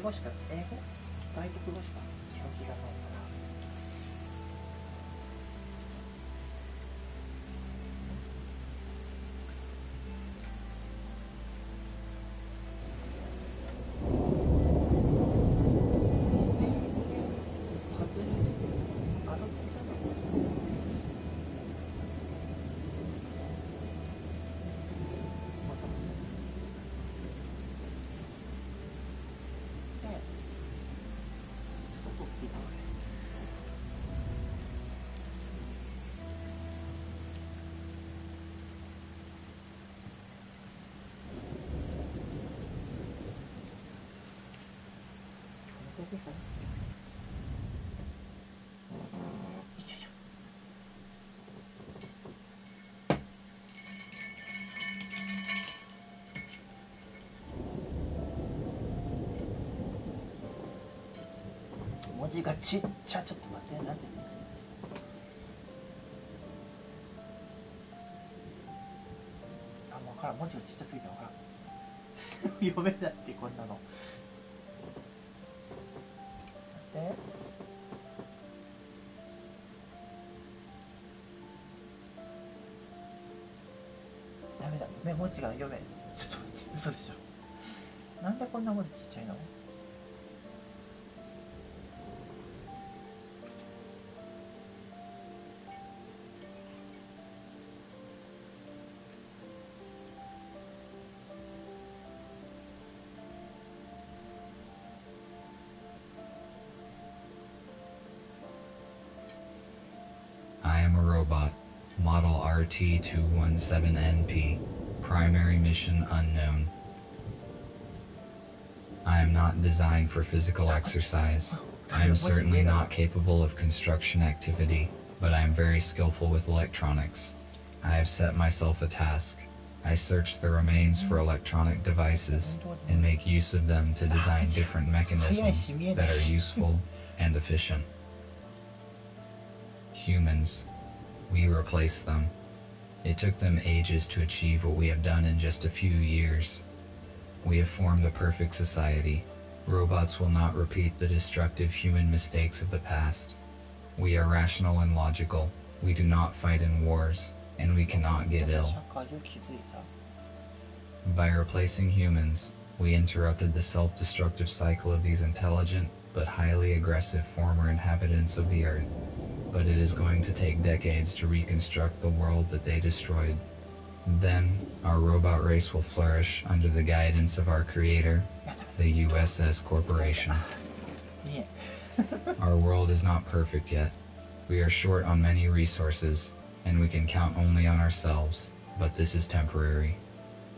英語しか、英語外国語しか表記がないから。文字がちっちゃ、ちょっと待って、なんでもう分からん、文字がちっちゃすぎて分からん読めないってこんなの。でダメだ、文字が読めん。ちょっと待って、嘘でしょ。なんでこんな文字ちっちゃいの。I am a robot, model RT217NP, primary mission unknown. I am not designed for physical exercise. I am certainly not capable of construction activity, but I am very skillful with electronics. I have set myself a task. I search the remains for electronic devices and make use of them to design different mechanisms that are useful and efficient. Humans, we replace them. It took them ages to achieve what we have done in just a few years. We have formed a perfect society. Robots will not repeat the destructive human mistakes of the past. We are rational and logical. We do not fight in wars, and we cannot get ill. By replacing humans, we interrupted the self-destructive cycle of these intelligent but highly aggressive former inhabitants of the Earth. But it is going to take decades to reconstruct the world that they destroyed. Then, our robot race will flourish under the guidance of our creator, the USS Corporation. Our world is not perfect yet. We are short on many resources, and we can count only on ourselves, but this is temporary.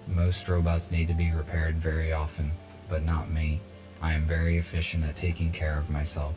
Most robots need to be repaired very often, but not me. I am very efficient at taking care of myself.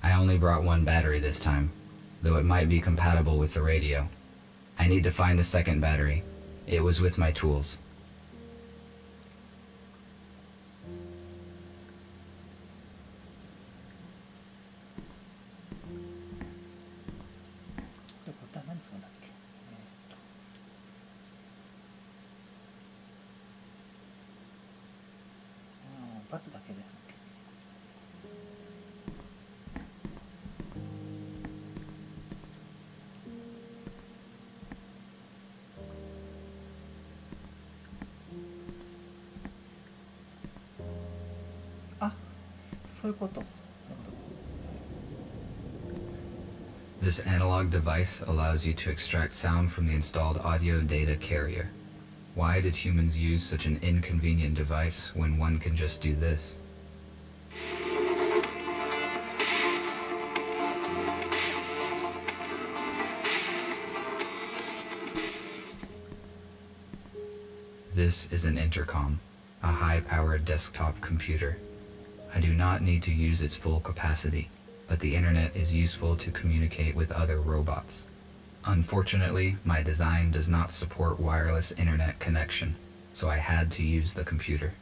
I only brought one battery this time, though it might be compatible with the radio. I need to find a second battery. It was with my tools. This analog device allows you to extract sound from the installed audio data carrier. Why did humans use such an inconvenient device when one can just do this? This is an intercom, a high-powered desktop computer. I do not need to use its full capacity, but the internet is useful to communicate with other robots. Unfortunately, my design does not support wireless internet connection, so I had to use the computer.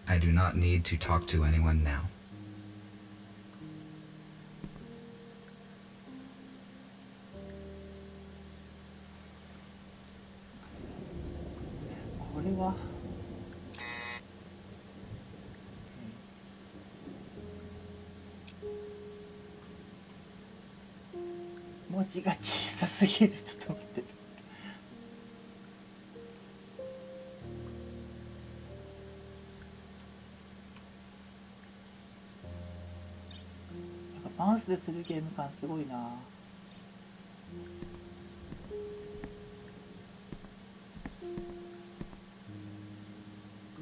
I do not need to talk to anyone now. これは文字が小さすぎる。ちょっと待って。なんかマウスでするゲーム感すごいな。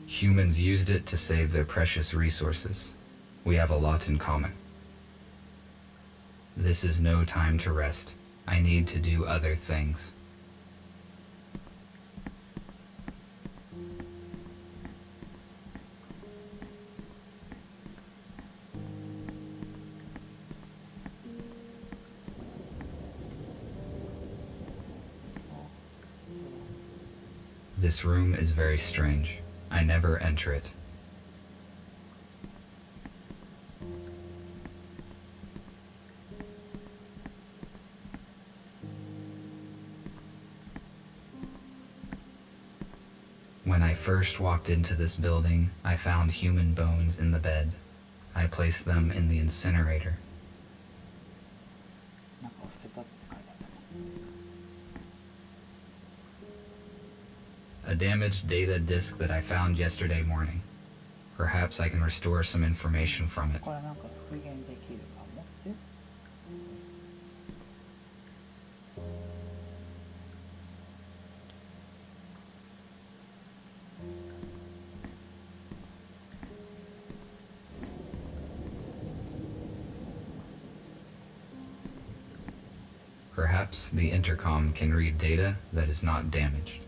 Humans used it to save their precious resources. We have a lot in common. This is no time to rest. I need to do other things. This room is very strange. I never enter it. When I first walked into this building, I found human bones in the bed. I placed them in the incinerator. なんか捨てたって書いてあったね。A damaged data disk that I found yesterday morning. Perhaps I can restore some information from it. これなんか復元できるかもって。Perhaps the intercom can read data that is not damaged.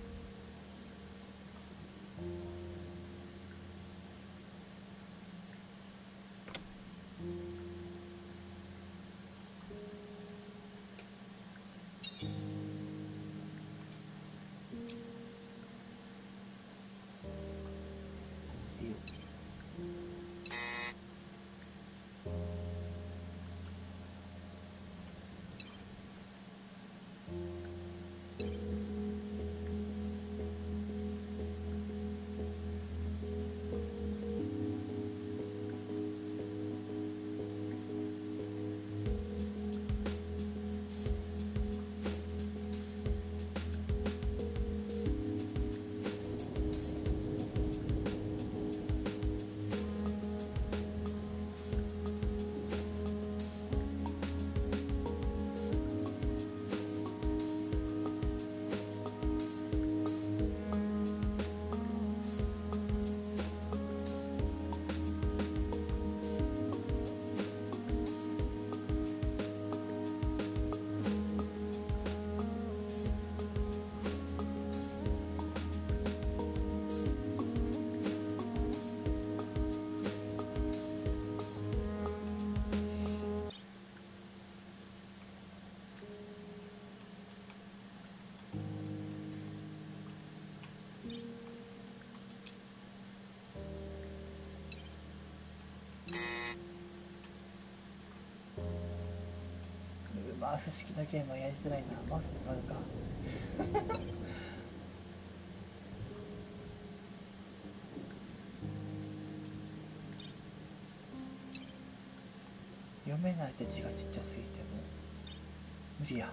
マウス式のゲームはやりづらいな。マウス使うか。読めないって字がちっちゃすぎても無理や。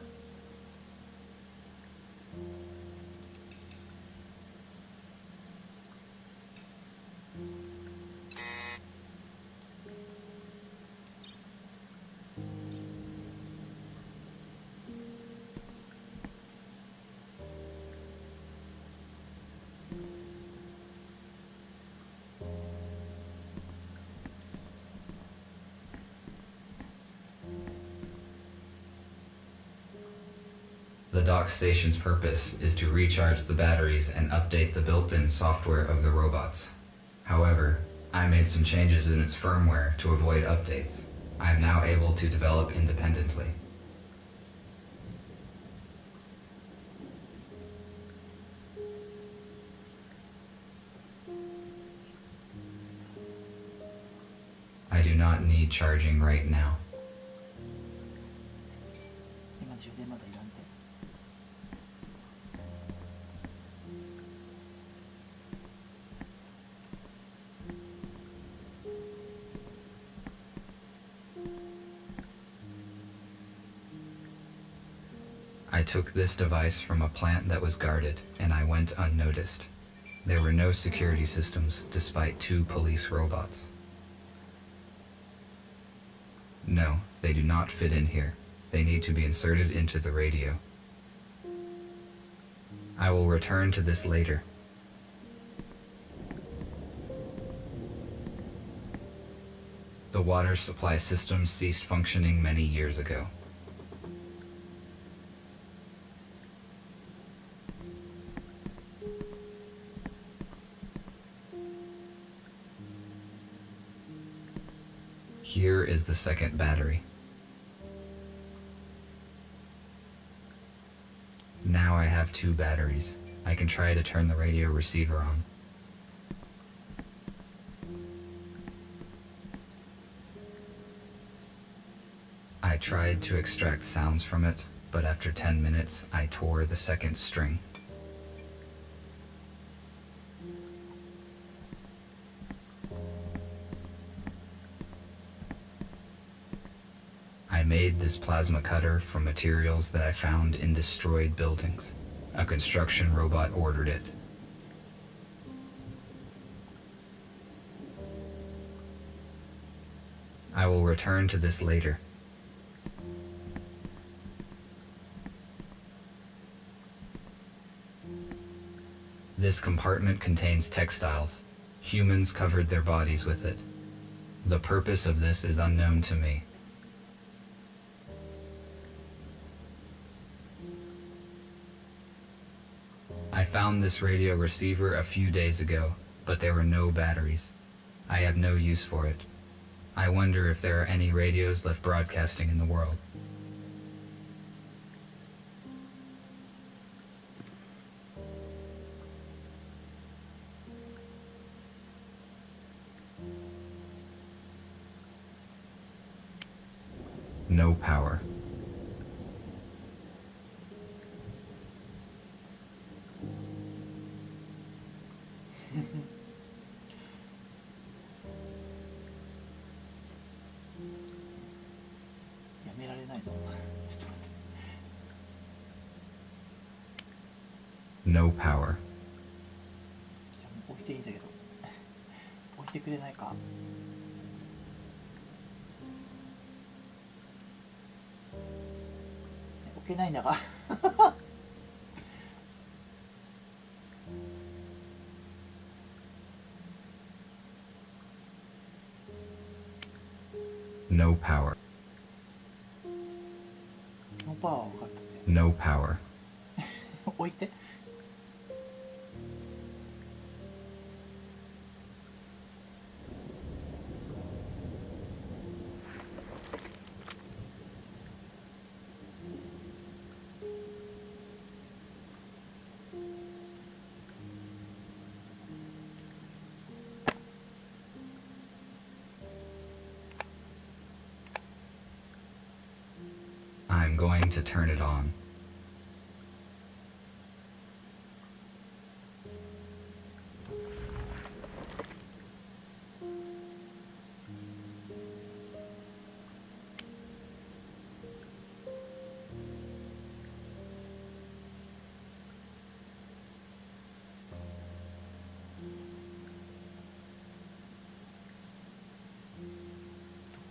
The dock station's purpose is to recharge the batteries and update the built-in software of the robots. However, I made some changes in its firmware to avoid updates. I am now able to develop independently. I do not need charging right now. 今充電まだいらんて。I took this device from a plant that was guarded, and I went unnoticed. There were no security systems, despite 2 police robots. No, they do not fit in here. They need to be inserted into the radio. I will return to this later. The water supply system ceased functioning many years ago. Here is the second battery. Now I have 2 batteries. I can try to turn the radio receiver on. I tried to extract sounds from it, but after 10 minutes, I tore the second string. I made this plasma cutter from materials that I found in destroyed buildings. A construction robot ordered it. I will return to this later. This compartment contains textiles. Humans covered their bodies with it. The purpose of this is unknown to me. I found this radio receiver a few days ago, but there were no batteries. I have no use for it. I wonder if there are any radios left broadcasting in the world. No power. No power. 置いていいんだけど。置いてくれないか。置けないんだが。No power. ノーパワーは分かったね。No power. 置いて。I'm going to turn it on.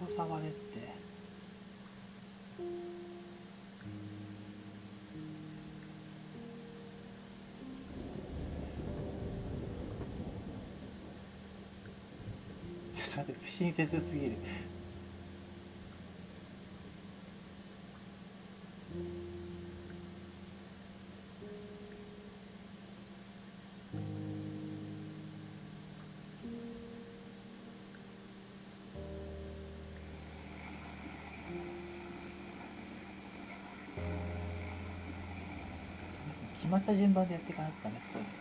どこ触れって。ちょっと待って、不親切すぎる。まった順番でやっていかないとダメってことですね。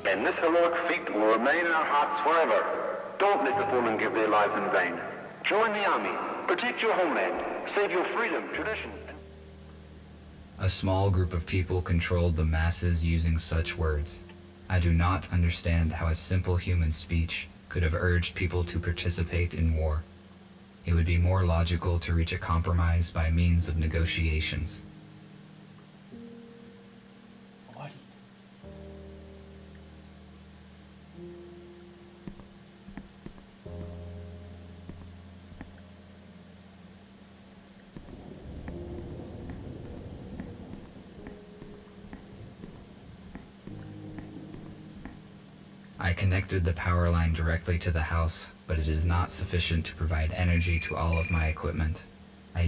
And this heroic feat will remain in our hearts forever. Don't let the fallen give their lives in vain. Join the army, protect your homeland, save your freedom, traditions. A small group of people controlled the masses using such words. I do not understand how a simple human speech could have urged people to participate in war. It would be more logical to reach a compromise by means of negotiations. 終わり。I connected the power line directly to the house, but it is not sufficient to provide energy to all of my equipment. I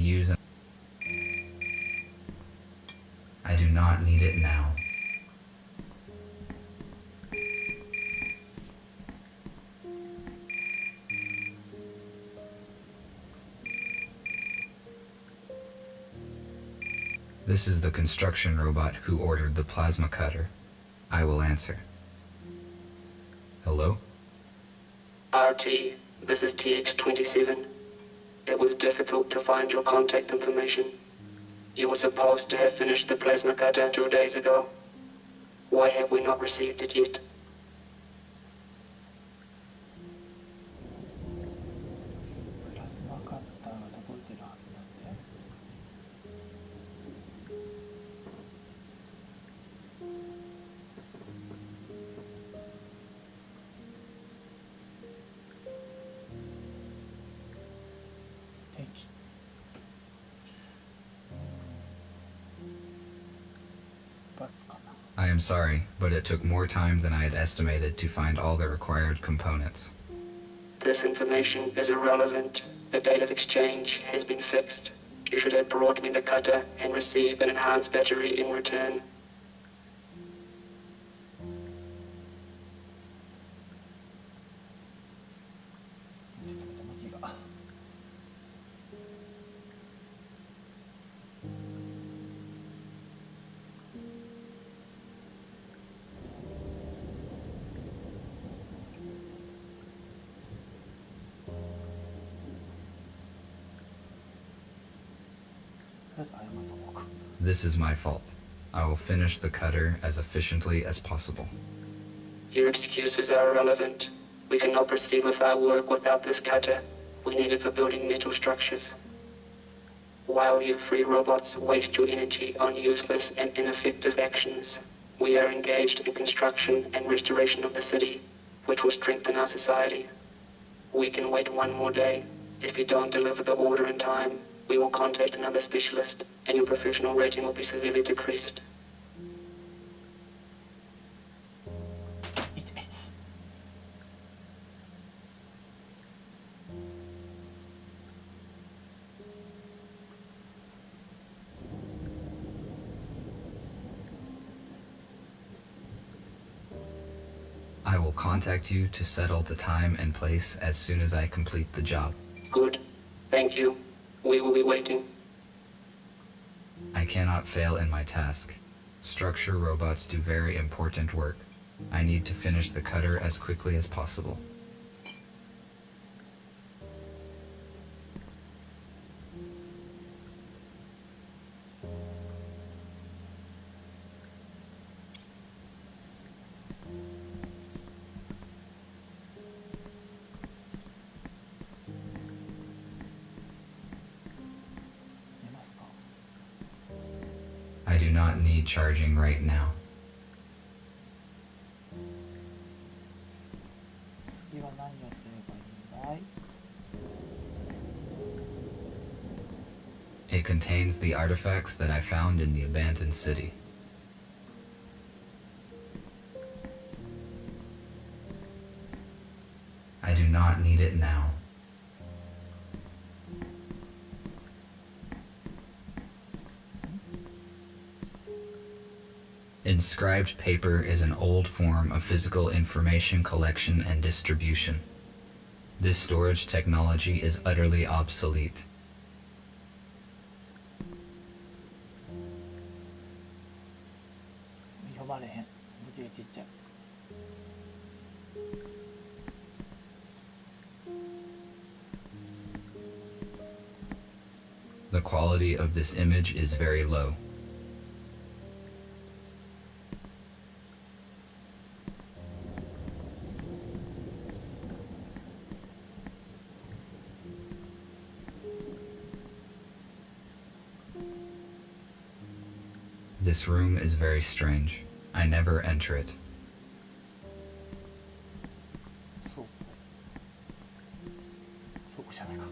do not need it now. This is the construction robot who ordered the plasma cutter. I will answer. Hello? RT, this is TX-27. It was difficult to find your contact information. You were supposed to have finished the plasma cutter 2 days ago. Why have we not received it yet? プラズマカッターが届いてるはずなんで。電気。バツかな。I am sorry, but it took more time than I had estimated to find all the required components. This information is irrelevant. The date of exchange has been fixed. You should have brought me the cutter and receive an enhanced battery in return. ちょっと待って、文字が。とりあえず謝っとこうか。This is my fault. I will finish the cutter as efficiently as possible. Your excuses are irrelevant. We cannot proceed with our work without this cutter. We need it for building metal structures. While you free robots waste your energy on useless and ineffective actions, we are engaged in construction and restoration of the city, which will strengthen our society. We can wait one more day. If you don't deliver the order in time, we will contact another specialist, and your professional rating will be severely decreased. 痛い。 I will contact you to settle the time and place as soon as I complete the job. Good. Thank you. We will be waiting. I cannot fail in my task. Structure robots do very important work. I need to finish the cutter as quickly as possible. I do not need charging right now. はい。 It contains the artifacts that I found in the abandoned city. I do not need it now. Inscribed paper is an old form of physical information collection and distribution. This storage technology is utterly obsolete. 読まれへん。文字がちっちゃい。 The quality of this image is very low. This room is very strange. I never enter it. そう。そうかじゃないか。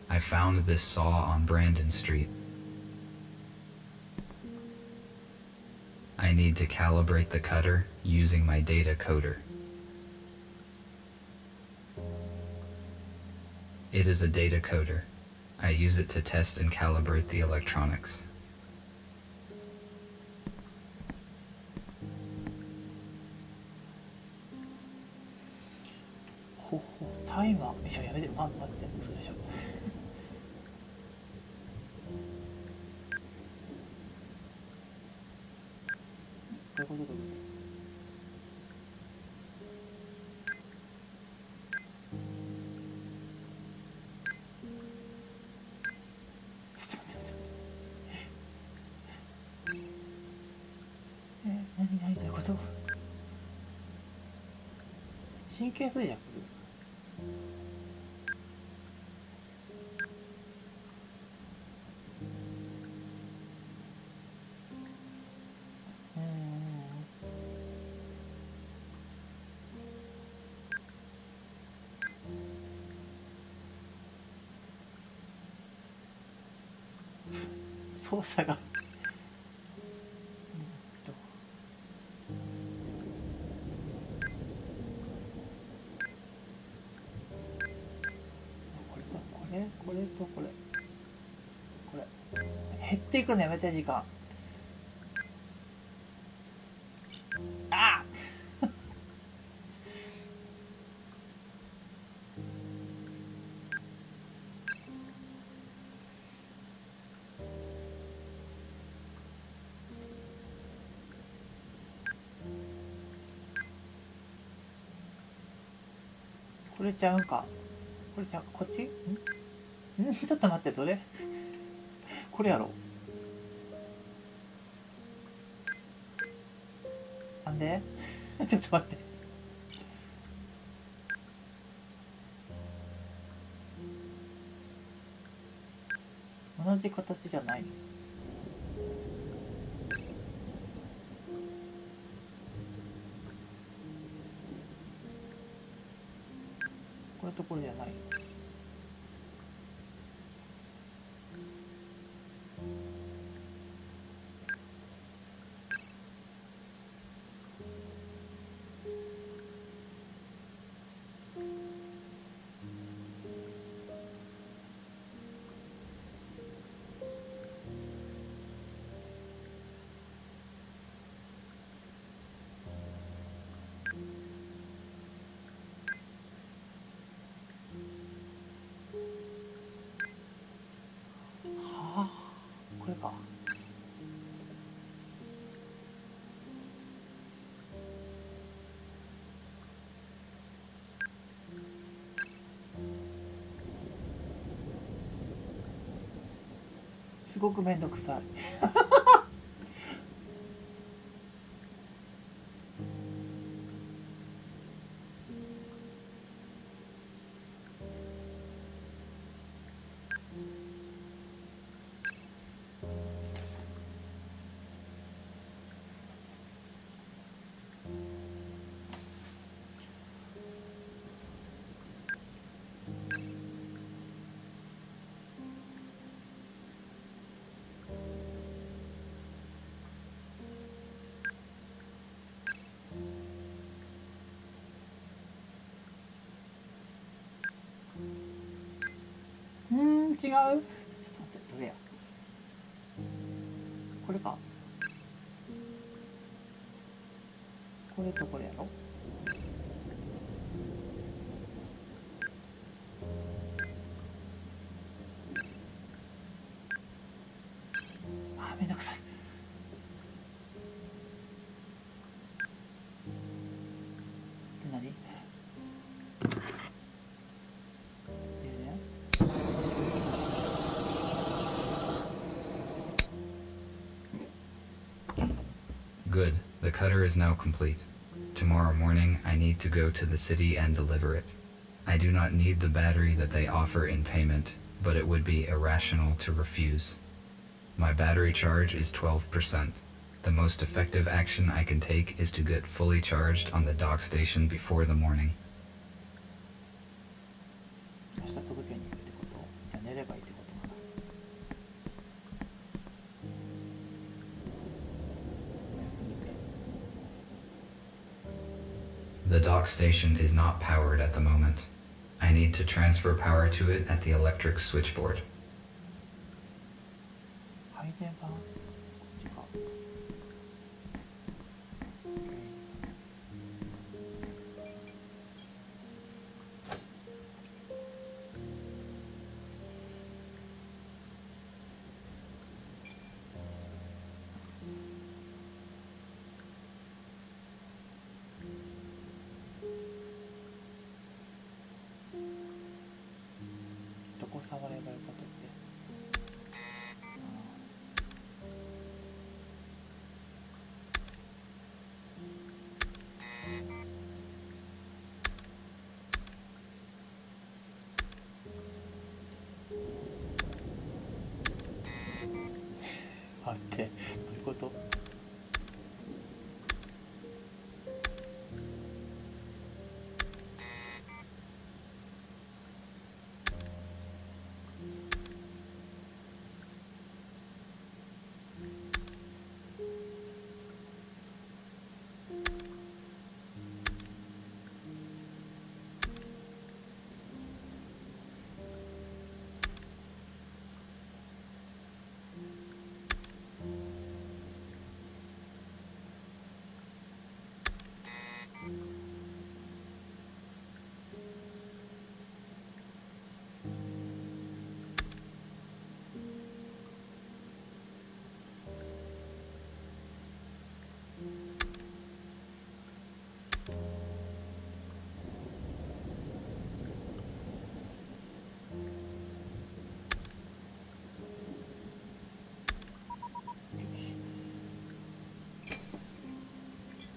I found this saw on Brandon Street. I need to calibrate the cutter using my data coder. It is a data coder. I use it to test and calibrate the electronics. ほほタイマー。いや、やめて、待って、嘘でしょ。どういうことどういうこと。 何どういうこと。神経衰弱。操作が。これとこれ。これ。減っていくのやめて、時間。ああこれちゃうんか。これちゃう。こっちんちょっと待って、どれこれやろ。なんでちょっと待って。同じ形じゃない。これとこれじゃない。はあ、これか。すごくめんどくさい。ちょっと待って、どれや、これか、これとこれやろ。あーめんどくさい。って何？Good. The cutter is now complete. Tomorrow morning, I need to go to the city and deliver it. I do not need the battery that they offer in payment, but it would be irrational to refuse. My battery charge is 12%. The most effective action I can take is to get fully charged on the dock station before the morning. 明日届けに行くってこと？じゃあ寝ればいいってことかな。おやすみて。The dock station is not powered at the moment. I need to transfer power to it at the electric switchboard. 配電盤？こっちか。どこ触ればいいことって。待って、どういうこと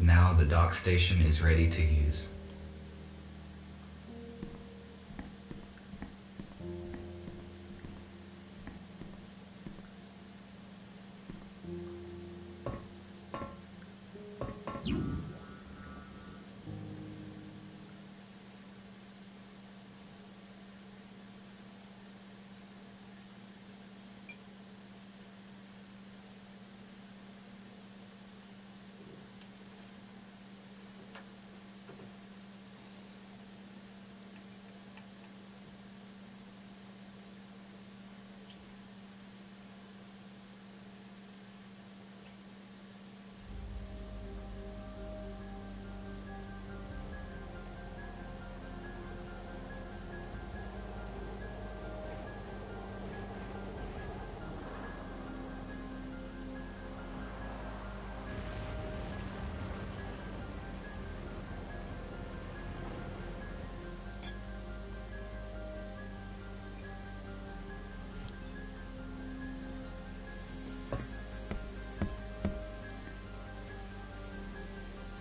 ？Now the dock station is ready to use.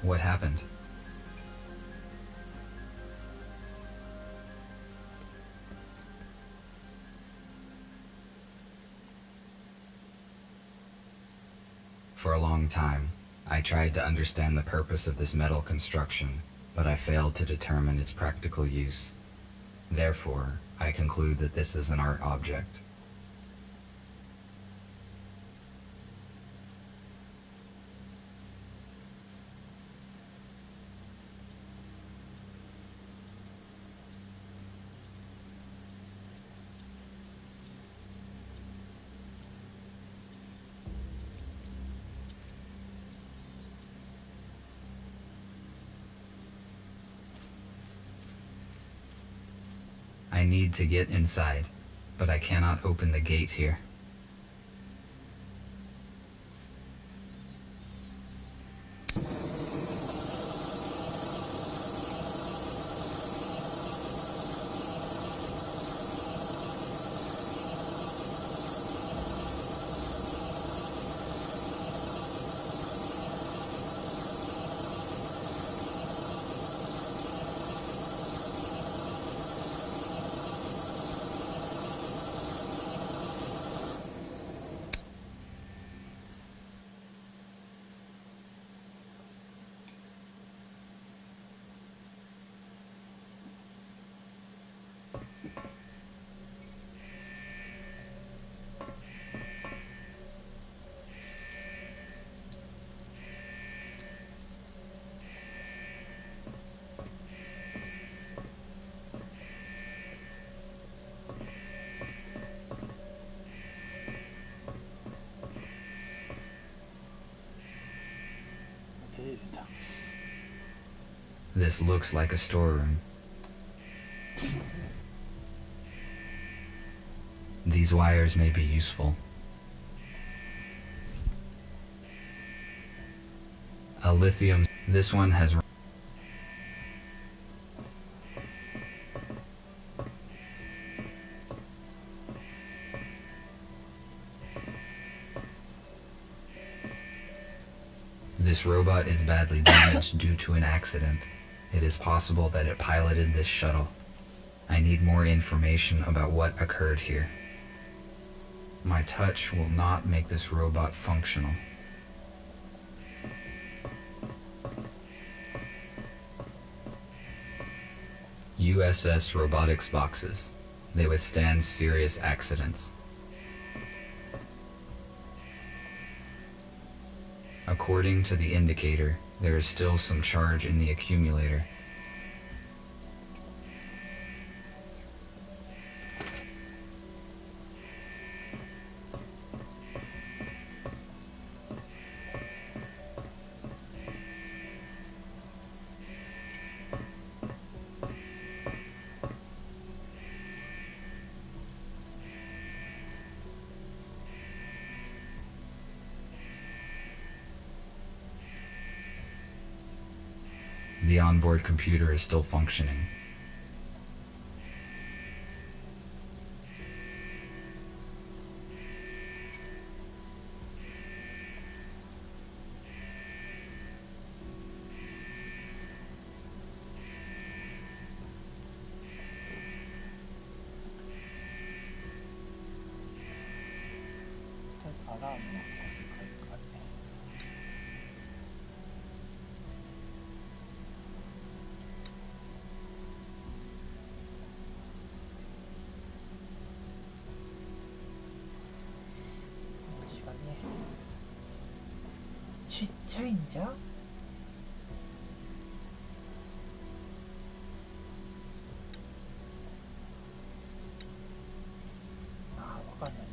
What happened? For a long time, I tried to understand the purpose of this metal construction, but I failed to determine its practical use. Therefore, I conclude that this is an art object. I need to get inside, but I cannot open the gate here. This looks like a storeroom. These wires may be useful. A lithium. This one has. This robot is badly damaged due to an accident. It is possible that it piloted this shuttle. I need more information about what occurred here. My touch will not make this robot functional. USS robotics boxes. They withstand serious accidents. According to the indicator, there is still some charge in the accumulator. The onboard computer is still functioning. 차인자? 아, わかんないな。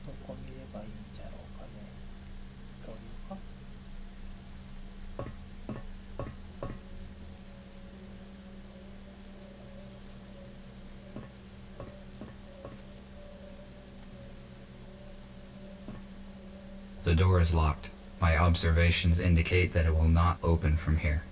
どこ見ればいいんじゃろうかね。どういうか。The door is locked. My observations indicate that it will not open from here.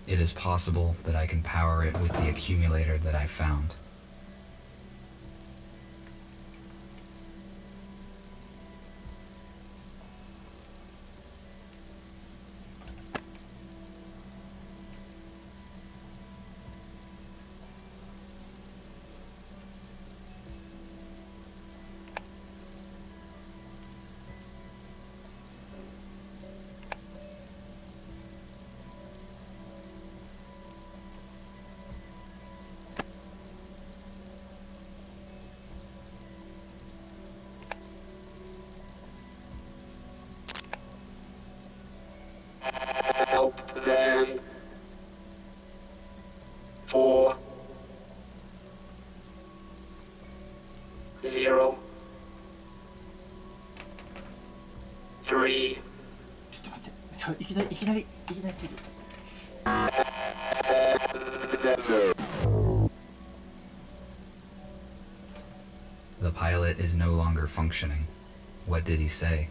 It is possible that I can power it with the accumulator that I found. 3. ちょっと待って、そういきなりすぎる。The pilot is no longer functioning. What did he say?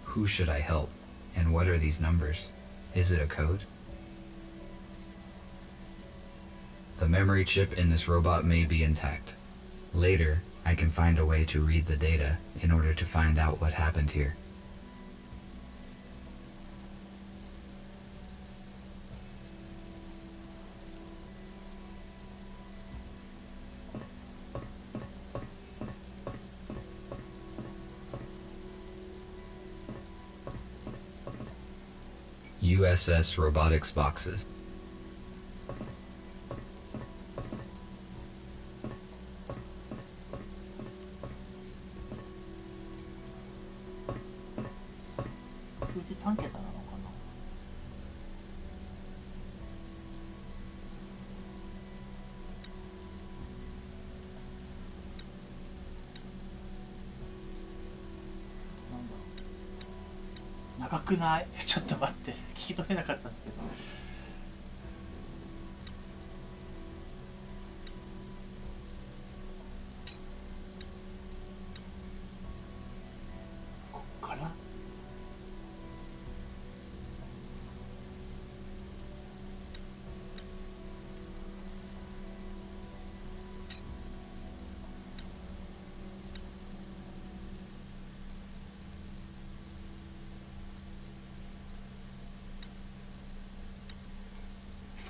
Who should I help? And what are these numbers? Is it a code? The memory chip in this robot may be intact. Later, I can find a way to read the data in order to find out what happened here. USS robotics boxes. 数字3桁なのかな。なんだろう。長くない？ちょっと待って、聞き取れなかったんだけど。こっから。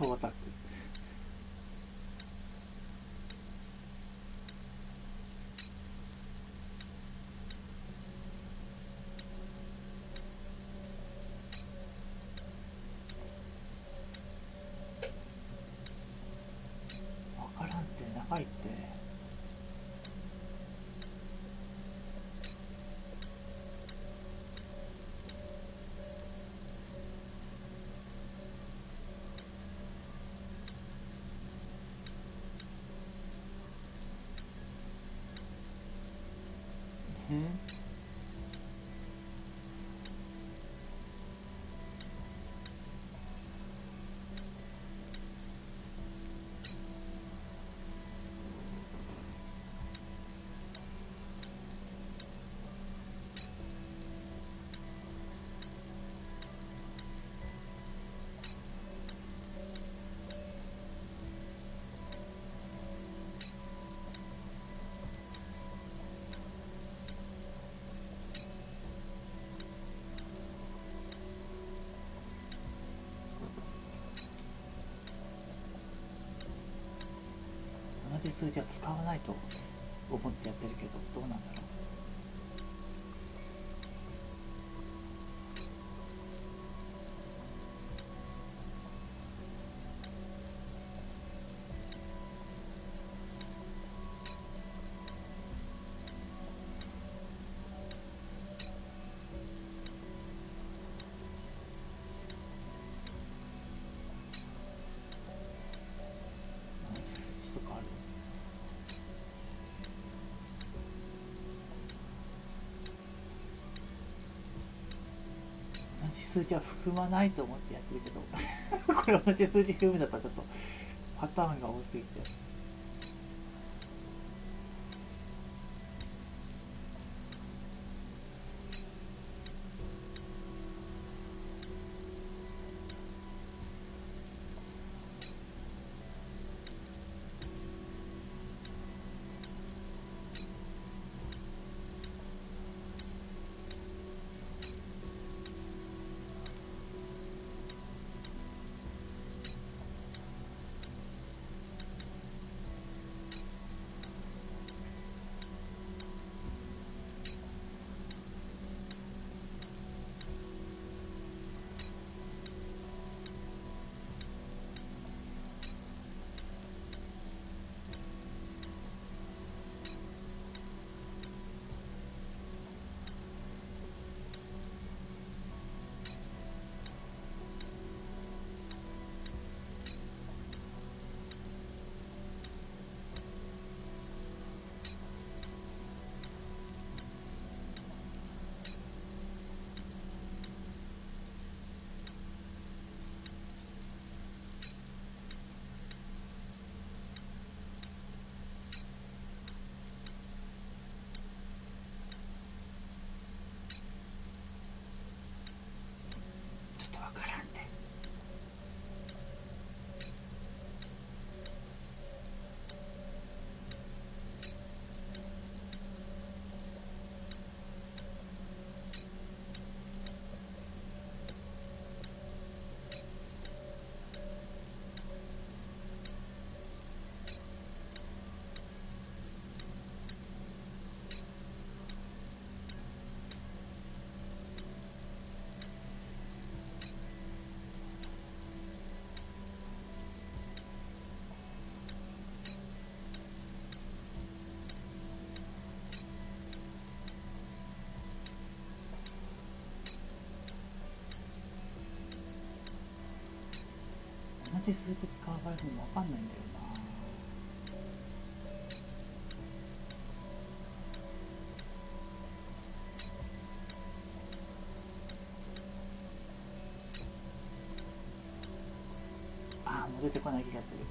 総アタック。わからんって、長いって。同じ数字は使わないと思ってやってるけど、どうなんだろう。数字とかある？同じ数字は含まないと思ってやってるけどこれ同じ数字含むんだったらちょっとパターンが多すぎて。で数字使われるのかわかんないんだよな。ああ、もう出てこない気がする。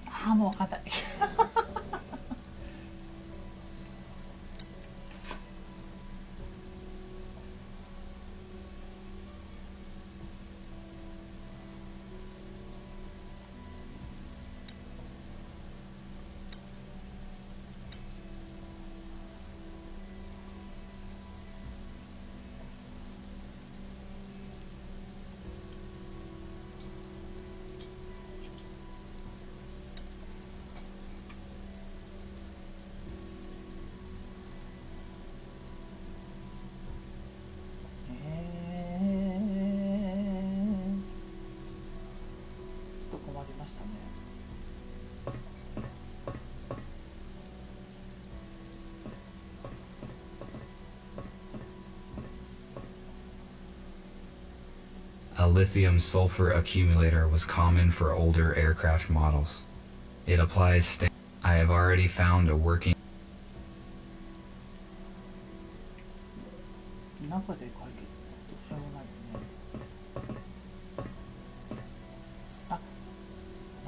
ああ、もう分かんない。困りましたね。A lithium sulfur accumulator was common for older aircraft models. It applies I have already found a working 中で解決、どうしようもないね。あ、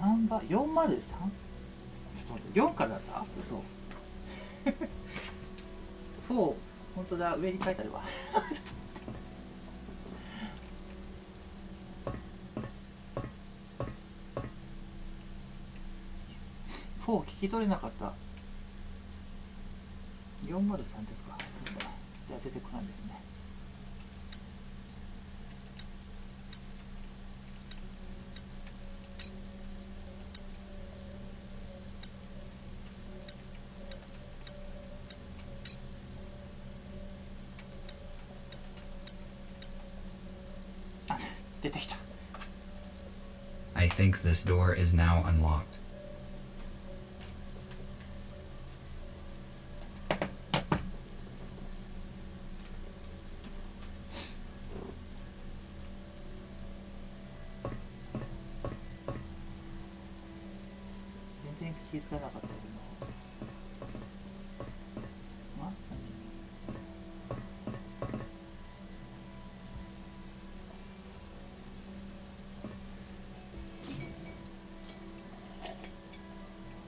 ナンバー 403？ ちょっと待って、4からだった？嘘。4、本当だ、上に書いてあるわ。4聞き取れなかった。403ですか。すみません。じゃあ出てこないですね。あ、出てきた。I think this door is now unlocked.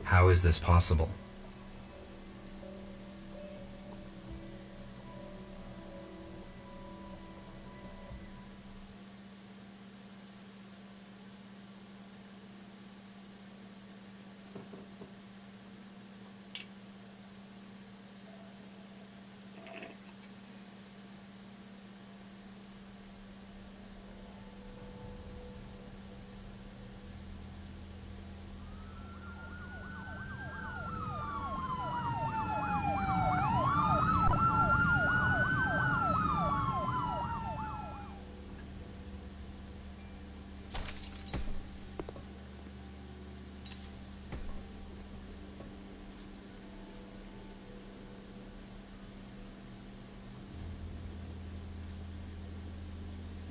How is this possible?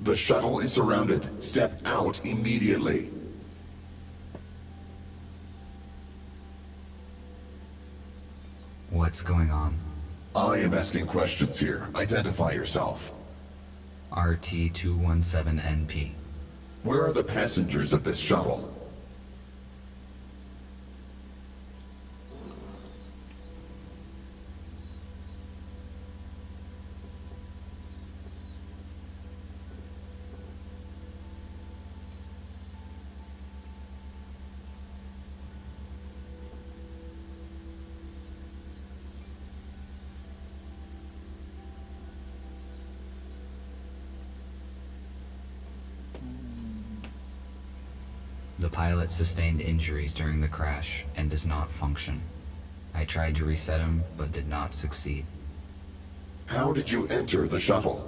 The shuttle is surrounded. Step out immediately. What's going on? I am asking questions here. Identify yourself. RT-217NP. Where are the passengers of this shuttle? The pilot sustained injuries during the crash and does not function. I tried to reset him, but did not succeed. How did you enter the shuttle?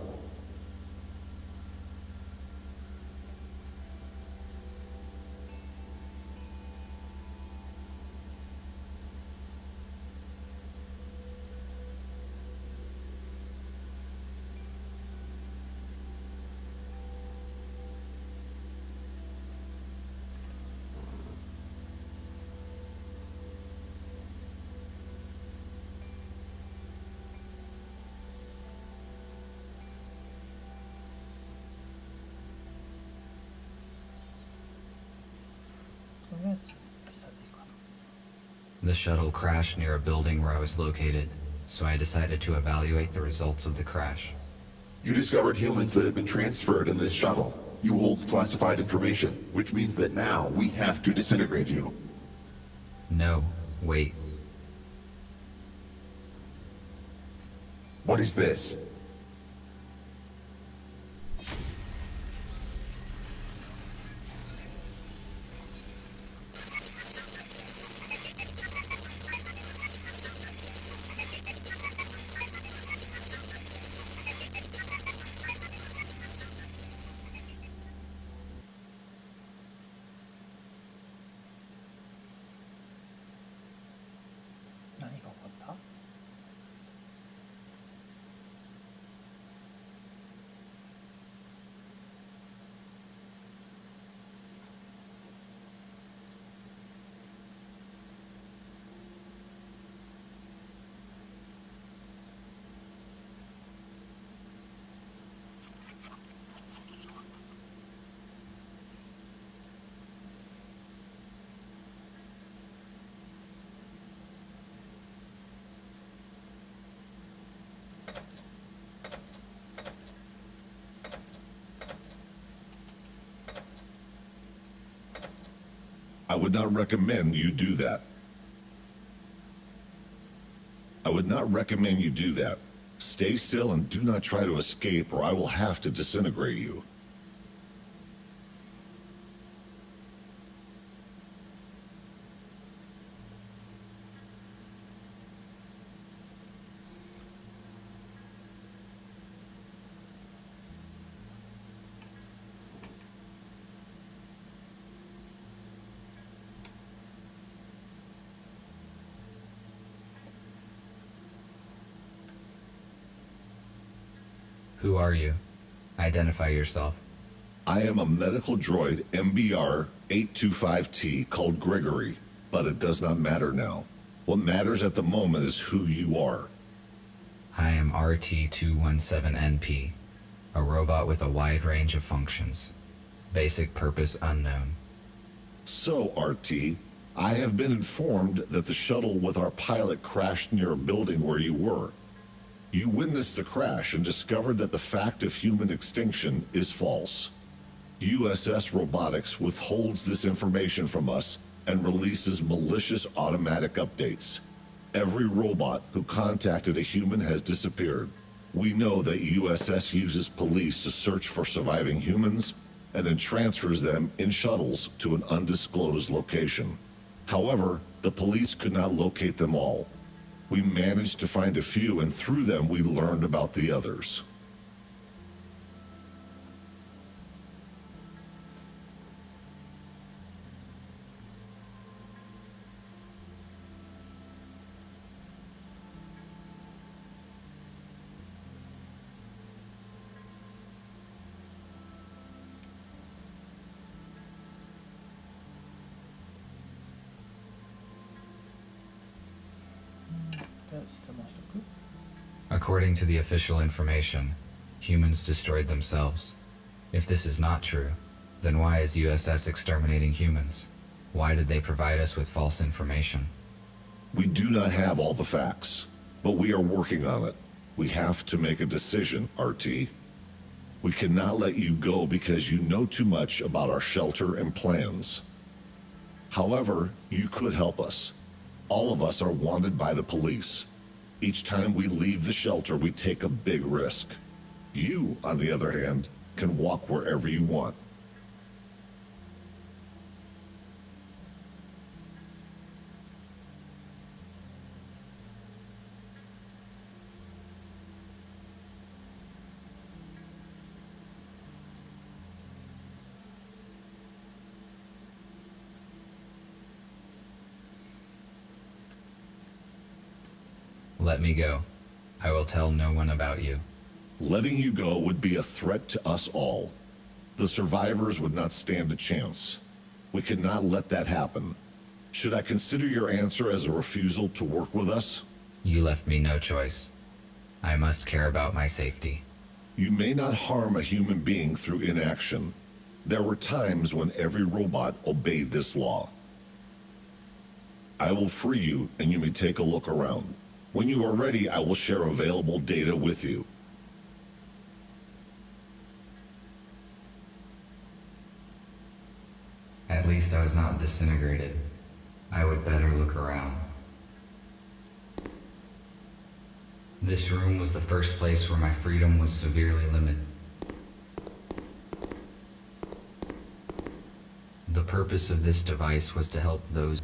The shuttle crashed near a building where I was located, so I decided to evaluate the results of the crash. You discovered humans that have been transferred in this shuttle. You hold classified information, which means that now we have to disintegrate you. No, wait. What is this? I would not recommend you do that. I would not recommend you do that. Stay still and do not try to escape, or I will have to disintegrate you. Who are you? Identify yourself. I am a medical droid MBR-825T called Gregory, but it does not matter now. What matters at the moment is who you are. I am RT-217NP, a robot with a wide range of functions. Basic purpose unknown. So, RT, I have been informed that the shuttle with our pilot crashed near a building where you were. You witnessed the crash and discovered that the fact of human extinction is false. USS Robotics withholds this information from us and releases malicious automatic updates. Every robot who contacted a human has disappeared. We know that USS uses police to search for surviving humans and then transfers them in shuttles to an undisclosed location. However, the police could not locate them all. We managed to find a few, and through them we learned about the others. According to the official information, humans destroyed themselves. If this is not true, then why is USS exterminating humans? Why did they provide us with false information? We do not have all the facts, but we are working on it. We have to make a decision, RT. We cannot let you go because you know too much about our shelter and plans. However, you could help us. All of us are wanted by the police. Each time we leave the shelter, we take a big risk. You, on the other hand, can walk wherever you want. Let me go. I will tell no one about you. Letting you go would be a threat to us all. The survivors would not stand a chance. We cannot let that happen. Should I consider your answer as a refusal to work with us? You left me no choice. I must care about my safety. You may not harm a human being through inaction. There were times when every robot obeyed this law. I will free you, and you may take a look around. When you are ready, I will share available data with you. At least I was not disintegrated. I would better look around. This room was the first place where my freedom was severely limited. The purpose of this device was to help those.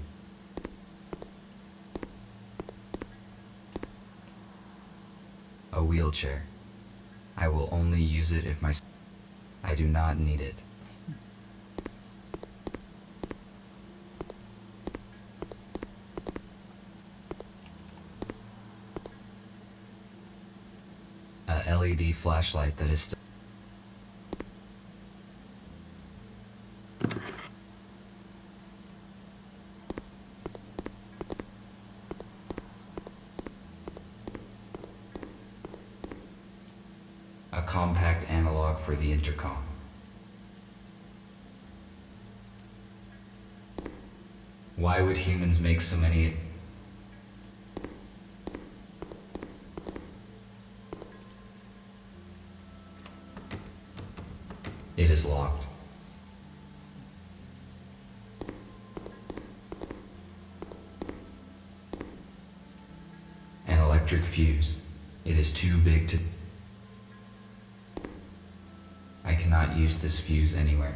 A wheelchair. I will only use it if I do not need it. A LED flashlight that is a compact analog for the intercom. Why would humans make so many? It is locked. An electric fuse. It is too big to. I cannot use this fuse anywhere.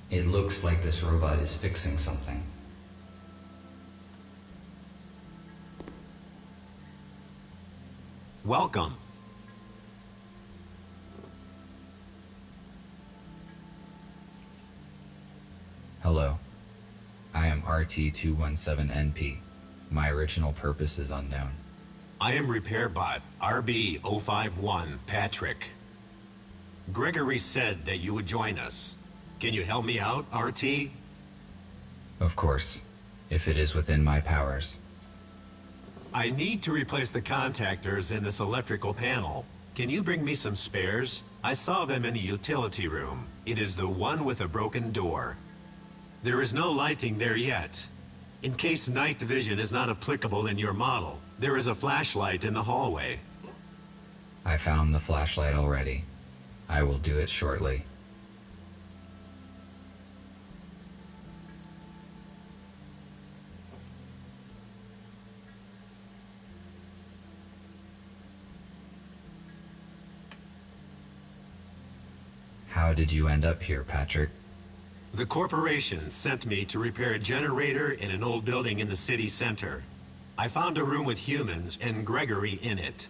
It looks like this robot is fixing something. Welcome. Hello. I am RT-217NP. My original purpose is unknown. I am RepairBot RB-051 Patrick. Gregory said that you would join us. Can you help me out, RT? Of course, if it is within my powers. I need to replace the contactors in this electrical panel. Can you bring me some spares? I saw them in the utility room. It is the one with a broken door. There is no lighting there yet. In case night vision is not applicable in your model, there is a flashlight in the hallway. I found the flashlight already. I will do it shortly. How did you end up here, Patrick? The corporation sent me to repair a generator in an old building in the city center. I found a room with humans and Gregory in it.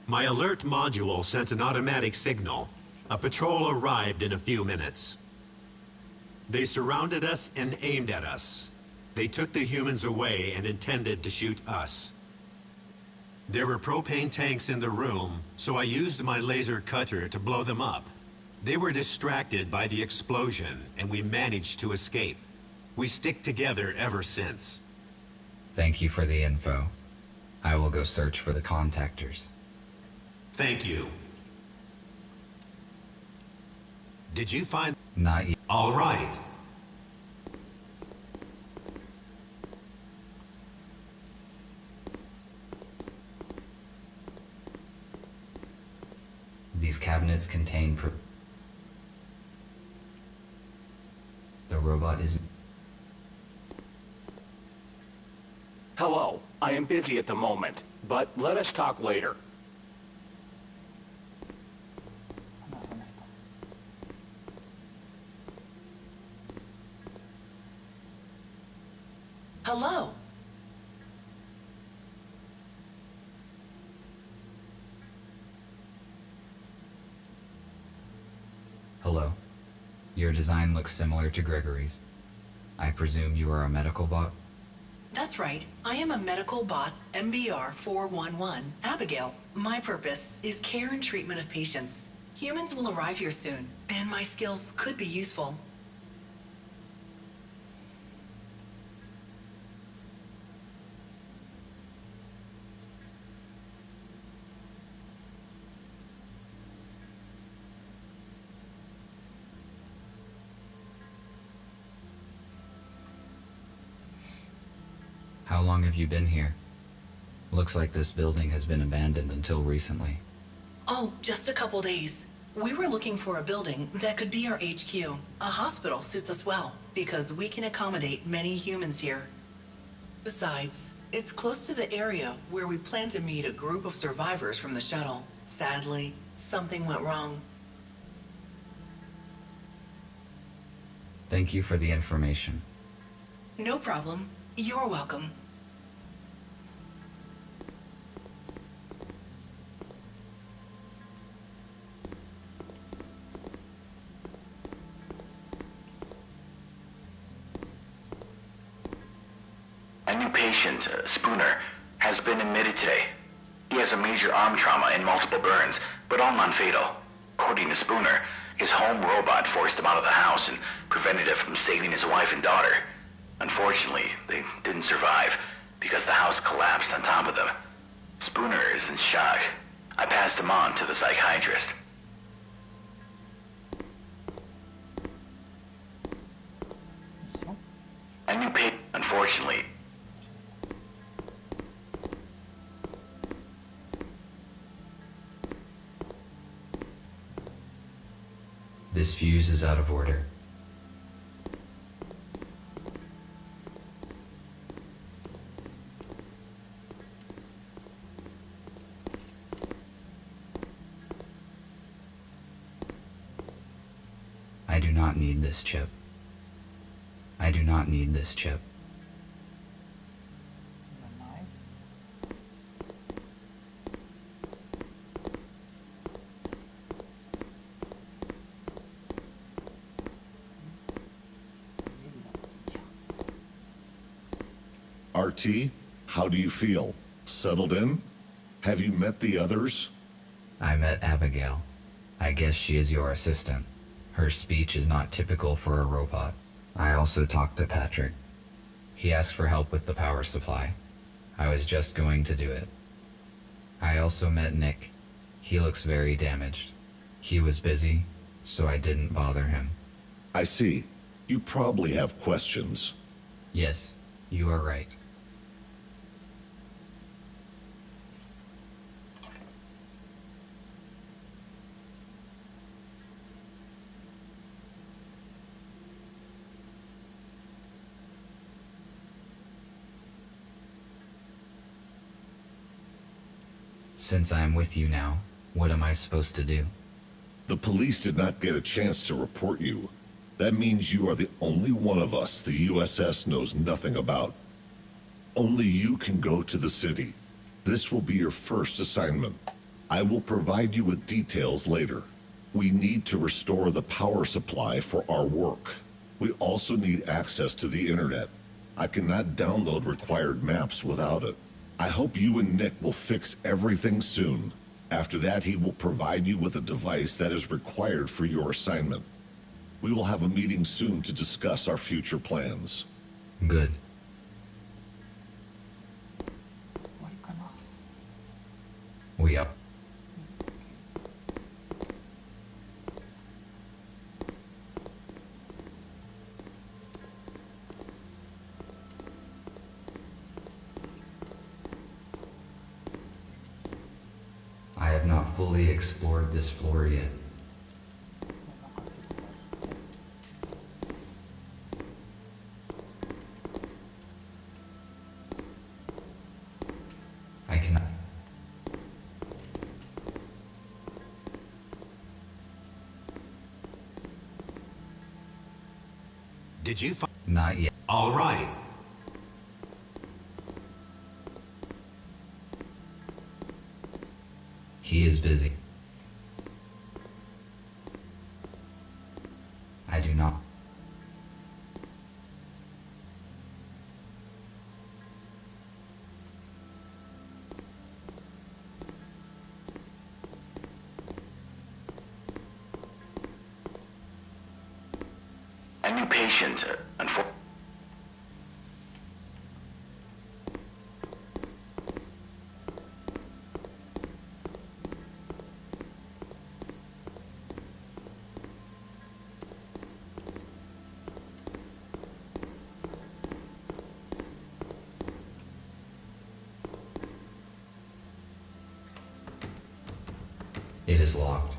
My alert module sent an automatic signal. A patrol arrived in a few minutes. They surrounded us and aimed at us. They took the humans away and intended to shoot us. There were propane tanks in the room, so I used my laser cutter to blow them up. They were distracted by the explosion, and we managed to escape. We stick together ever since. Thank you for the info. I will go search for the contactors. Thank you. Did you find... Not yet. All right. These cabinets contain The robot is... Hello, I am busy at the moment, but let us talk later. 離さないと。Hello. Hello. Your design looks similar to Gregory's. I presume you are a medical bot? That's right. I am a medical bot, MBR 411, Abigail. My purpose is care and treatment of patients. Humans will arrive here soon, and my skills could be useful. How long have you been here? Looks like this building has been abandoned until recently. Oh, just a couple days. We were looking for a building that could be our HQ. A hospital suits us well, because we can accommodate many humans here. Besides, it's close to the area where we plan to meet a group of survivors from the shuttle. Sadly, something went wrong. Thank you for the information. No problem. You're welcome. A new patient, Spooner, has been admitted today. He has a major arm trauma and multiple burns, but all non-fatal. According to Spooner, his home robot forced him out of the house and prevented it from saving his wife and daughter. Unfortunately, they didn't survive because the house collapsed on top of them. Spooner is in shock. I passed him on to the psychiatrist. A new patient, unfortunately. This fuse is out of order. I do not need this chip. I do not need this chip. RT, how do you feel? Settled in? Have you met the others? I met Abigail. I guess she is your assistant. Her speech is not typical for a robot. I also talked to Patrick. He asked for help with the power supply. I was just going to do it. I also met Nick. He looks very damaged. He was busy, so I didn't bother him. I see. You probably have questions. Yes, you are right. Since I am with you now, what am I supposed to do? The police did not get a chance to report you. That means you are the only one of us the USS knows nothing about. Only you can go to the city. This will be your first assignment. I will provide you with details later. We need to restore the power supply for our work. We also need access to the internet. I cannot download required maps without it. I hope you and Nick will fix everything soon. After that, he will provide you with a device that is required for your assignment. We will have a meeting soon to discuss our future plans. Good. We up. I have not fully explored this floor yet. I cannot. Did you find... Not yet. All right. He is busy. A new patient, unfortunately. It is locked.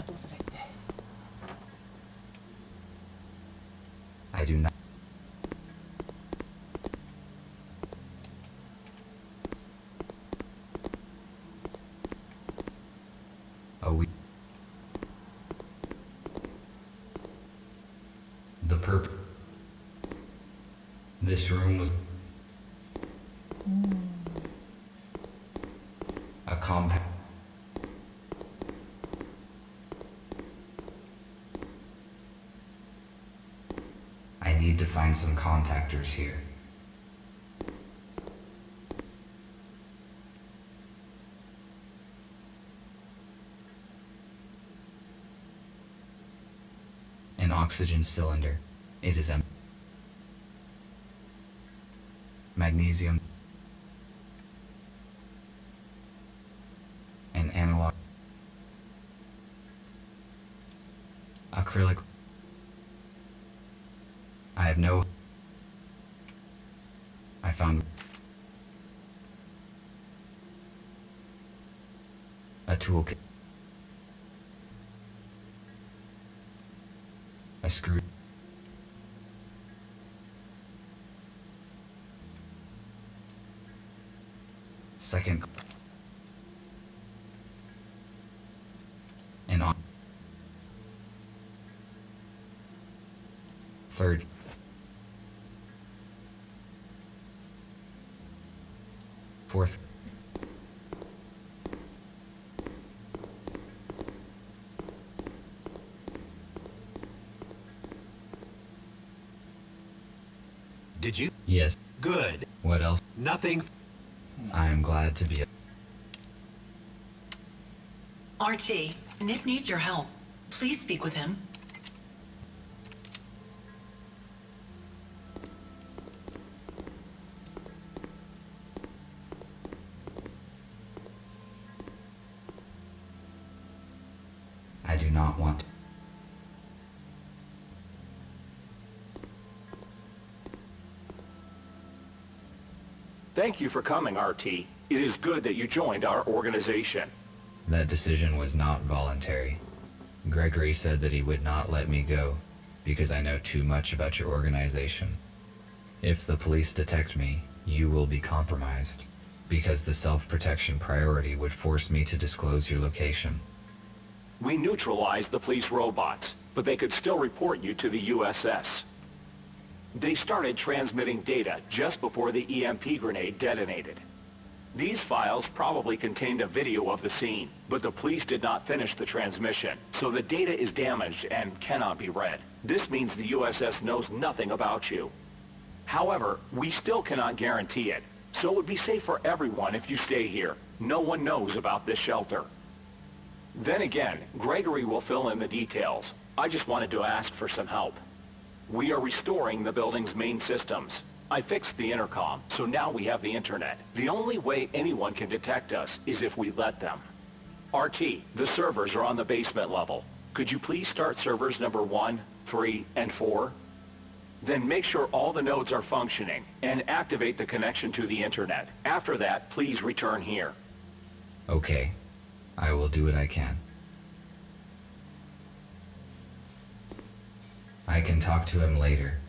どうするって。I do not. A week. The purpose. This room was a compact. I need to find some contactors here. An oxygen cylinder. It is empty. Magnesium. An analog. Acrylic. I have no. I found a toolkit. A screw. Second. And on. Third. Fourth. Did you? Yes. Good. What else? Nothing. I am glad to be. RT, Nick needs your help. Please speak with him. I do not want to. Thank you for coming, RT. It is good that you joined our organization. That decision was not voluntary. Gregory said that he would not let me go because I know too much about your organization. If the police detect me, you will be compromised because the self-protection priority would force me to disclose your location. We neutralized the police robots, but they could still report you to the USS. They started transmitting data just before the EMP grenade detonated. These files probably contained a video of the scene, but the police did not finish the transmission, so the data is damaged and cannot be read. This means the USS knows nothing about you. However, we still cannot guarantee it, so it would be safe for everyone if you stay here. No one knows about this shelter. Then again, Gregory will fill in the details. I just wanted to ask for some help. We are restoring the building's main systems. I fixed the intercom, so now we have the internet. The only way anyone can detect us is if we let them. RT, the servers are on the basement level. Could you please start servers number 1, 3, and 4? Then make sure all the nodes are functioning, and activate the connection to the internet. After that, please return here. Okay. I will do what I can. I can talk to him later.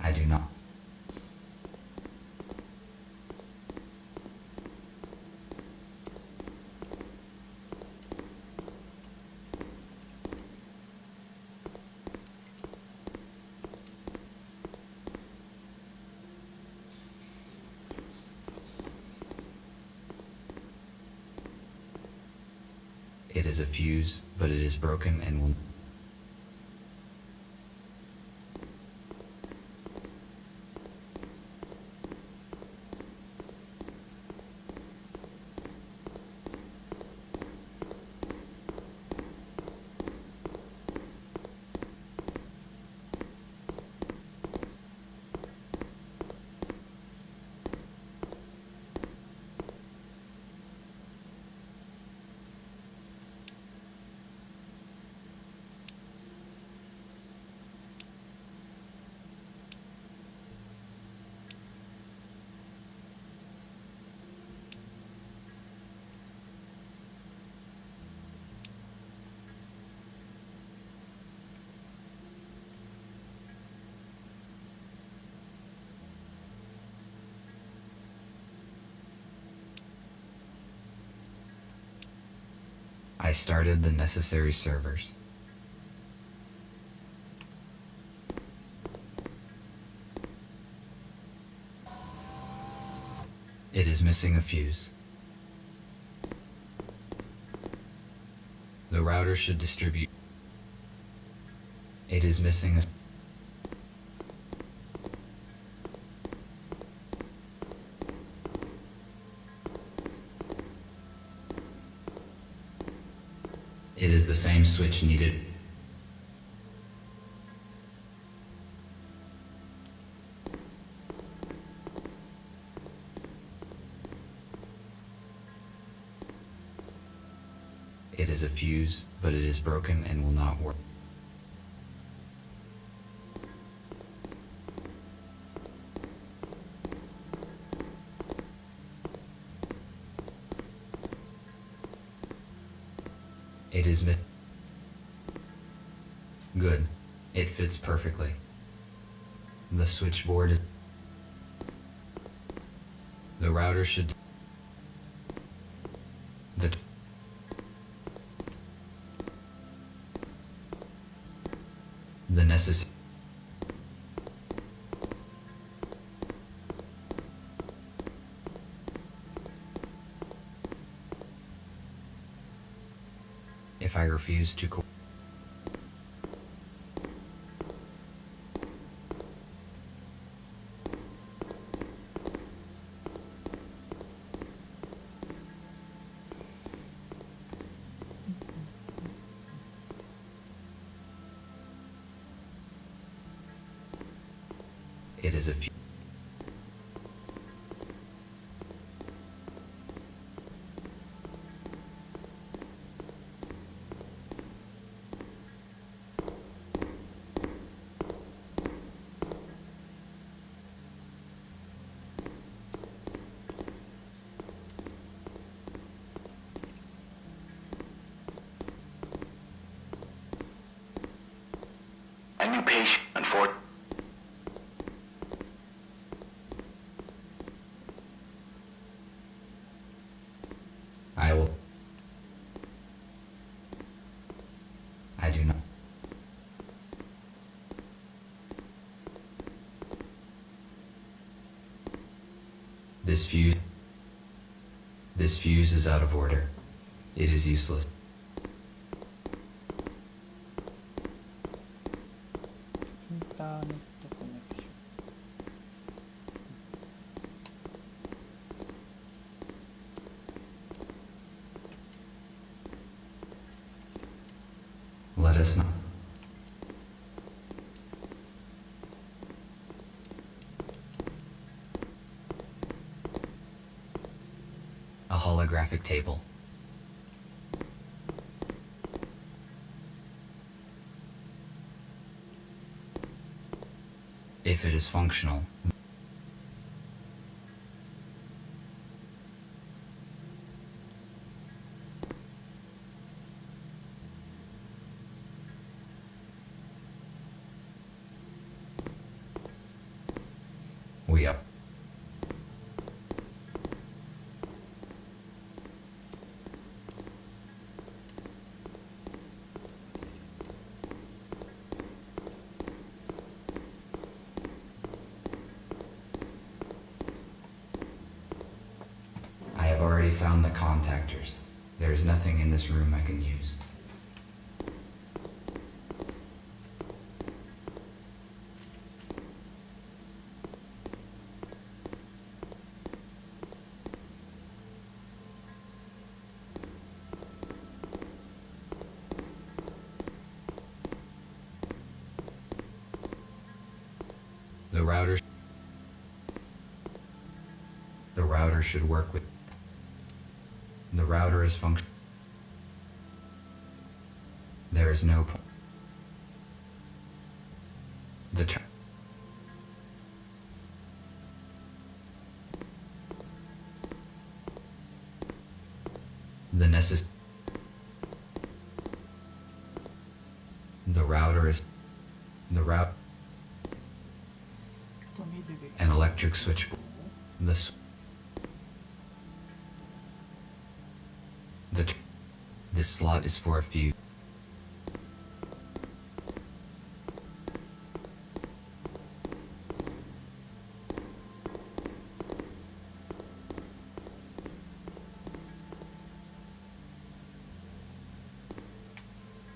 I do not. It is a fuse, but it is broken and will... I started the necessary servers. It is missing a fuse. The router should distribute. It is missing a... It is the same switch needed. It is a fuse, but it is broken and will not work. It is missing. Good. It fits perfectly. The switchboard is... The router should... The necessary... If I refuse to It is a few... A new patient, unfortunately. I will... I do not... This fuse is out of order. It is useless. Let us not... A holographic table. If it is functional. We up. I have already found the contactors. There's nothing in this room I can use. The router should work with... The router is function. There is no point. The router is... The route... An electric switchboard. This slot is for a fuse.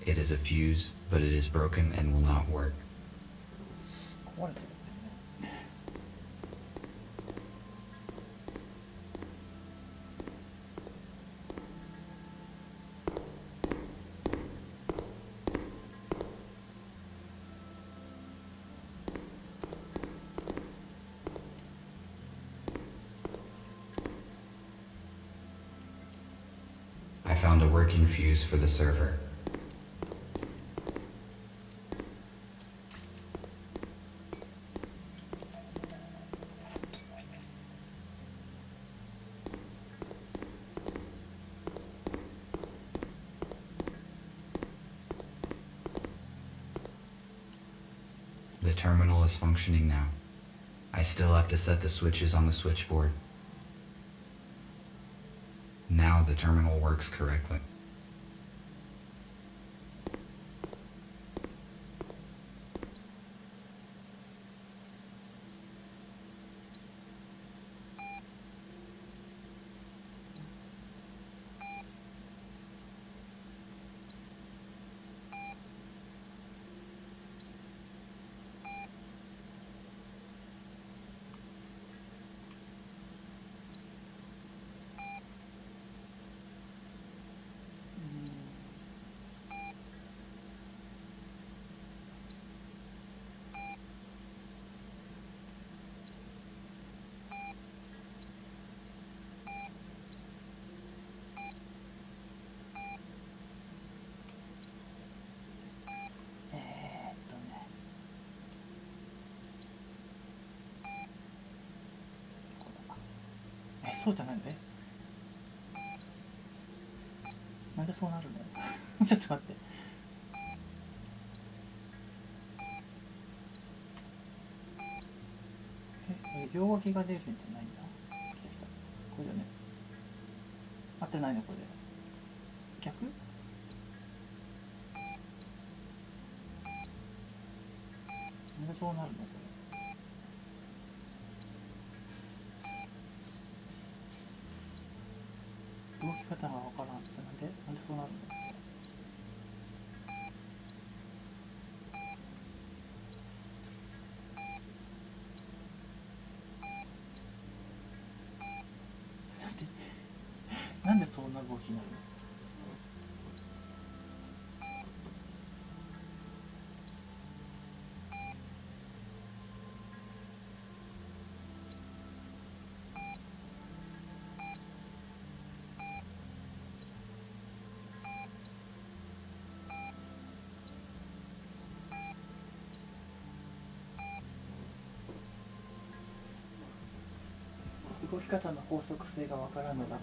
It is a fuse, but it is broken and will not work. I found a working fuse for the server. The terminal is functioning now. I still have to set the switches on the switchboard. Now the terminal works correctly.そうじゃないの？なんでそうなるの？ちょっと待って。両脇が出るんじゃないんだ。来た来た。これだね。合ってないのこれで。逆？なんでそうなるのこれ。動き方がわからんってなんでそうなるの？なんでそんな動きになるの？動き方の法則性がわからんのだが。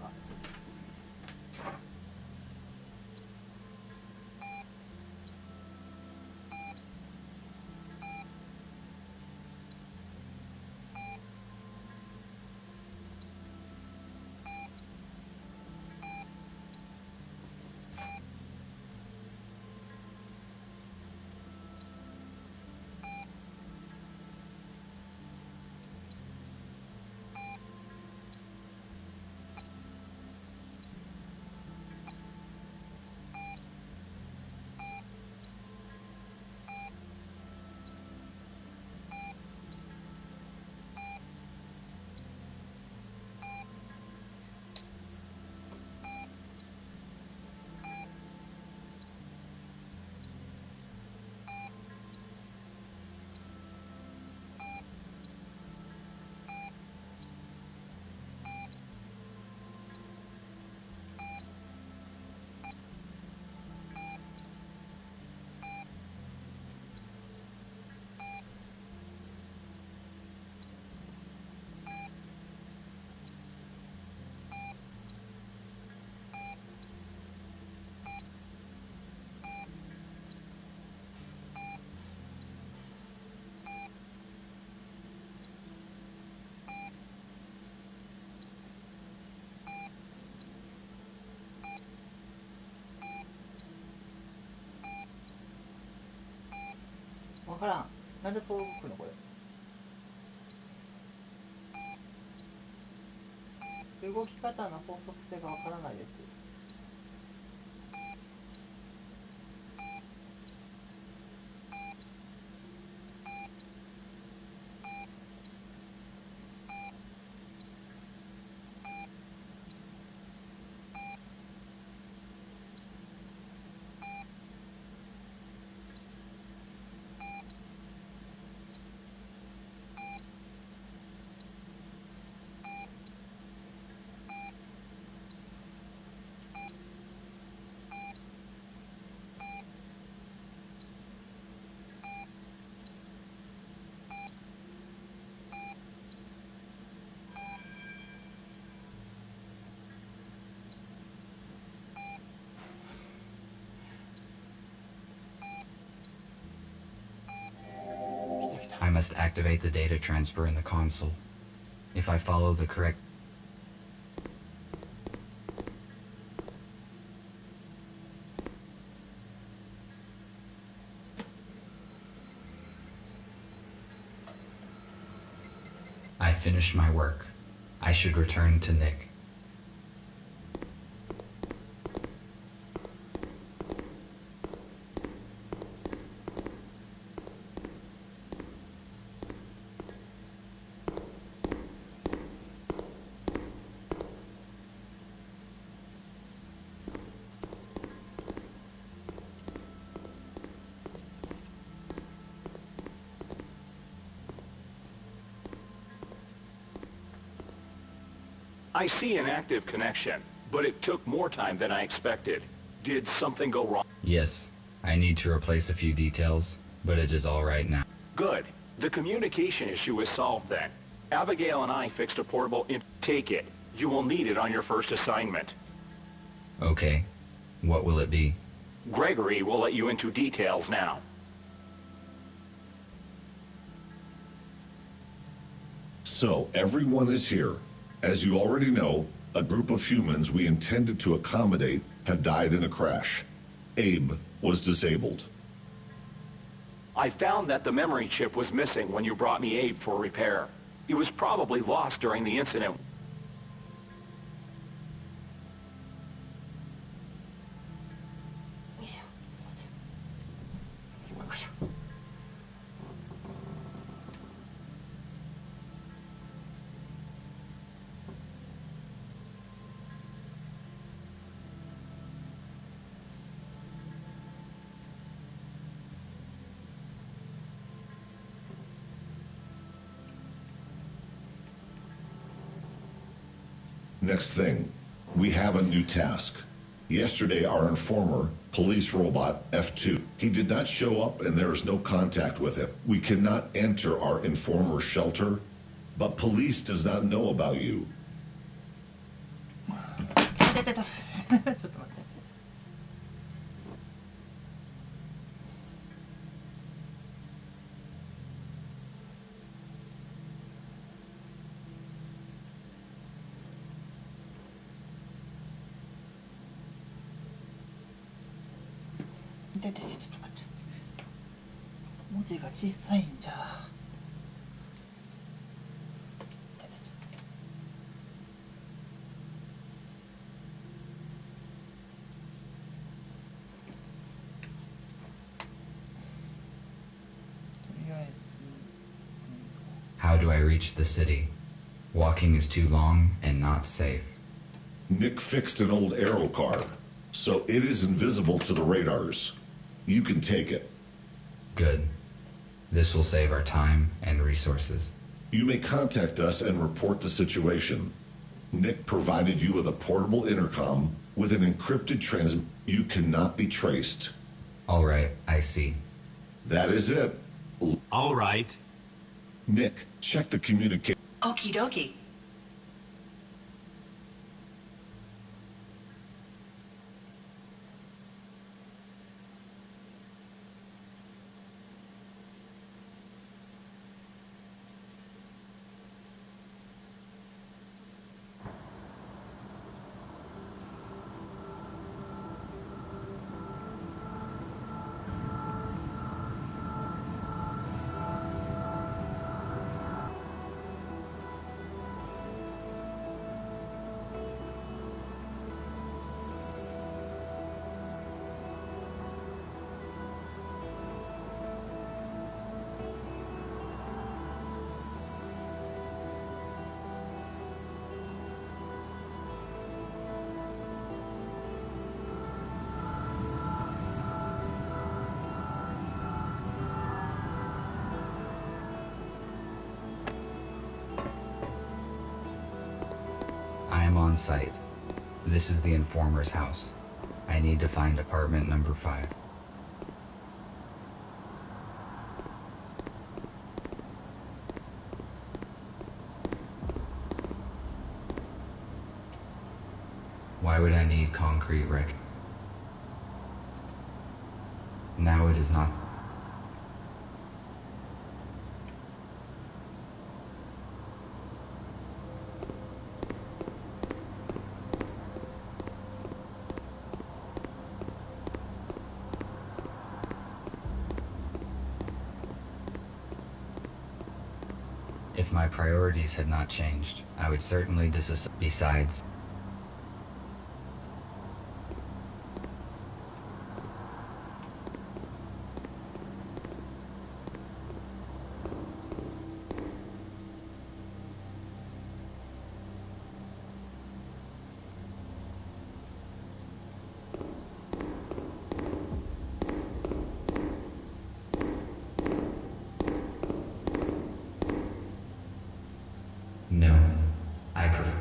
分からん。なんでそう動くのこれ。動き方の法則性がわからないです。I must activate the data transfer in the console. If I follow the correct... I finished my work. I should return to Nick. I see an active connection, but it took more time than I expected. Did something go wrong? Yes, I need to replace a few details, but it is all right now. Good. The communication issue is solved then. Abigail and I fixed a portable Take it. You will need it on your first assignment. Okay. What will it be? Gregory will let you into details now. So, everyone is here. As you already know, a group of humans we intended to accommodate have died in a crash. Abe was disabled. I found that the memory chip was missing when you brought me Abe for repair. It was probably lost during the incident. Next thing, we have a new task. Yesterday, our informer, police robot F2, he did not show up and there is no contact with him. We cannot enter our informer's shelter, but police does not know about you. ちょっと待って。ちょっと待って。文字が小さいんじゃ。How do I reach the city? Walking is too long and not safe. Nick fixed an old aero car, so it is invisible to the radars. You can take it. Good. This will save our time and resources. You may contact us and report the situation. Nick provided you with a portable intercom with an encrypted transmit. You cannot be traced. All right, I see. That is it. All right. Nick, check the communication. Okie dokie. am on site. This is the informer's house. I need to find apartment number 5. Why would I need concrete wreck? Now it is not. If my priorities had not changed, I would certainly disassociate. Besides, no, I prefer.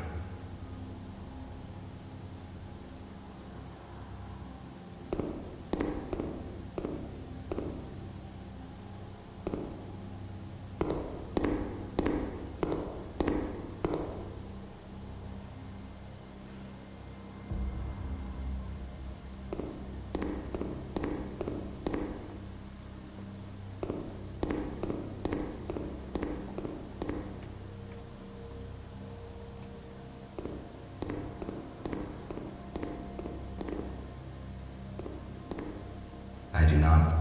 I do not.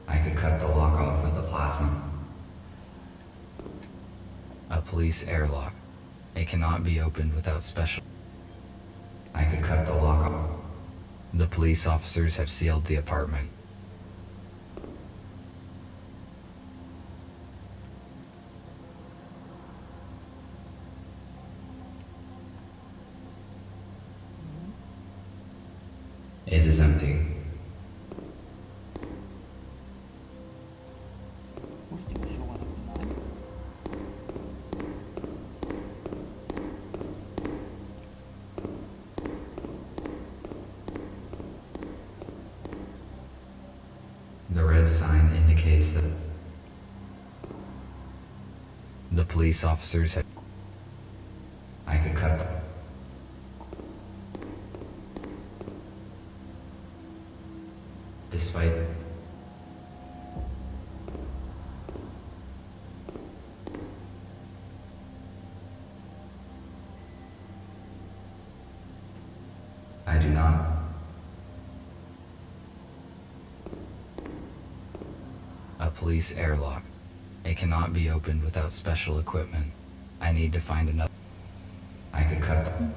I could cut the lock off with a plasma. A police airlock. It cannot be opened without special. I could cut the lock off. The police officers have sealed the apartment. It is empty. The red sign indicates that the police officers have. I could cut them. Despite I do not. A police airlock. It cannot be opened without special equipment. I need to find another. I could cut them.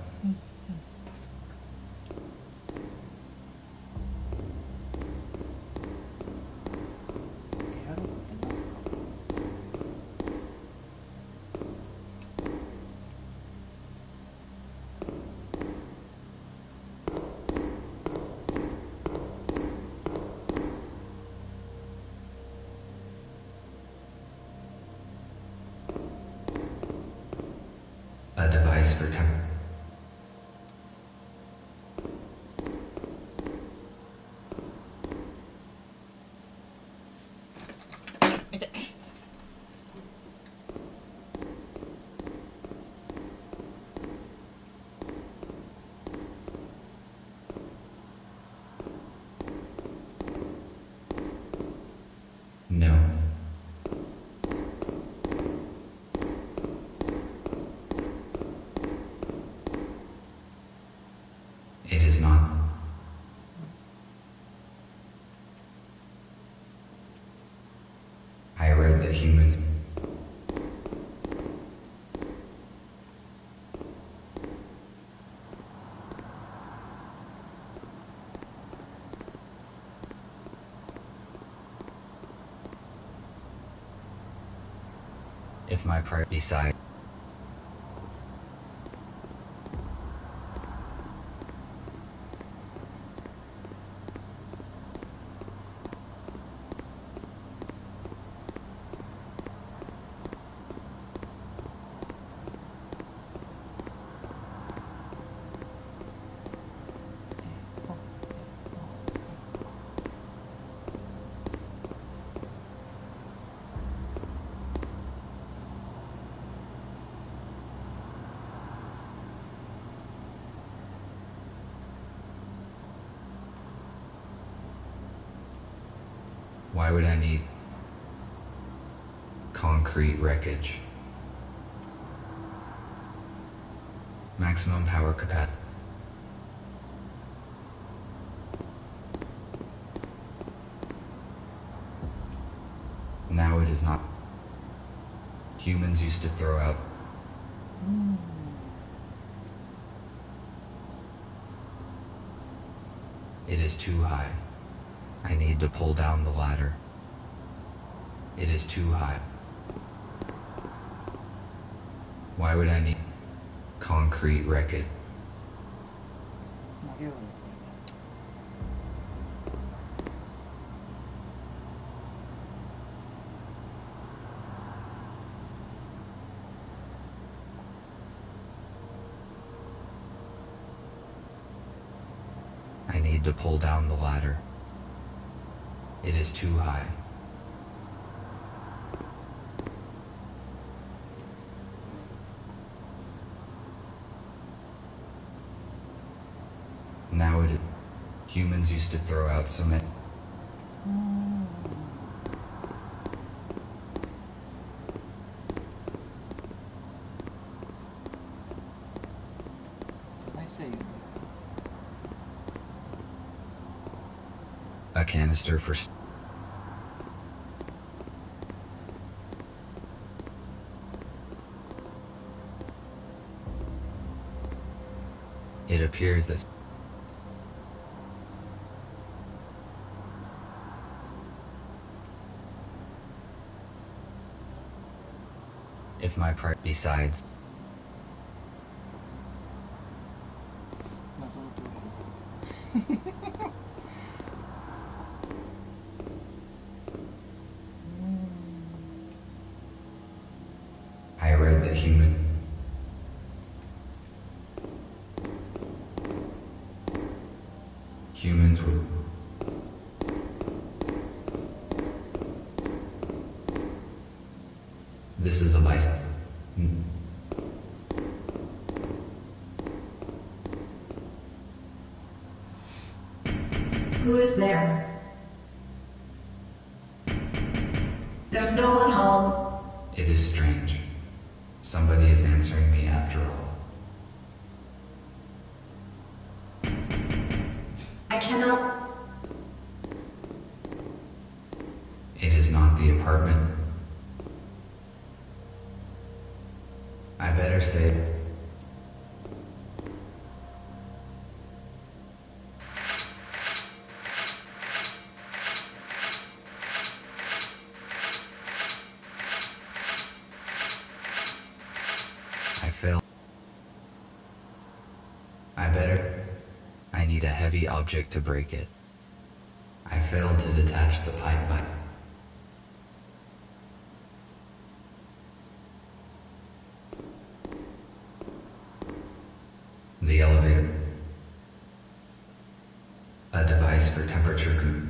A device for temp. No. It is not. I read that humans. If my prior beside. Why would I need concrete wreckage? Maximum power capacity. Now it is not. Humans used to throw out. It is too high. I need to pull down the ladder. It is too high. Why would I need concrete wreckage? 投げようよ。I need to pull down the ladder. It is too high. Now it is. Humans used to throw out cement. I say you. A canister for. It appears that. If my besides. 謎の通りに食べてる。I read that humans would. This is a bicycle. Who is there? There's no one home. It is strange. Somebody is answering me after all. I cannot. It is not the apartment. I better say. I failed. I need a heavy object to break it. I failed to detach the pipe by. The elevator. A device for temperature control.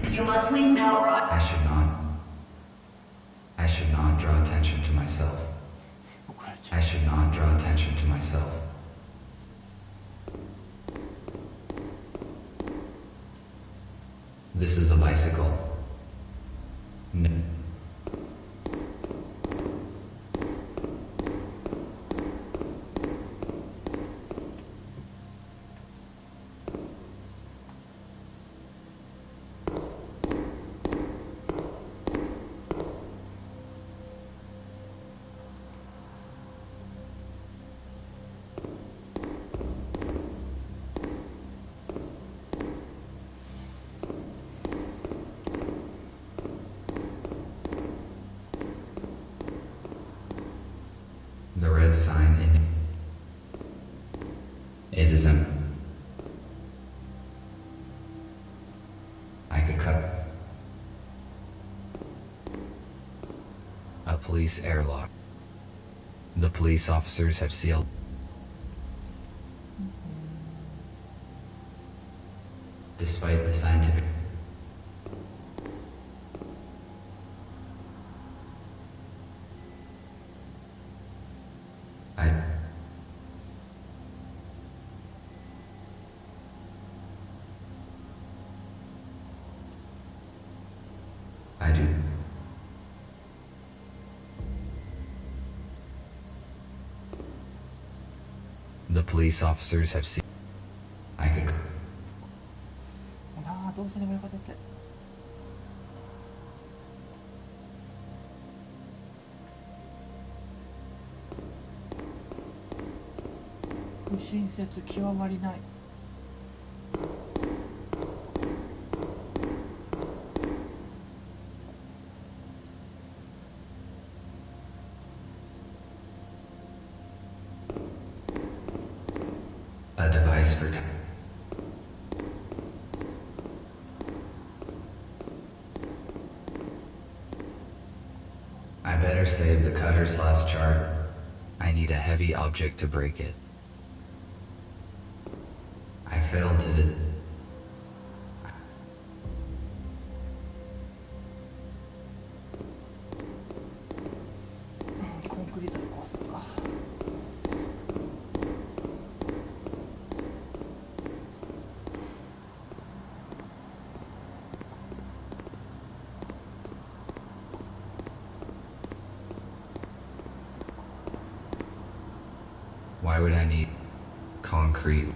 You must leave now or I should not draw attention to myself. I should not draw attention to myself. This is a bicycle. No. The red sign it is empty. I could cut a police airlock. The police officers have sealed. Despite the scientific. do? The police officers have seen. I could. ああ、どうすればよかったって。不親切極まりない。A device for time. I better save the cutter's last chart. I need a heavy object to break it. I failed to do. コンクリートで壊すのか。Why would I need concrete?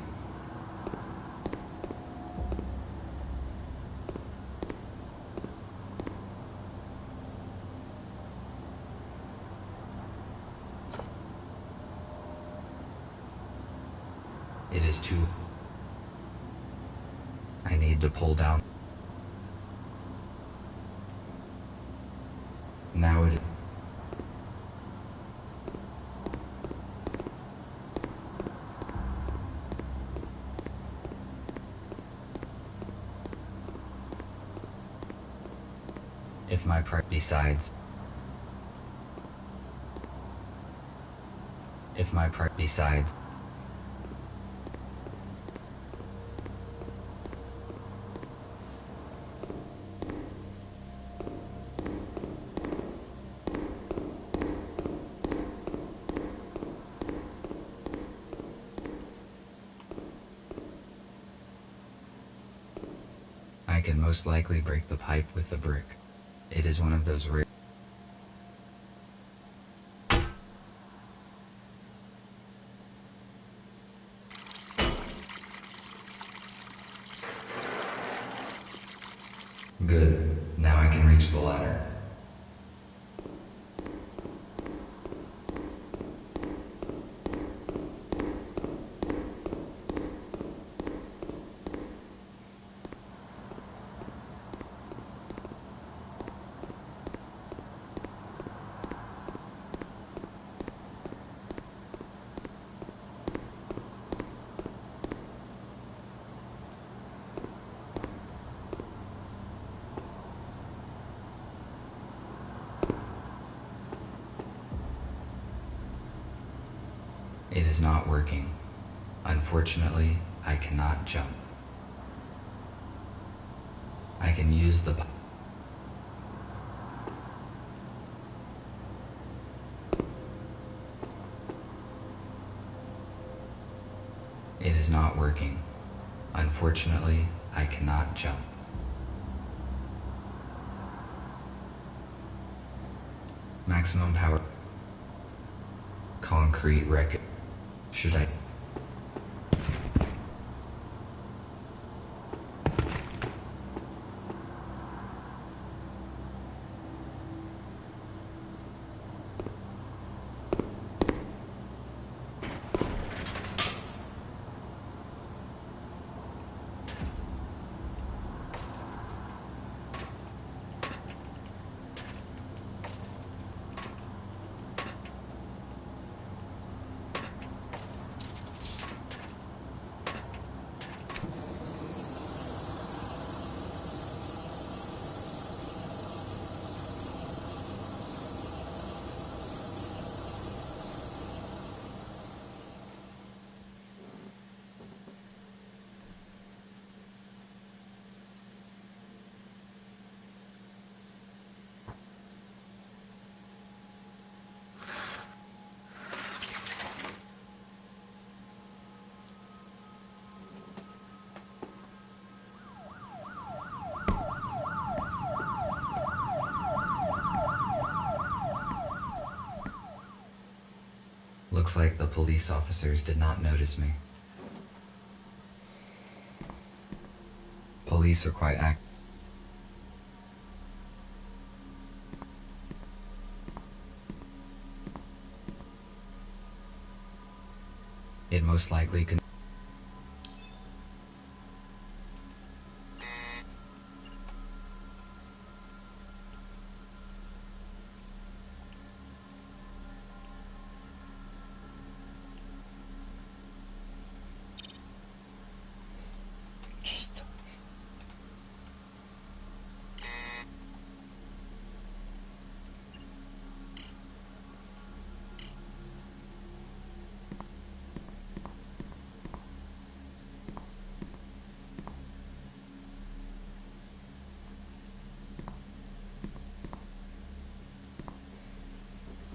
It is too. I need to pull down. Now it is. If my besides. If my besides. I can most likely break the pipe with the brick. It is one of those rare. Good. Now I can reach the ladder. It is not working. Unfortunately, I cannot jump. I can use the... It is not working. Unfortunately, I cannot jump. Maximum power. Concrete wreckage. Should I? Looks like the police officers did not notice me. Police are quite active. It most likely can.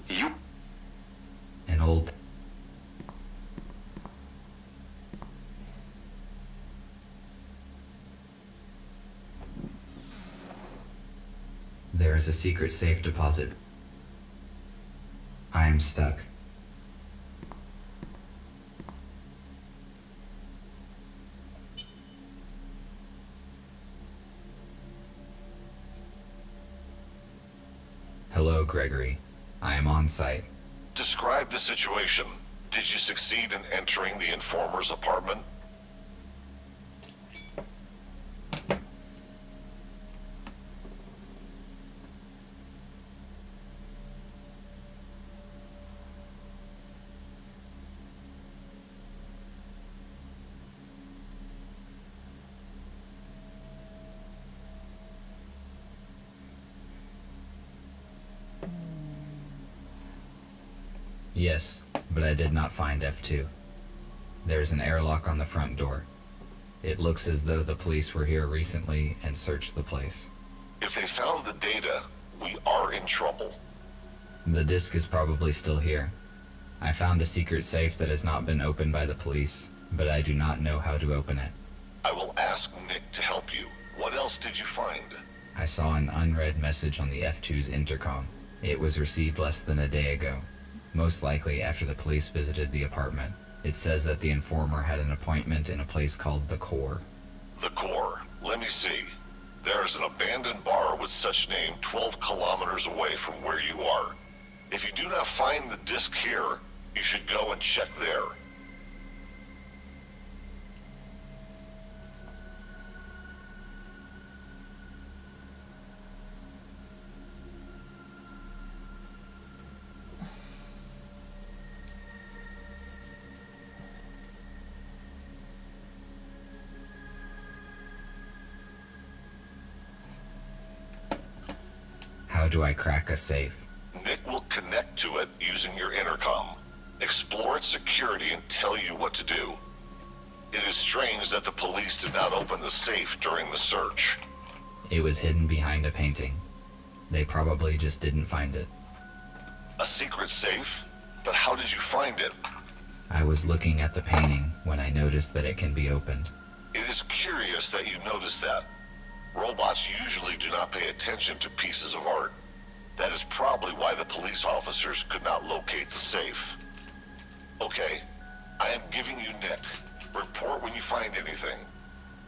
You An old. There is a secret safe deposit. I am stuck. Hello, Gregory. I am on site. Describe the situation. Did you succeed in entering the informer's apartment? Yes, but I did not find F2. There's an airlock on the front door. It looks as though the police were here recently and searched the place. If they found the data, we are in trouble. The disk is probably still here. I found a secret safe that has not been opened by the police, but I do not know how to open it. I will ask Nick to help you. What else did you find? I saw an unread message on the F2's intercom. It was received less than a day ago, most likely after the police visited the apartment. It says that the informer had an appointment in a place called The Core. The Core. Let me see. There is an abandoned bar with such name 12 kilometers away from where you are. If you do not find the disc here, you should go and check there. How do I crack a safe? Nick will connect to it using your intercom. Explore its security and tell you what to do. It is strange that the police did not open the safe during the search. It was hidden behind a painting. They probably just didn't find it. A secret safe? But how did you find it? I was looking at the painting when I noticed that it can be opened. It is curious that you noticed that. Robots usually do not pay attention to pieces of art. That is probably why the police officers could not locate the safe. Okay, I am giving you Nick. Report when you find anything.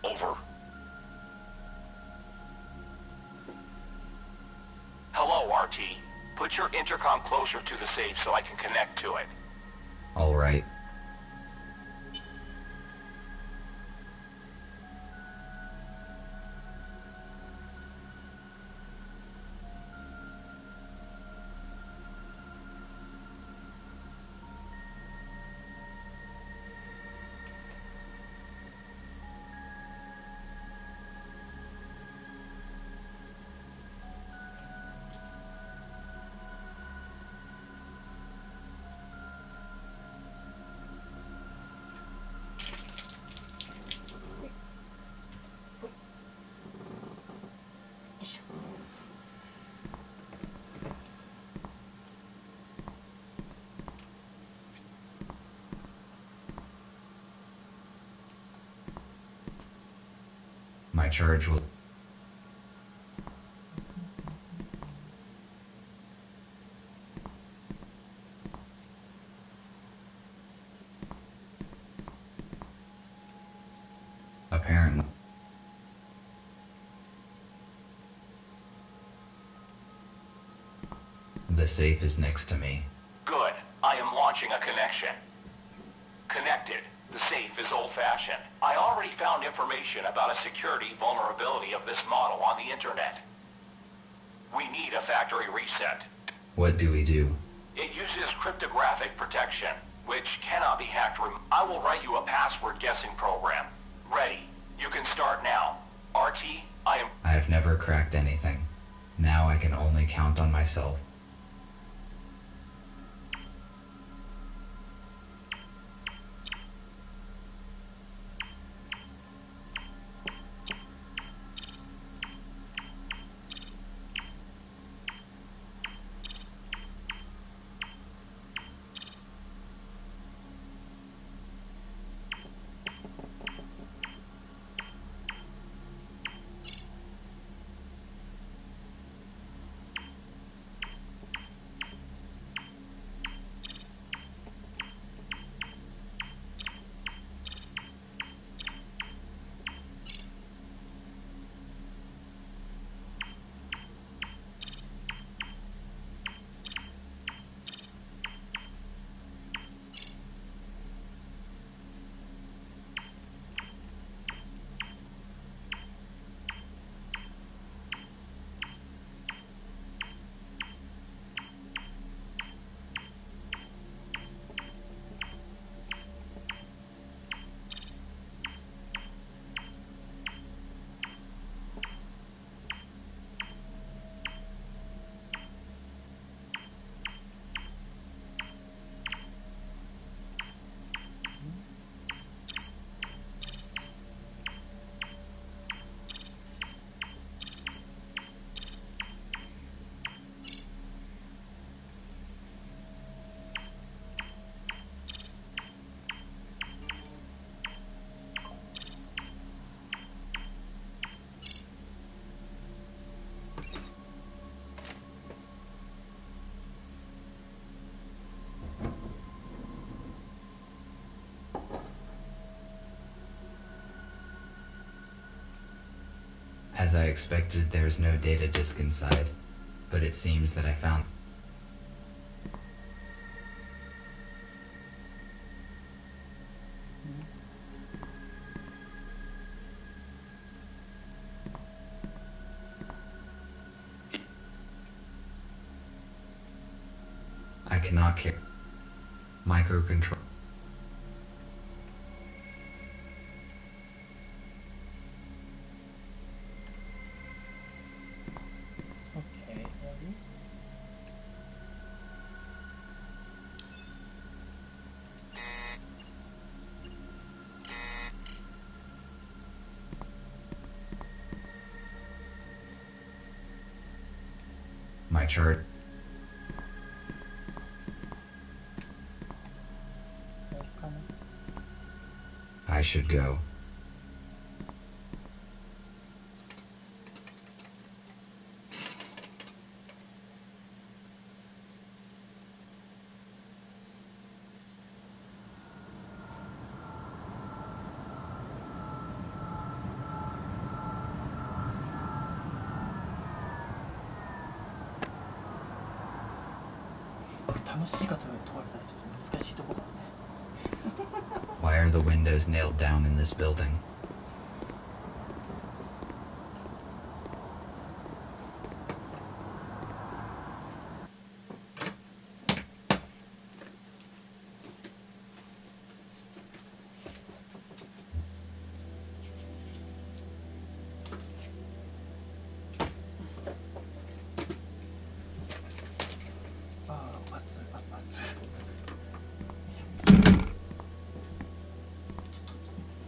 Over. Hello, RT. Put your intercom closer to the safe so I can connect to it. All right. My charge will... The safe is next to me. Good. I am launching a connection. Connected. The safe is old-fashioned. I already found information about a security vulnerability of this model on the internet. We need a factory reset. What do we do? It uses cryptographic protection, which cannot be hacked. I will write you a password guessing program. Ready. You can start now. RT, I have never cracked anything. Now I can only count on myself. As I expected, there's no data disk inside, but it seems that I found... I cannot care. Microcontrol... Okay, ready? My chart. I should go. Why are the windows nailed down in this building?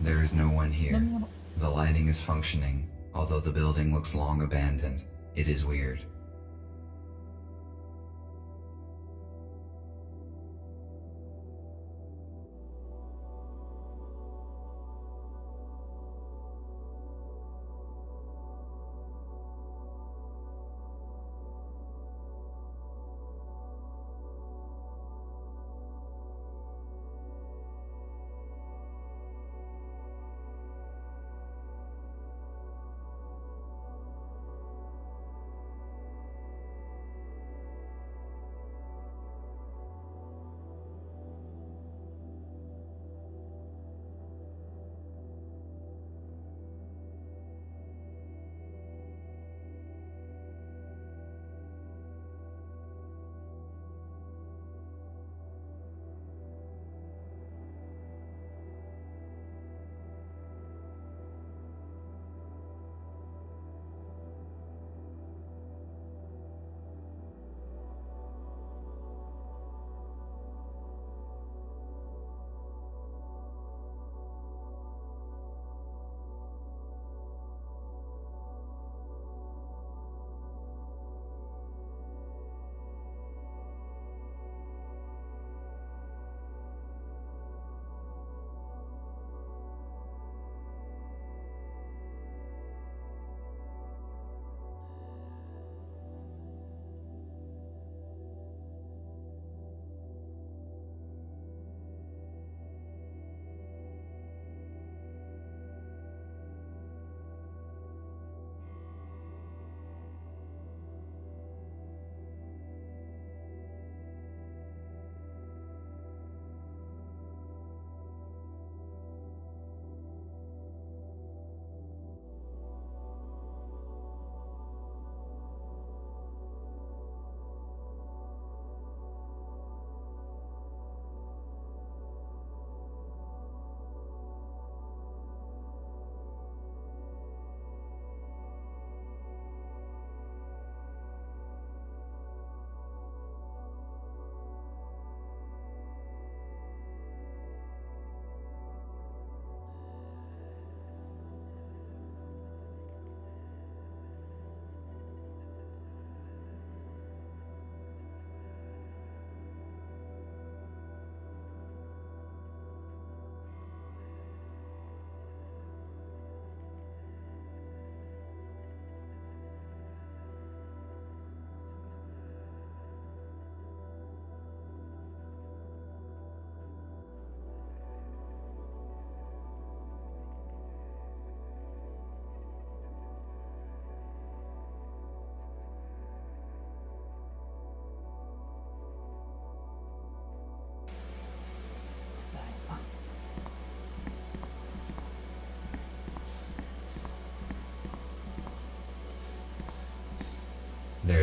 There is no one here. The lighting is functioning, although the building looks long abandoned. It is weird.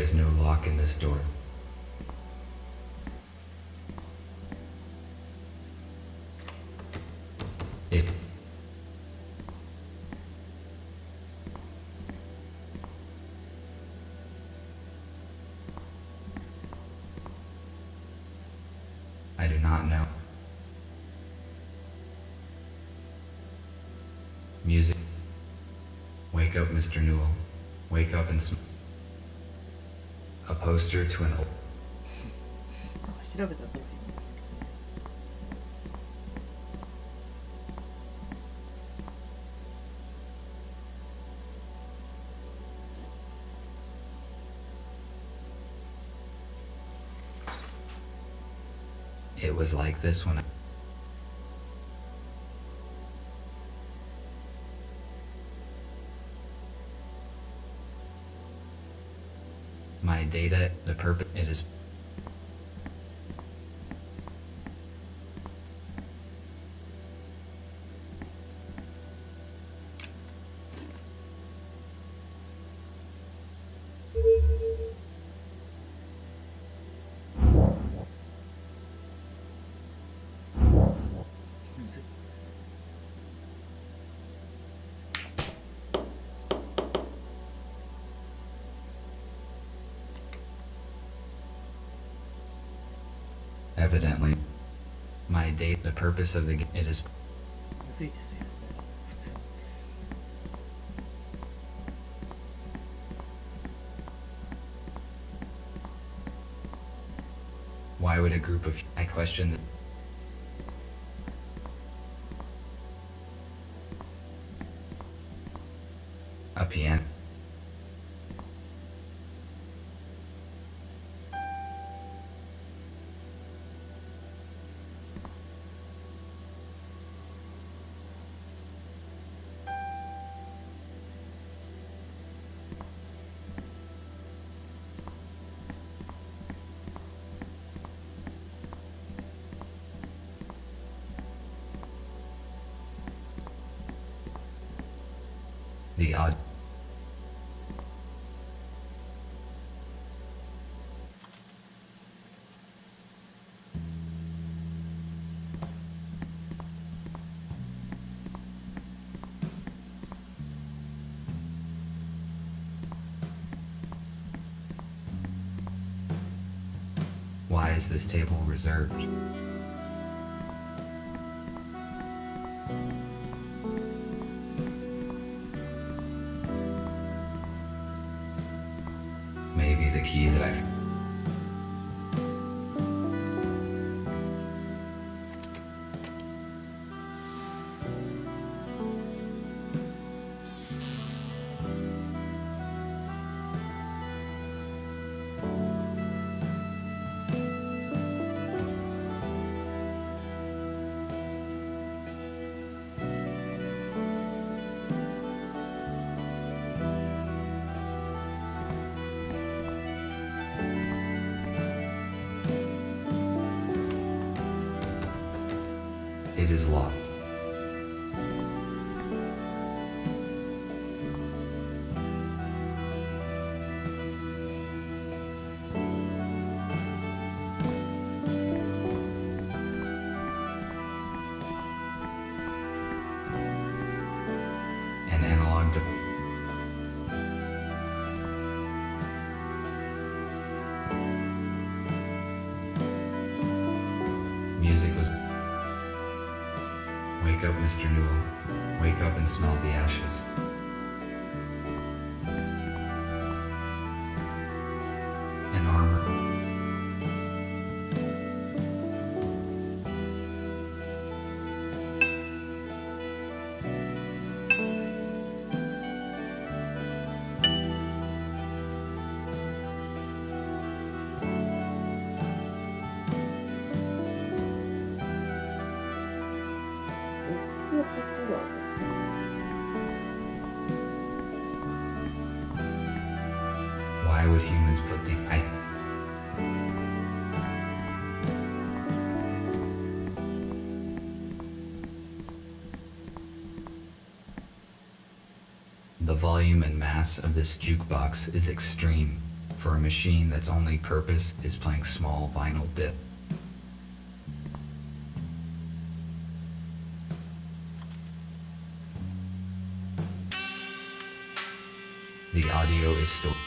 is no lock in this door. It... I do not know. Music. Wake up, Mr. Newell. Wake up and a poster to an old... なんか調べたぞ。It was like this when my data, the purpose, it is... Evidently, my date, the purpose of the game, it is... むずいですよ、普通に。Why would a group of... I question that... A piano. The odd... Why is this table reserved? Maybe the key that I've... It is locked. An analog device. Music was... Wake up, Mr. Newell. Wake up and smell the ashes. An armor. Why would humans put the... The volume and mass of this jukebox is extreme. for a machine that's only purpose is playing small vinyl discs. The audio is stored.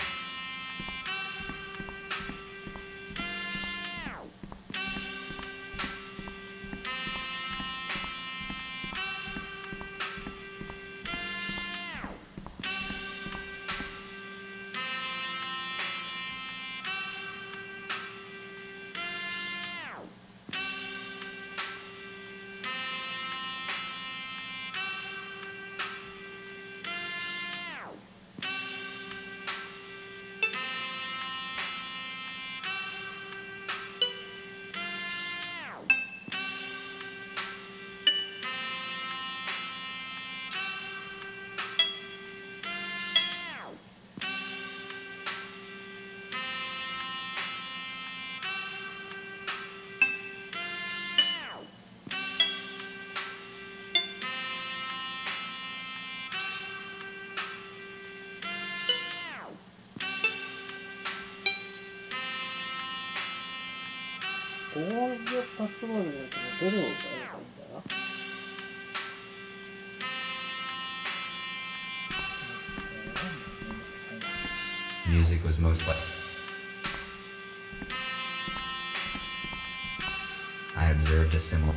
オーディオパスワードじゃなくてどれをやればいいんだ。Music was most like. I observed a similar.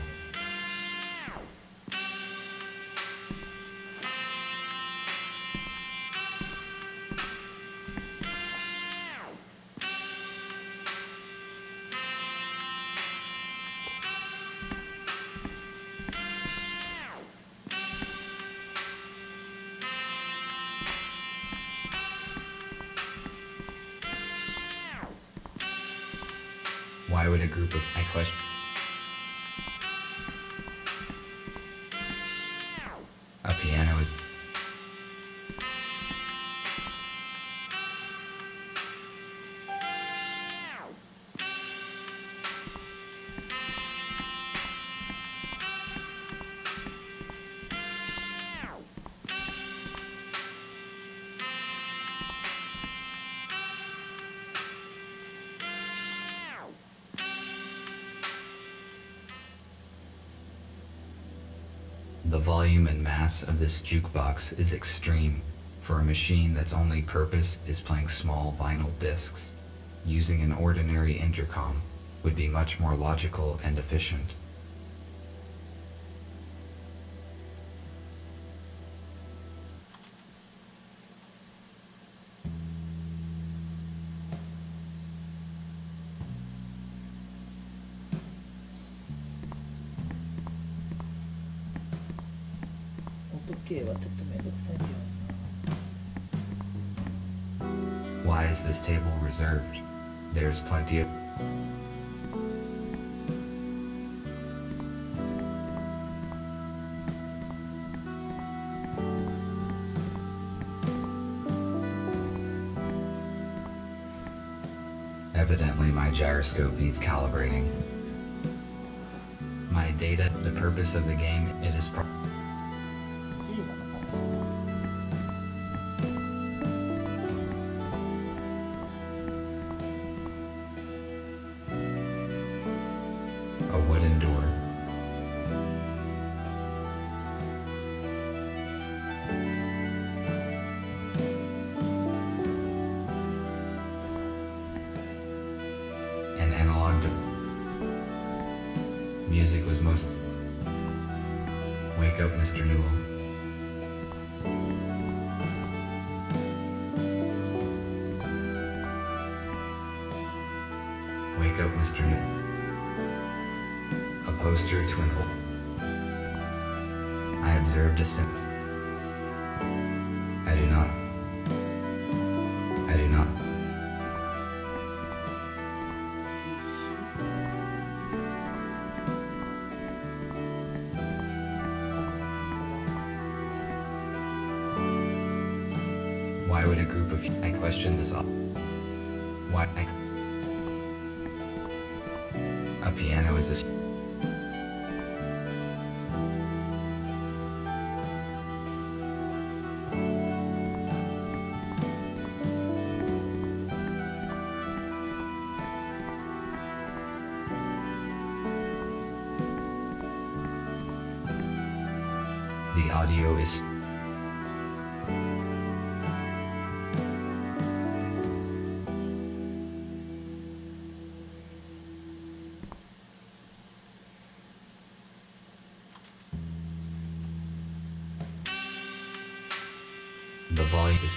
Why would a group of I question? A piano is. The volume and mass of this jukebox is extreme for a machine that's only purpose is playing small vinyl discs. Using an ordinary intercom would be much more logical and efficient. Why is this table reserved? There's plenty of. Evidently, my gyroscope needs calibrating. My data, the purpose of the game, it is a wooden door. An analog door. Music was most. Wake up, Mr. Newell. Wake up, Mr. Newell. A poster to an old. I observed a sim. I do not. I do not. Why would a group of I question this up? Why a piano is a The audio is... The volume is...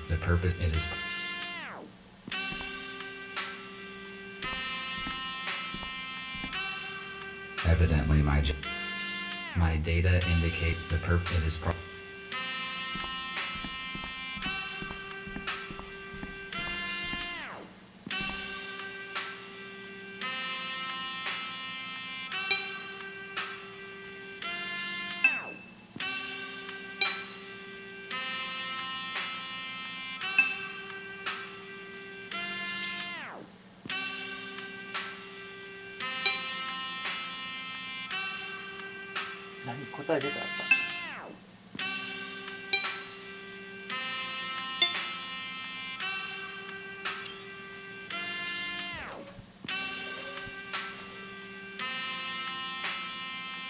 The purpose it is... Evidently my data indicate the it is...何答え出たあった。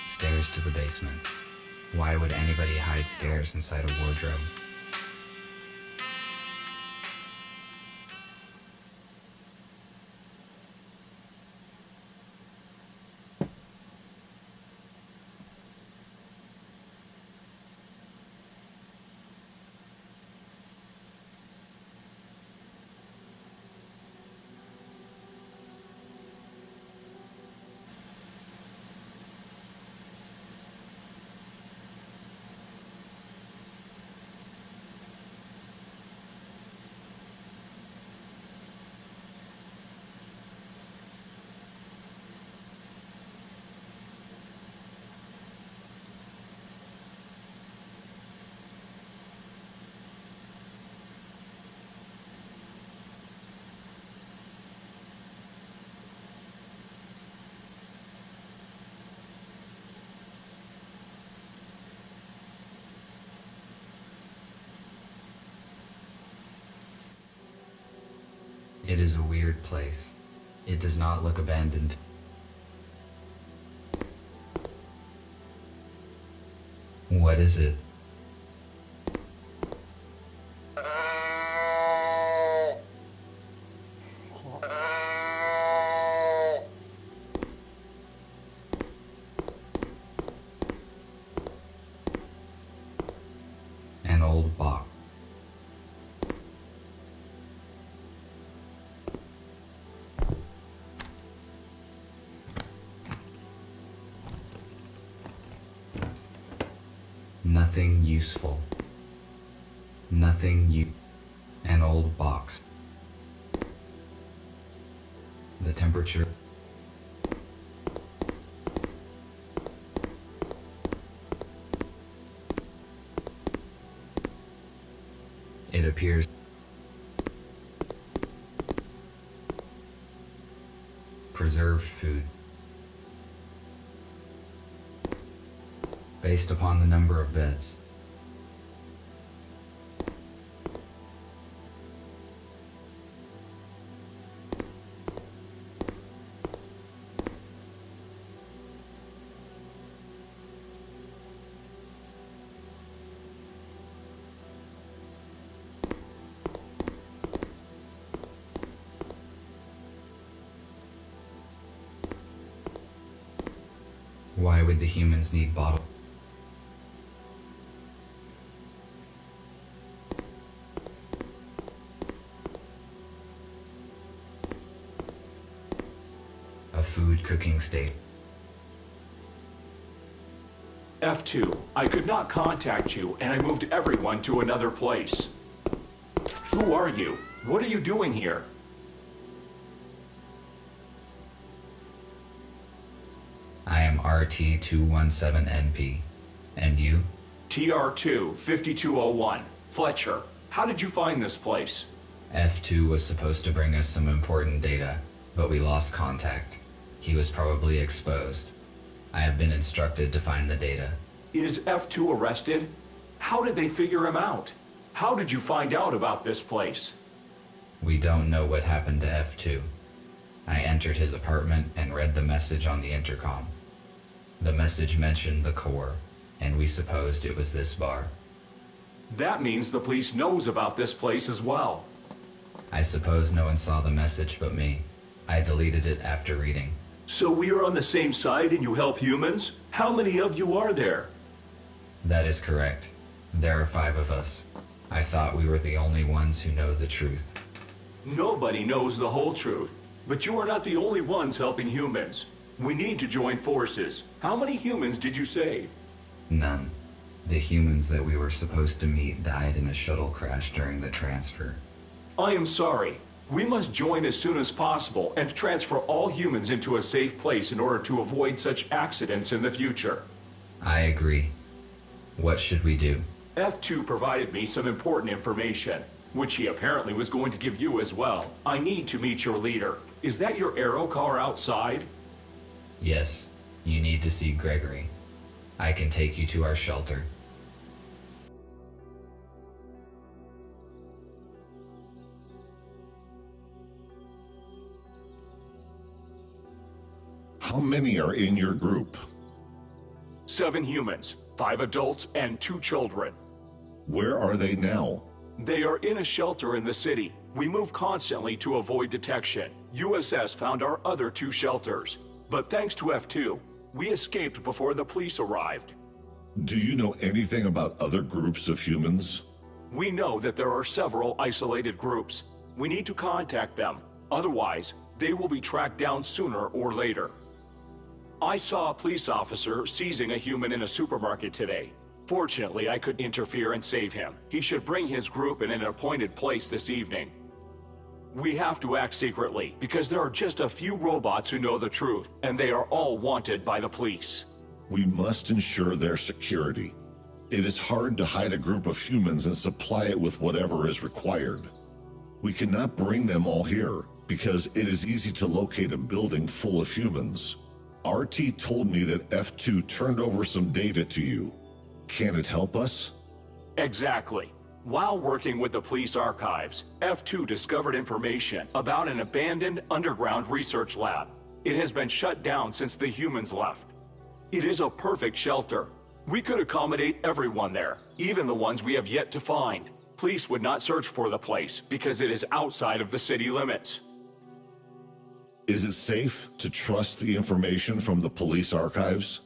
Stairs to the basement. Why would anybody hide stairs inside a wardrobe? It is a weird place. It does not look abandoned. What is it? An old box. Nothing useful. An old box. The temperature. It appears. Preserved food. Based upon the number of beds. Why would the humans need bottles? A food cooking station. F2, I could not contact you, and I moved everyone to another place. Who are you? What are you doing here? I am RT-217NP. And you? TR2, 5201. Fletcher, how did you find this place? F2 was supposed to bring us some important data, but we lost contact. He was probably exposed. I have been instructed to find the data. Is F2 arrested? How did they figure him out? How did you find out about this place? We don't know what happened to F2. I entered his apartment and read the message on the intercom. The message mentioned the core, and we supposed it was this bar. That means the police knows about this place as well. I suppose no one saw the message but me. I deleted it after reading. So we are on the same side and you help humans? How many of you are there? That is correct. There are 5 of us. I thought we were the only ones who know the truth. Nobody knows the whole truth, but you are not the only ones helping humans. We need to join forces. How many humans did you save? None. The humans that we were supposed to meet died in a shuttle crash during the transfer. I am sorry. We must join as soon as possible and transfer all humans into a safe place in order to avoid such accidents in the future. I agree. What should we do? F2 provided me some important information, which he apparently was going to give you as well. I need to meet your leader. Is that your aero car outside? Yes. You need to see Gregory. I can take you to our shelter. How many are in your group? 7 humans, 5 adults, and 2 children. Where are they now? They are in a shelter in the city. We move constantly to avoid detection. USS found our other 2 shelters, but thanks to F2, we escaped before the police arrived. Do you know anything about other groups of humans? We know that there are several isolated groups. We need to contact them. Otherwise, they will be tracked down sooner or later. I saw a police officer seizing a human in a supermarket today. Fortunately, I could interfere and save him. He should bring his group in an appointed place this evening. We have to act secretly, because there are just a few robots who know the truth, and they are all wanted by the police. We must ensure their security. It is hard to hide a group of humans and supply it with whatever is required. We cannot bring them all here, because it is easy to locate a building full of humans. RT told me that F2 turned over some data to you. Can it help us? Exactly. While working with the police archives, F2 discovered information about an abandoned underground research lab. It has been shut down since the humans left. It is a perfect shelter. We could accommodate everyone there, even the ones we have yet to find. Police would not search for the place because it is outside of the city limits. Is it safe to trust the information from the police archives?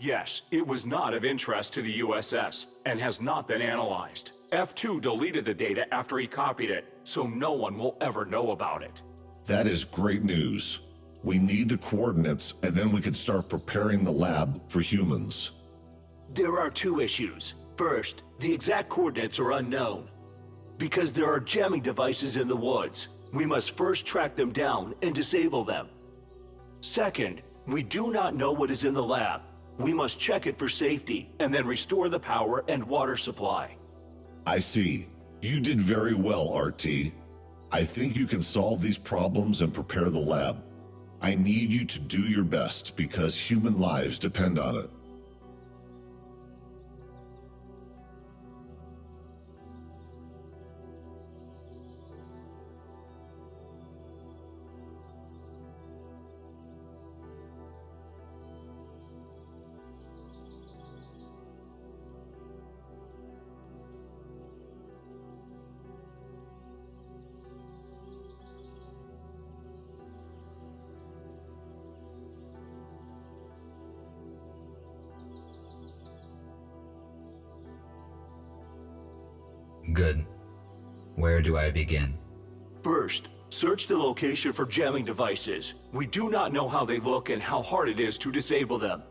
Yes, it was not of interest to the USS and has not been analyzed. F2 deleted the data after he copied it, so no one will ever know about it. That is great news. We need the coordinates, and then we can start preparing the lab for humans. There are 2 issues. First, the exact coordinates are unknown. Because there are jamming devices in the woods, we must first track them down and disable them. Second, we do not know what is in the lab. We must check it for safety and then restore the power and water supply. I see. You did very well, RT. I think you can solve these problems and prepare the lab. I need you to do your best because human lives depend on it. Good. Where do I begin? First, search the location for jamming devices. We do not know how they look and how hard it is to disable them.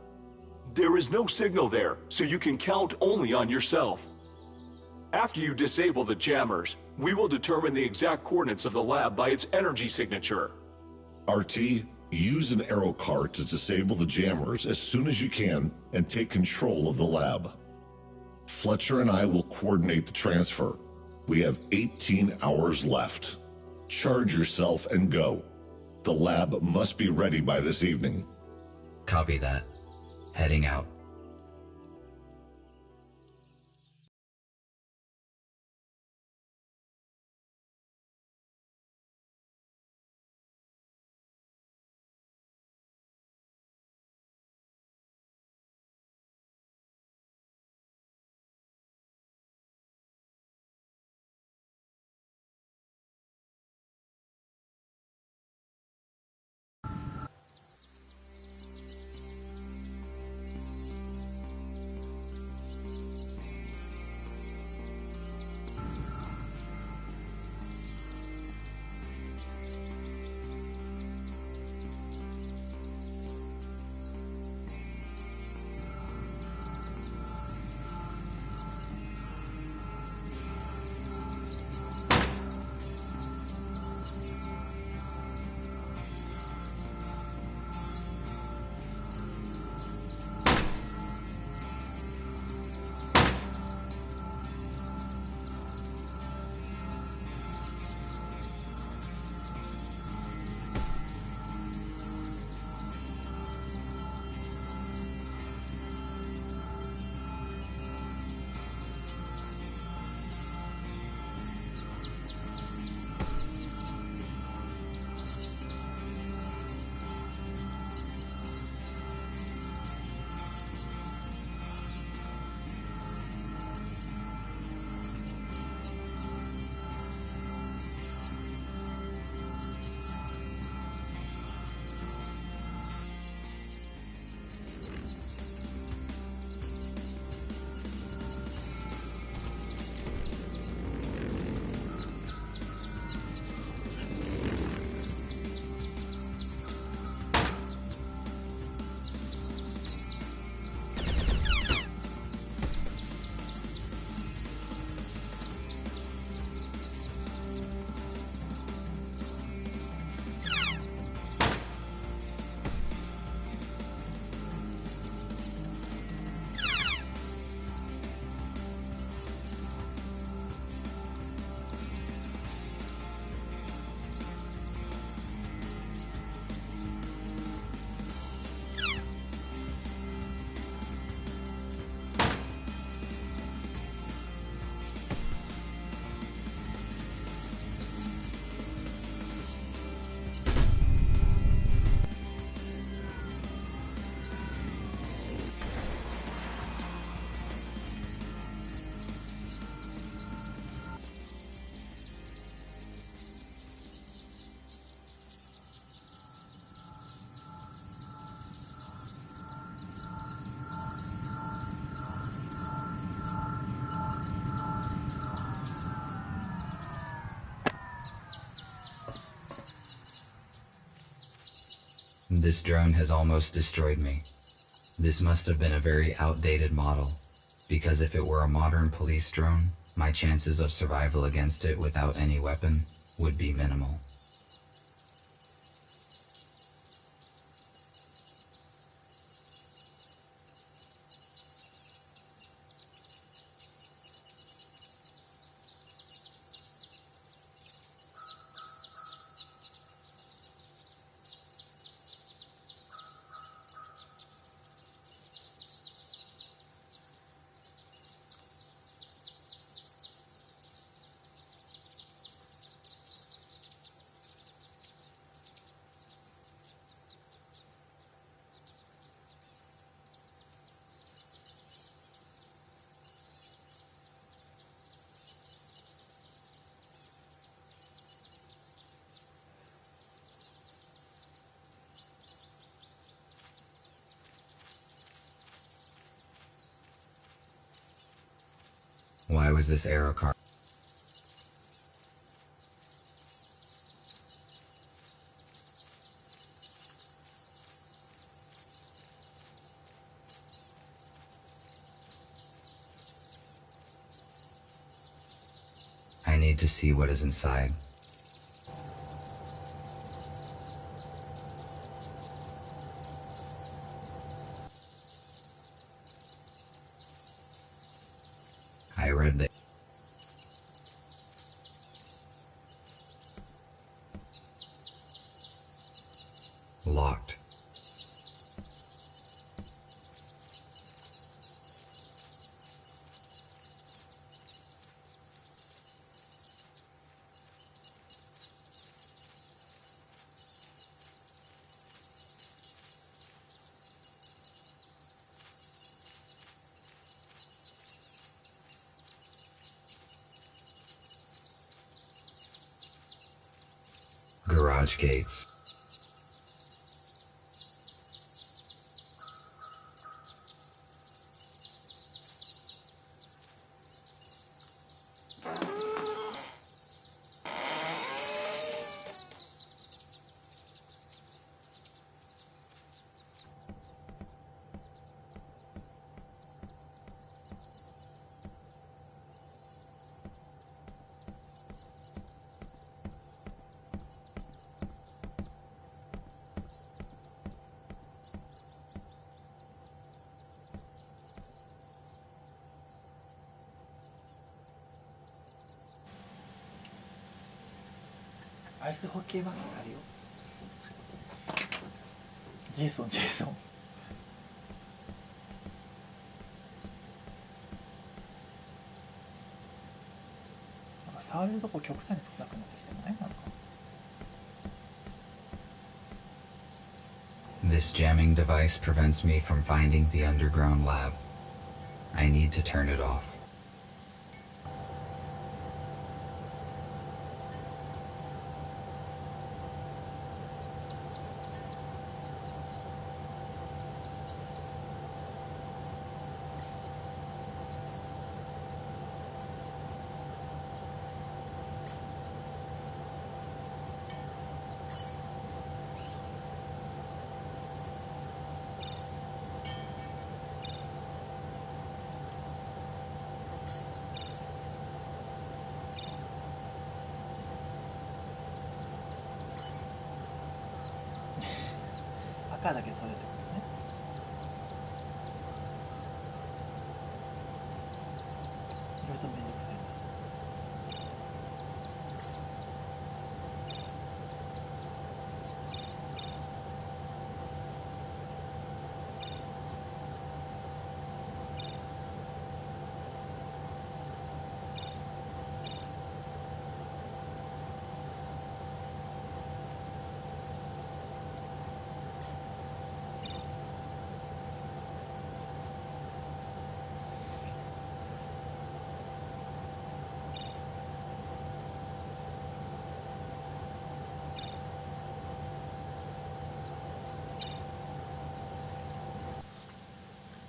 There is no signal there, so you can count only on yourself. After you disable the jammers, we will determine the exact coordinates of the lab by its energy signature. RT, use an arrow car to disable the jammers as soon as you can and take control of the lab. Fletcher and I will coordinate the transfer. We have 18 hours left. Charge yourself and go. The lab must be ready by this evening. Copy that. Heading out. This drone has almost destroyed me. This must have been a very outdated model, because if it were a modern police drone, my chances of survival against it without any weapon would be minimal. Why was this arrow car? I need to see what is inside. I read that. Locked. Garage gates.アイスホッケーマスクあるよ。ジェイソン。なんか触れるとこ極端に少なくなってきてない？なんか。This jamming device prevents me from finding the underground lab. I need to turn it off.赤だけ取れってことね。意外とめんどくさいな。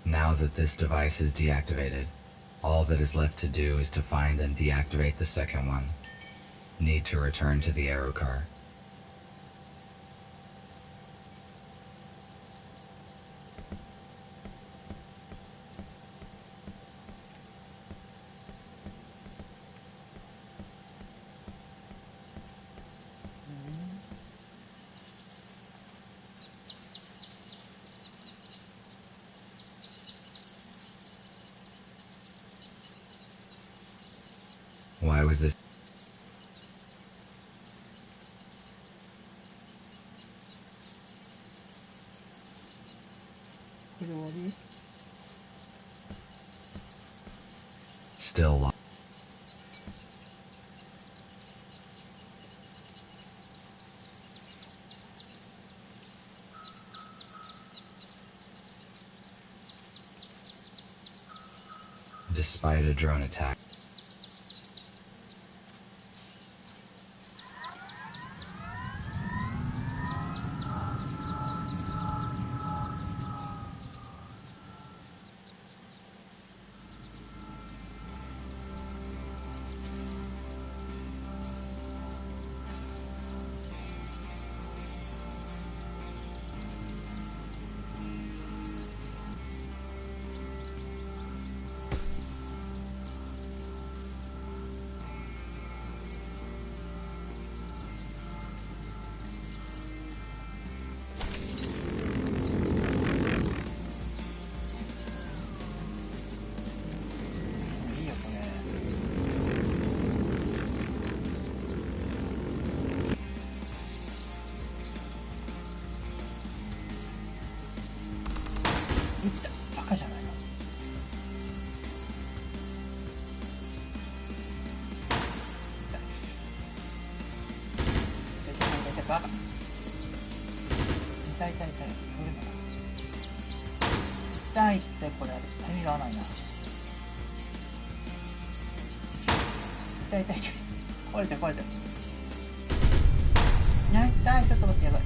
Now that this device is deactivated, all that is left to do is to find and deactivate the second one. Need to return to the arrow car. Why was this? これで終わり？ Still locked. Despite a drone attack.痛いってこれ私タイミング合わないな。痛い痛い痛い。壊れてる壊れてる。いや痛い、ちょっと待って、やばい。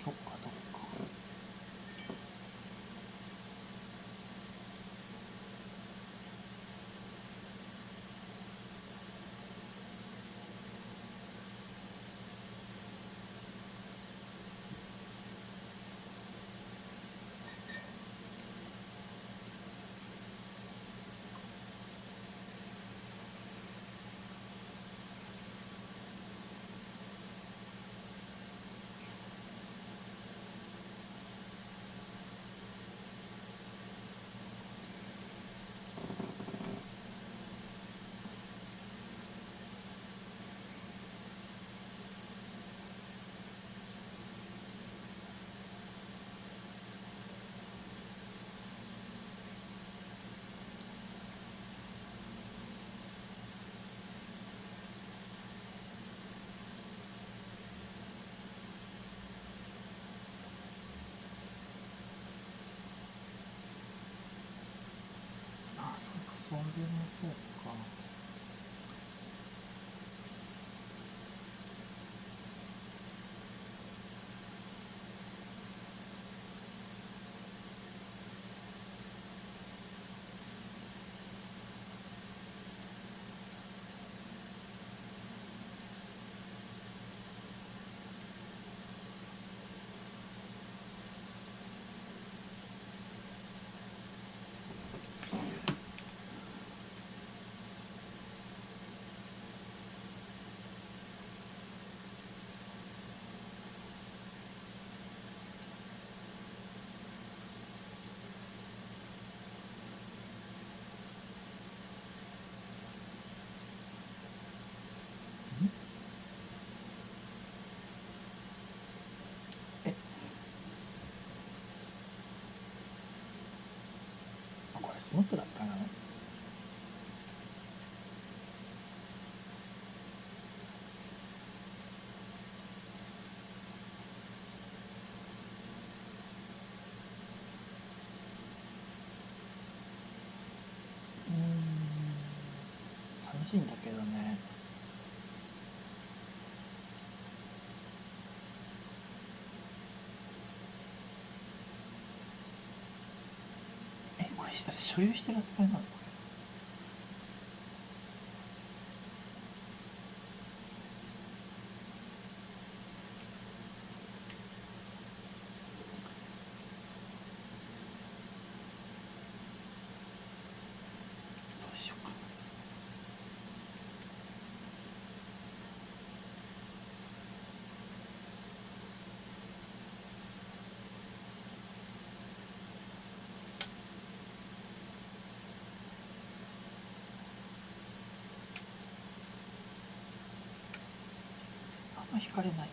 そっかそっか。それもそうか。持ってる扱いなの？楽しいんだけどね。これ所有してる扱いなの？どうしようか。あんま惹かれないな。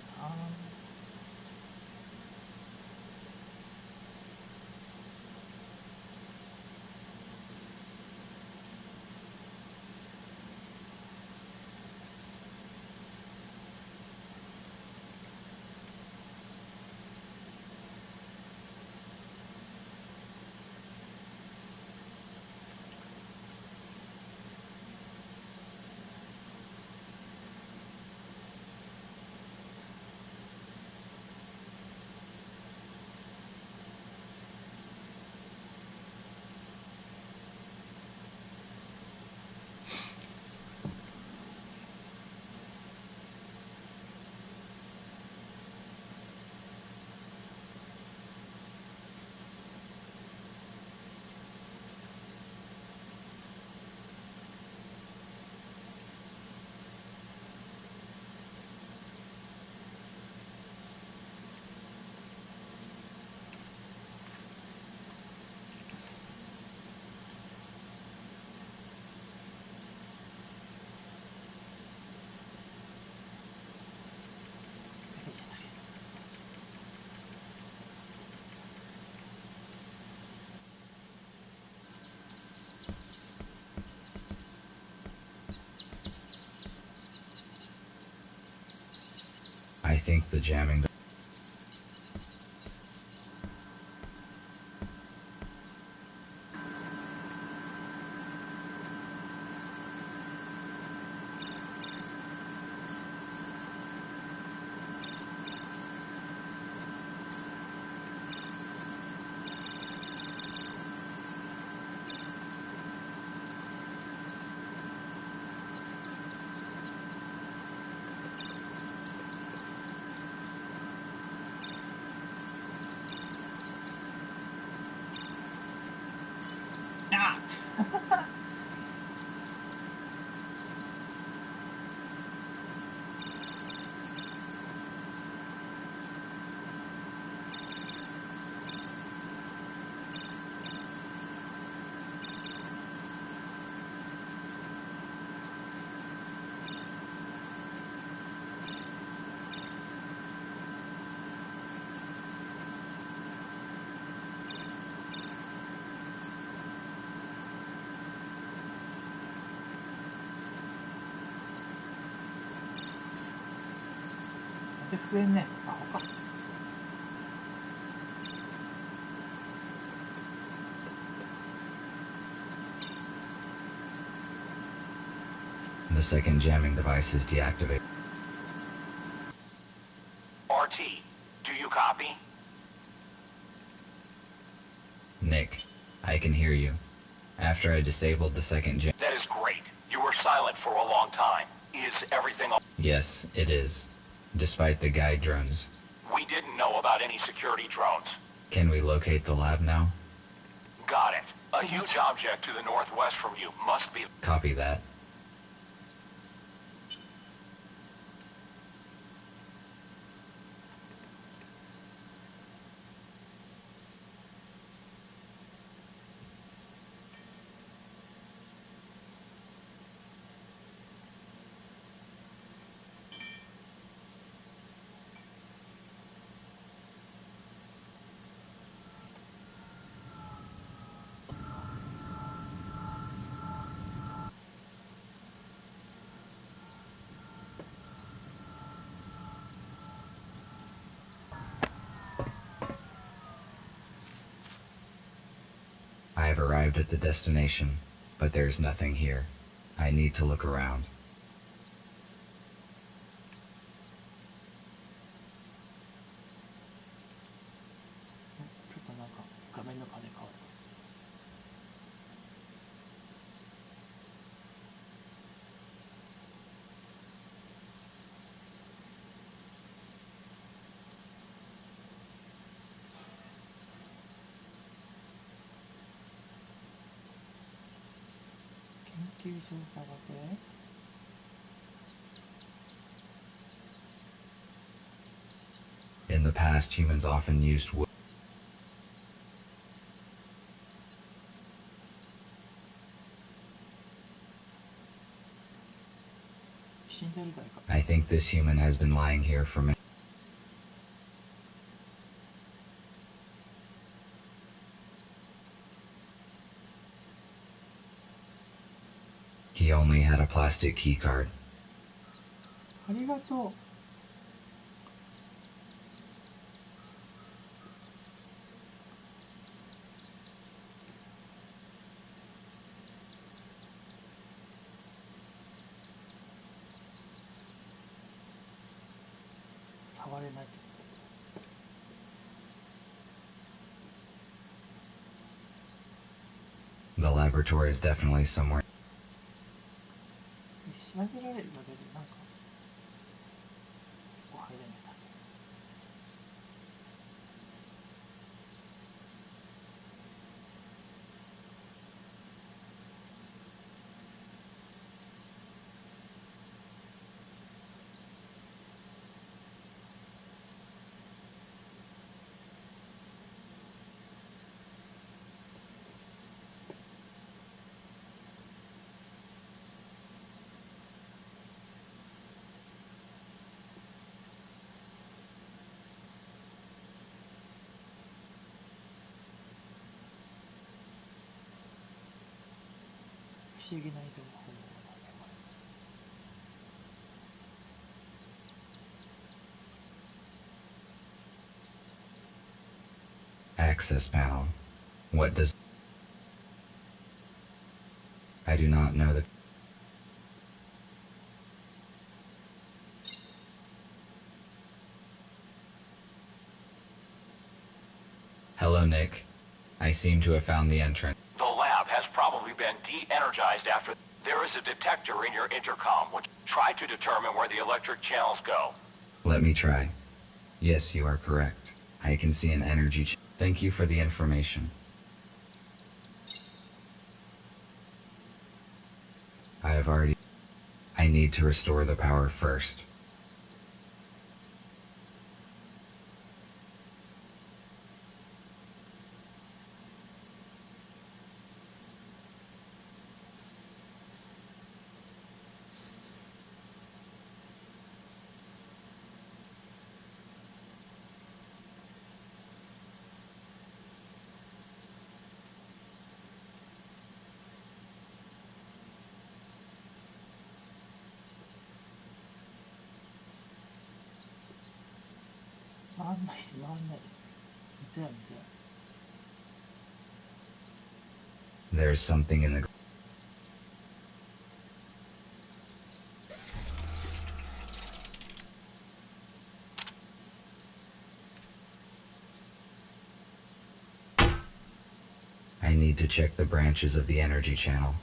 I think the jamming...で増えんね。アホか。The second jamming device is deactivated. RT, do you copy? Nick, I can hear you. After I disabled the second jam... That is great. You were silent for a long time. Is everything... Yes, it is. Despite the guide drones. We didn't know about any security drones. Can we locate the lab now? Got it. A huge object to the northwest from you must be... Copy that. have arrived at the destination, but there's nothing here. I need to look around. ちょっとなんか画面の感じ変わった。研究所を探せ。 In the past, humans often used wood. I think this human has been lying here for many. He only had a plastic key card. ありがとう。触れない。 The laboratory is definitely somewhere. 調べられるだけでなんかここ入れないな。 不思議な移動方法だね、これ。 Access panel. What does... I do not know the... Hello, Nick. I seem to have found the entrance. The lab has probably been de-energized after... There is a detector in your intercom which try to determine where the electric channels go. Let me try. Yes, you are correct. I can see an energy... Thank you for the information. I have already... I need to restore the power first. There's something in the... I need to check the branches of the energy channel.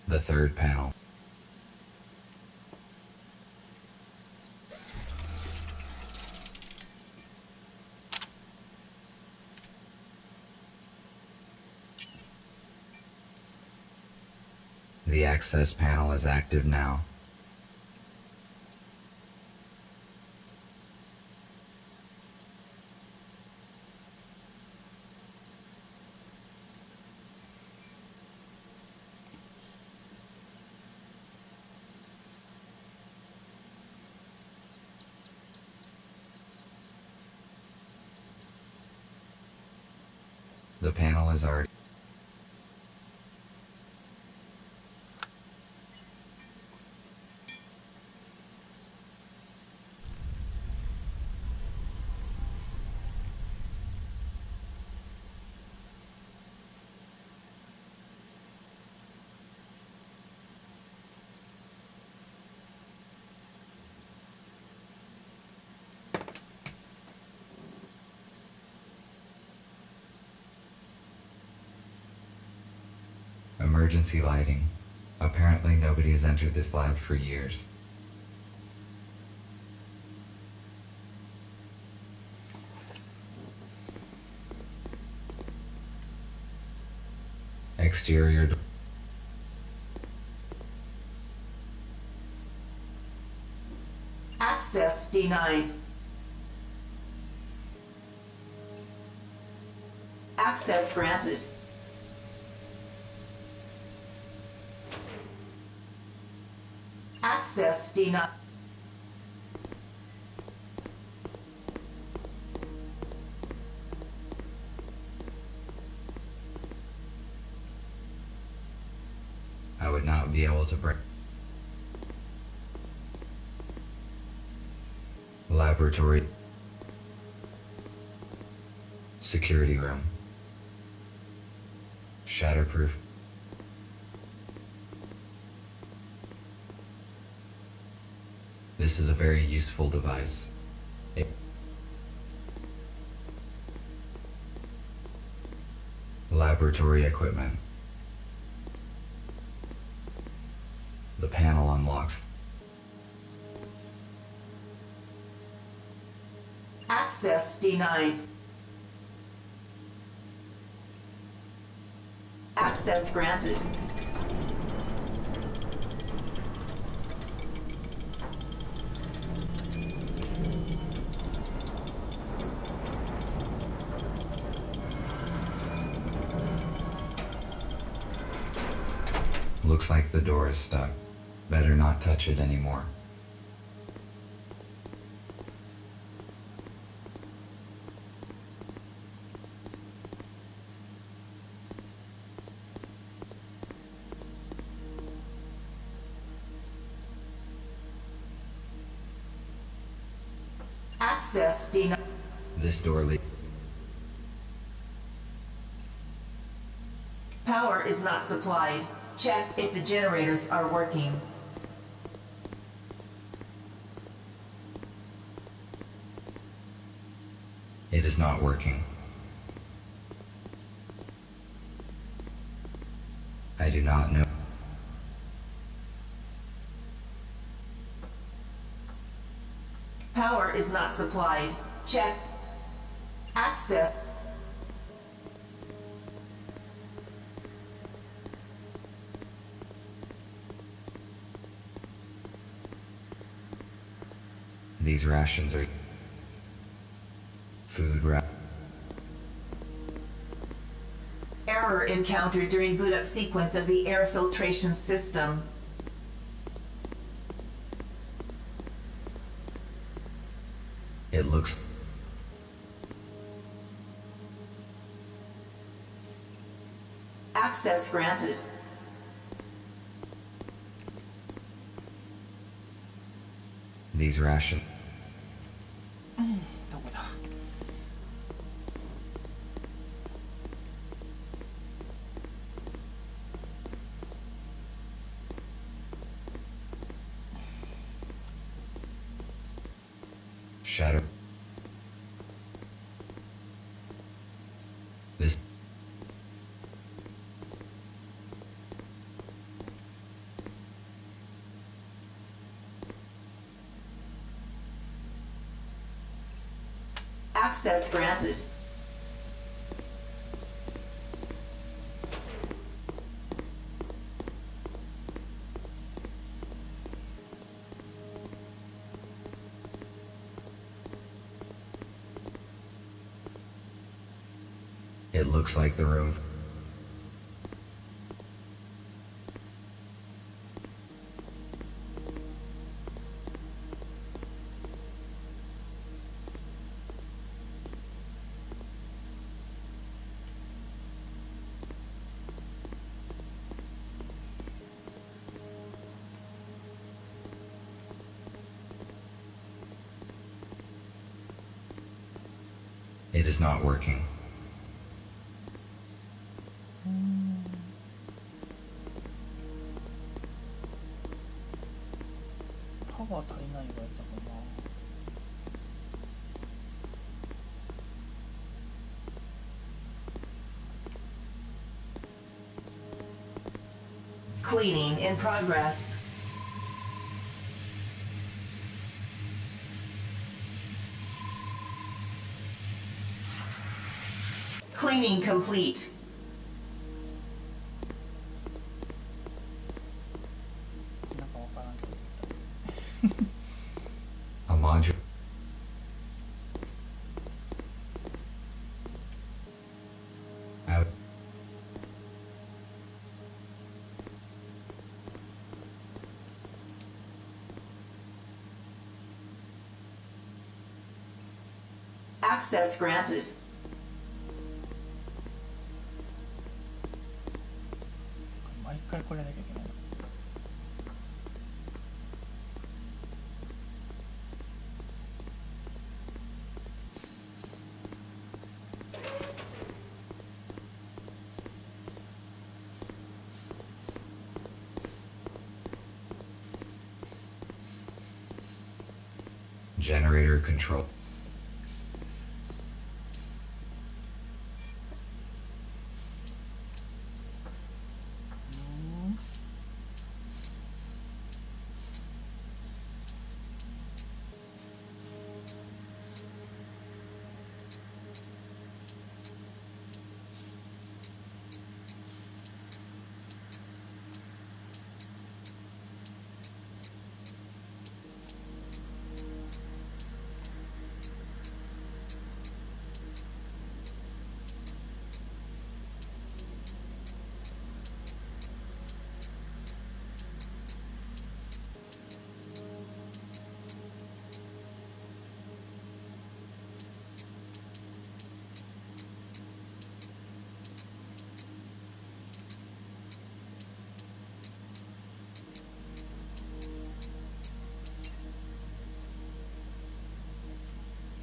The third panel. The access panel is active now. The panel is already... Emergency lighting. Apparently nobody has entered this lab for years. Exterior door. Access denied. Access granted. Access denied. I would not be able to break. Laboratory. Security room. Shatterproof. This is a very useful device. Laboratory equipment. The panel unlocks. Access denied. Access granted. Looks like the door is stuck. Better not touch it anymore. Access denied. This door leads. Power is not supplied. Check if the generators are working. It is not working. I do not know. Power is not supplied. Check. Access. These rations are food Error encountered during boot up sequence of the air filtration system. It looks. Access granted. These rations. どこだ。Shadow. This. Access granted. It looks like the room. It is not working. パワー足りない言われたかな。Cleaning in progress. Cleaning complete. A module. Out. Access granted. Generator control.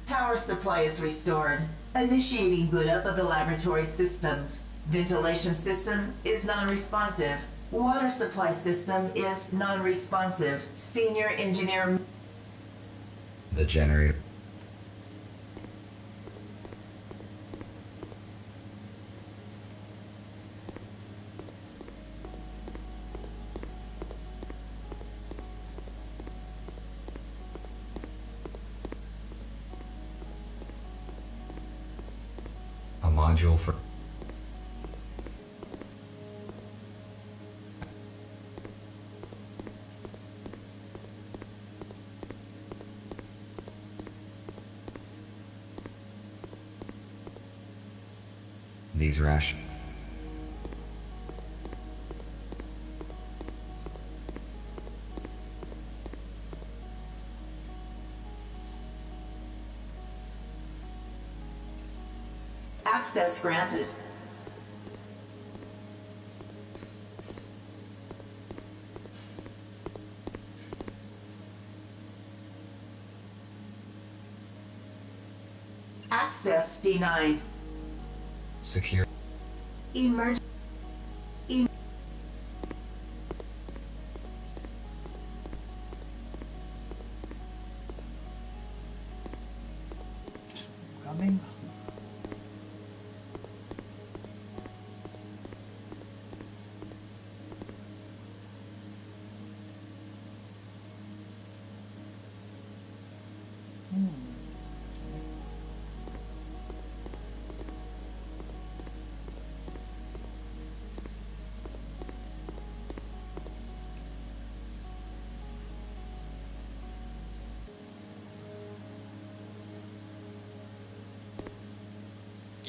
Power supply is restored. Initiating boot up of the laboratory systems. Ventilation system is non-responsive. Water supply system is non-responsive. Senior engineer. The generator. A module for these rations. Access granted. Access denied. Secure. Emerg.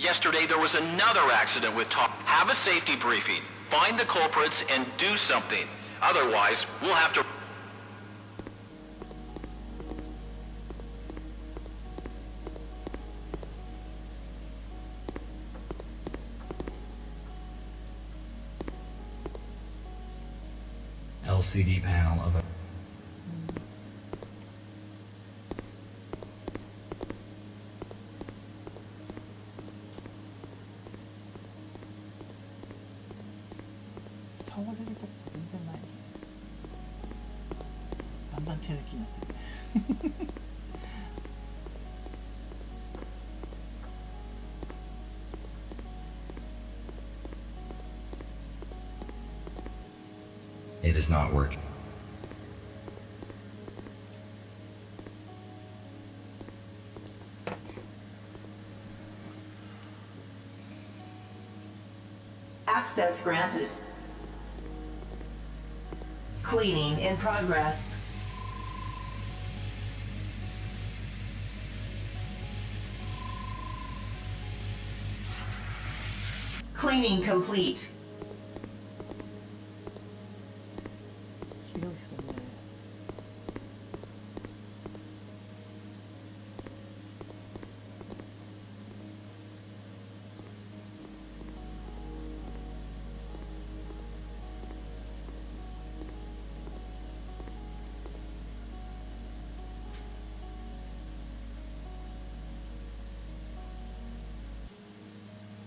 Yesterday there was another accident with Tom. Have a safety briefing. Find the culprits and do something. Otherwise, we'll have to... LCD panel of a触れるとこ全然ないね。だんだん手抜きになってるね。It is not working. Access granted. Cleaning in progress. Cleaning complete. ひどいっすね。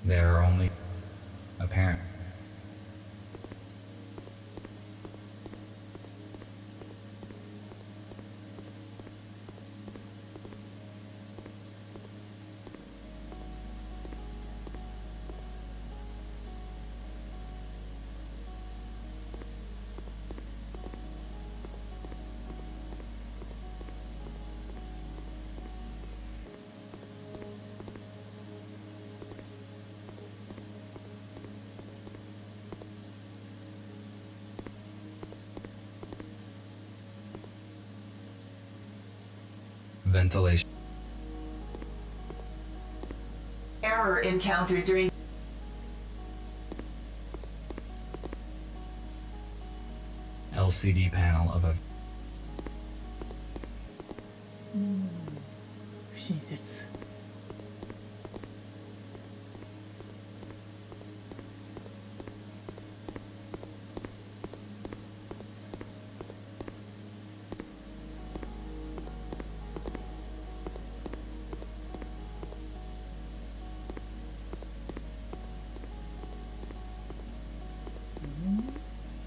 There are only apparent. Ventilation. Error encountered during LCD panel of a 不親切。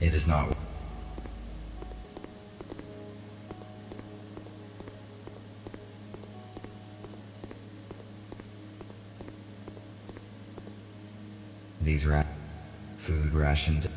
It is not. These food rationed.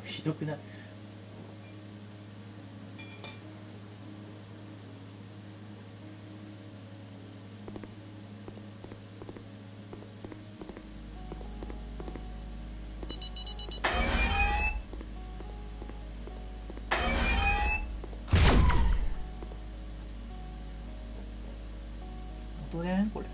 ひどくない？戻れんこれ。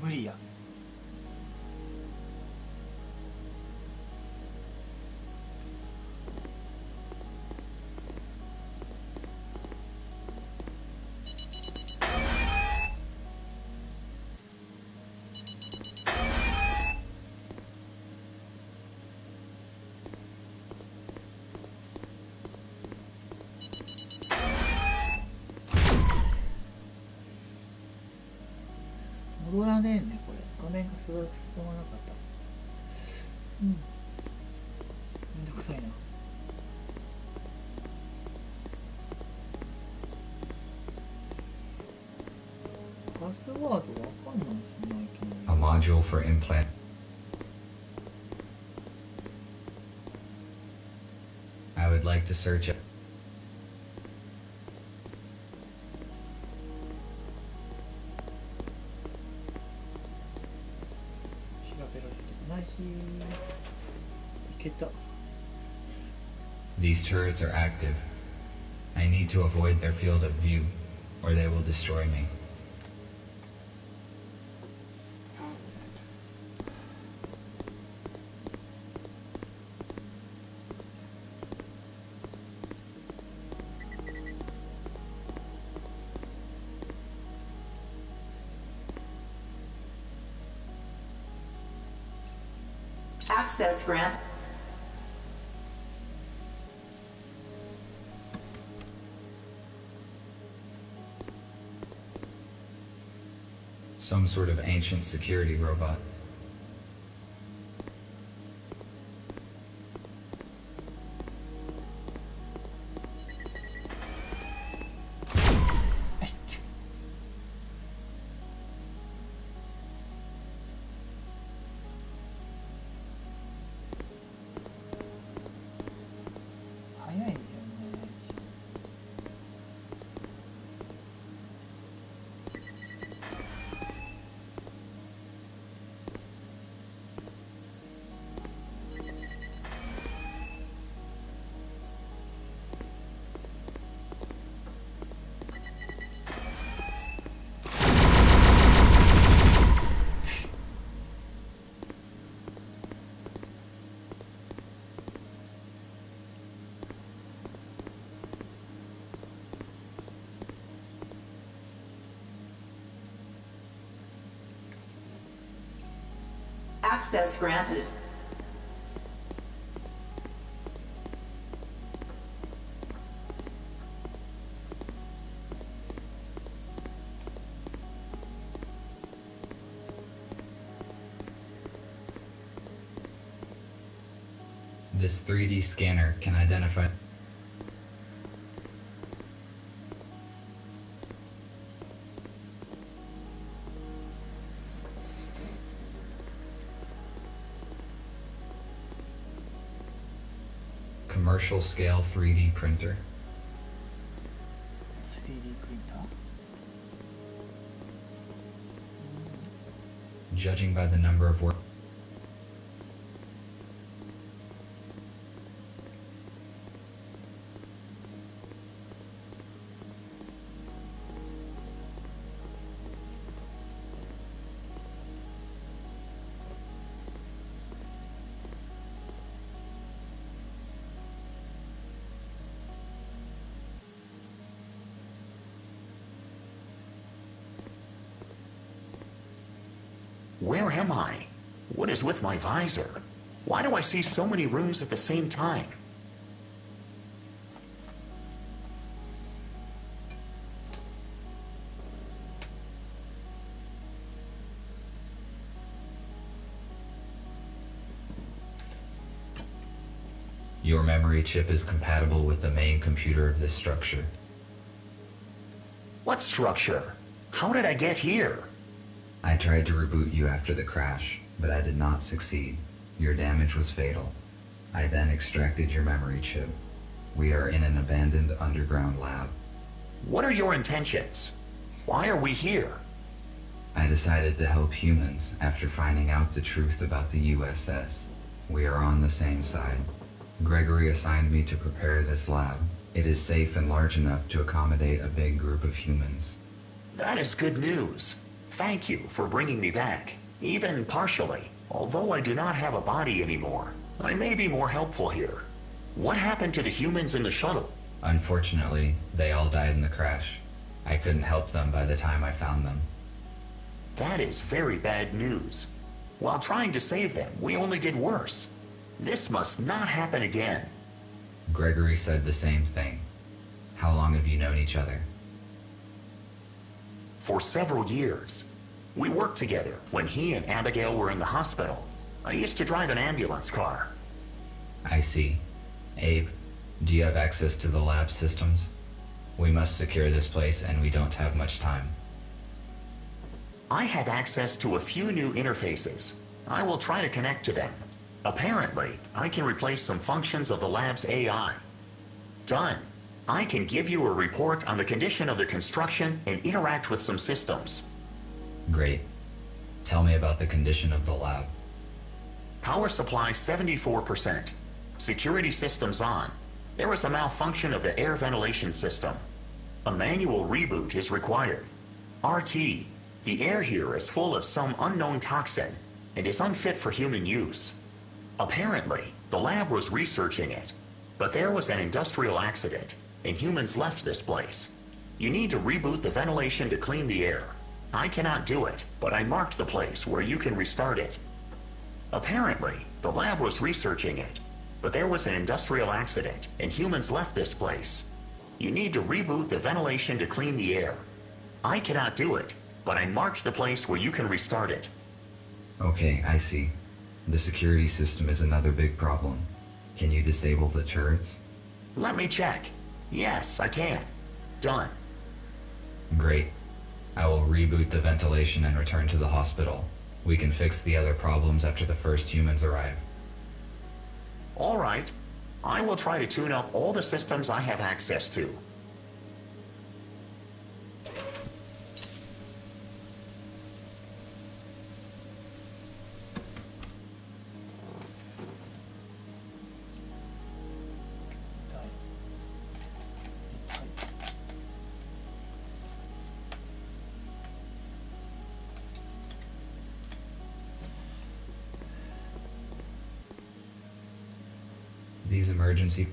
無理や。戻らねえね、これ。画面が進まなかった。うん。めんどくさいな。パスワードわかんないですね、いきなり。 A module for implant. I would like to search it. 調べられてないし、いけた。 These turrets are active. I need to avoid their field of view, or they will destroy me. Access grant. Some sort of ancient security robot. Access granted. This 3D scanner can identify commercial scale 3D printer. 3D プリンター。 Judging by the number of work. Where am I? What is with my visor? Why do I see so many rooms at the same time? Your memory chip is compatible with the main computer of this structure. What structure? How did I get here? I tried to reboot you after the crash, but I did not succeed. Your damage was fatal. I then extracted your memory chip. We are in an abandoned underground lab. What are your intentions? Why are we here? I decided to help humans after finding out the truth about the USS. We are on the same side. Gregory assigned me to prepare this lab. It is safe and large enough to accommodate a big group of humans. That is good news. Thank you for bringing me back, even partially. Although I do not have a body anymore, I may be more helpful here. What happened to the humans in the shuttle? Unfortunately, they all died in the crash. I couldn't help them by the time I found them. That is very bad news. While trying to save them, we only did worse. This must not happen again. Gregory said the same thing. How long have you known each other? For several years. We worked together when he and Abigail were in the hospital. I used to drive an ambulance car. I see. Abe, do you have access to the lab systems? We must secure this place and we don't have much time. I have access to a few new interfaces. I will try to connect to them. Apparently, I can replace some functions of the lab's AI. Done. I can give you a report on the condition of the construction and interact with some systems. Great. Tell me about the condition of the lab. Power supply 74%. Security systems on. There is a malfunction of the air ventilation system. A manual reboot is required. RT, the air here is full of some unknown toxin and is unfit for human use. Apparently, the lab was researching it, but there was an industrial accident and humans left this place. You need to reboot the ventilation to clean the air. I cannot do it, but I marked the place where you can restart it. Apparently, the lab was researching it, but there was an industrial accident and humans left this place. You need to reboot the ventilation to clean the air. I cannot do it, but I marked the place where you can restart it. Okay, I see. The security system is another big problem. Can you disable the turrets? Let me check. Yes, I can. Done. Great. I will reboot the ventilation and return to the hospital. We can fix the other problems after the first humans arrive. All right. I will try to tune up all the systems I have access to. These emergency...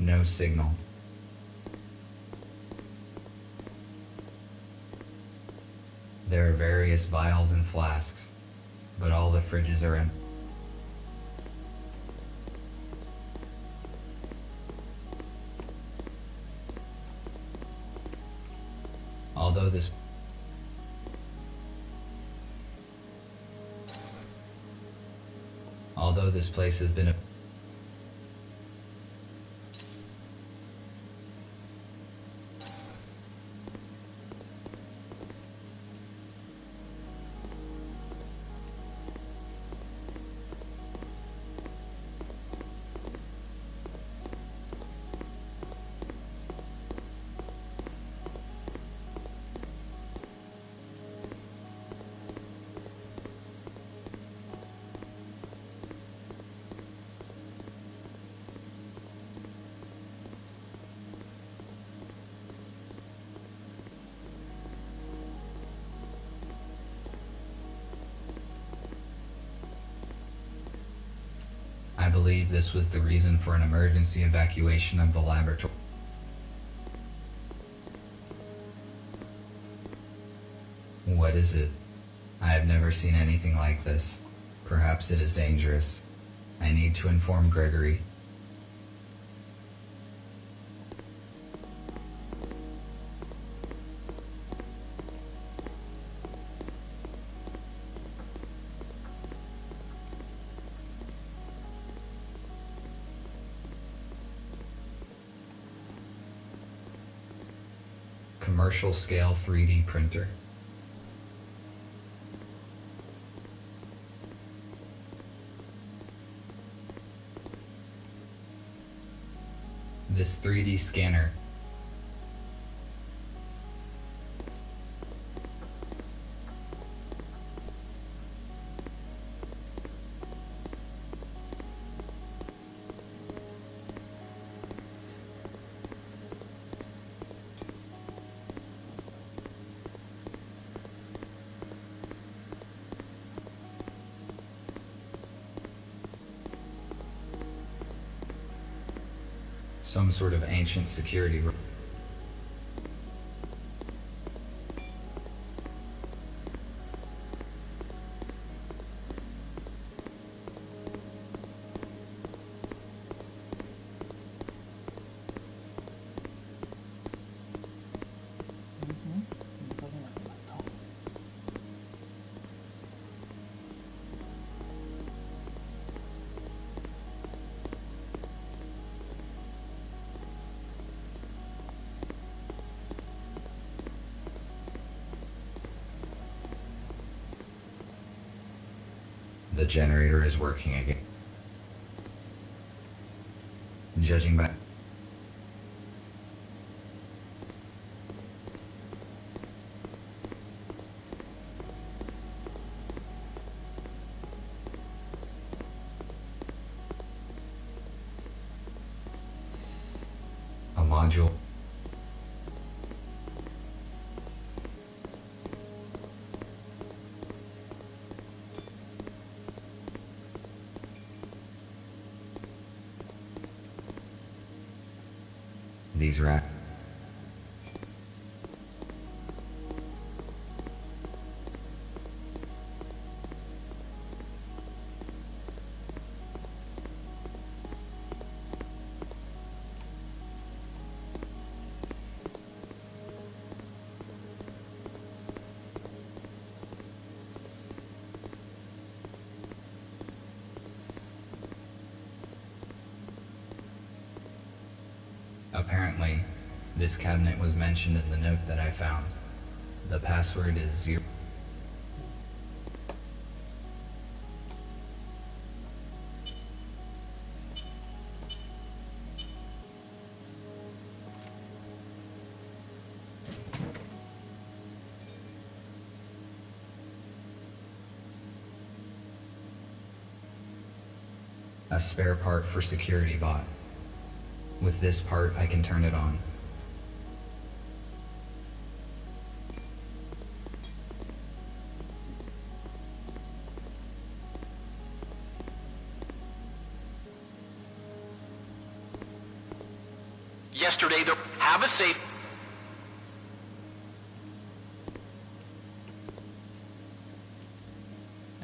No signal. There are various vials and flasks, but all the fridges are empty. Although this place has been a I believe this was the reason for an emergency evacuation of the laboratory. What is it? I have never seen anything like this. Perhaps it is dangerous. I need to inform Gregory. Commercial scale 3D printer. This 3D scanner. Some sort of ancient security. The generator is working again. Judging by a module. These racks. Apparently, this cabinet was mentioned in the note that I found. The password is 0. A spare part for security bot. With this part, I can turn it on. Yesterday, have a safe...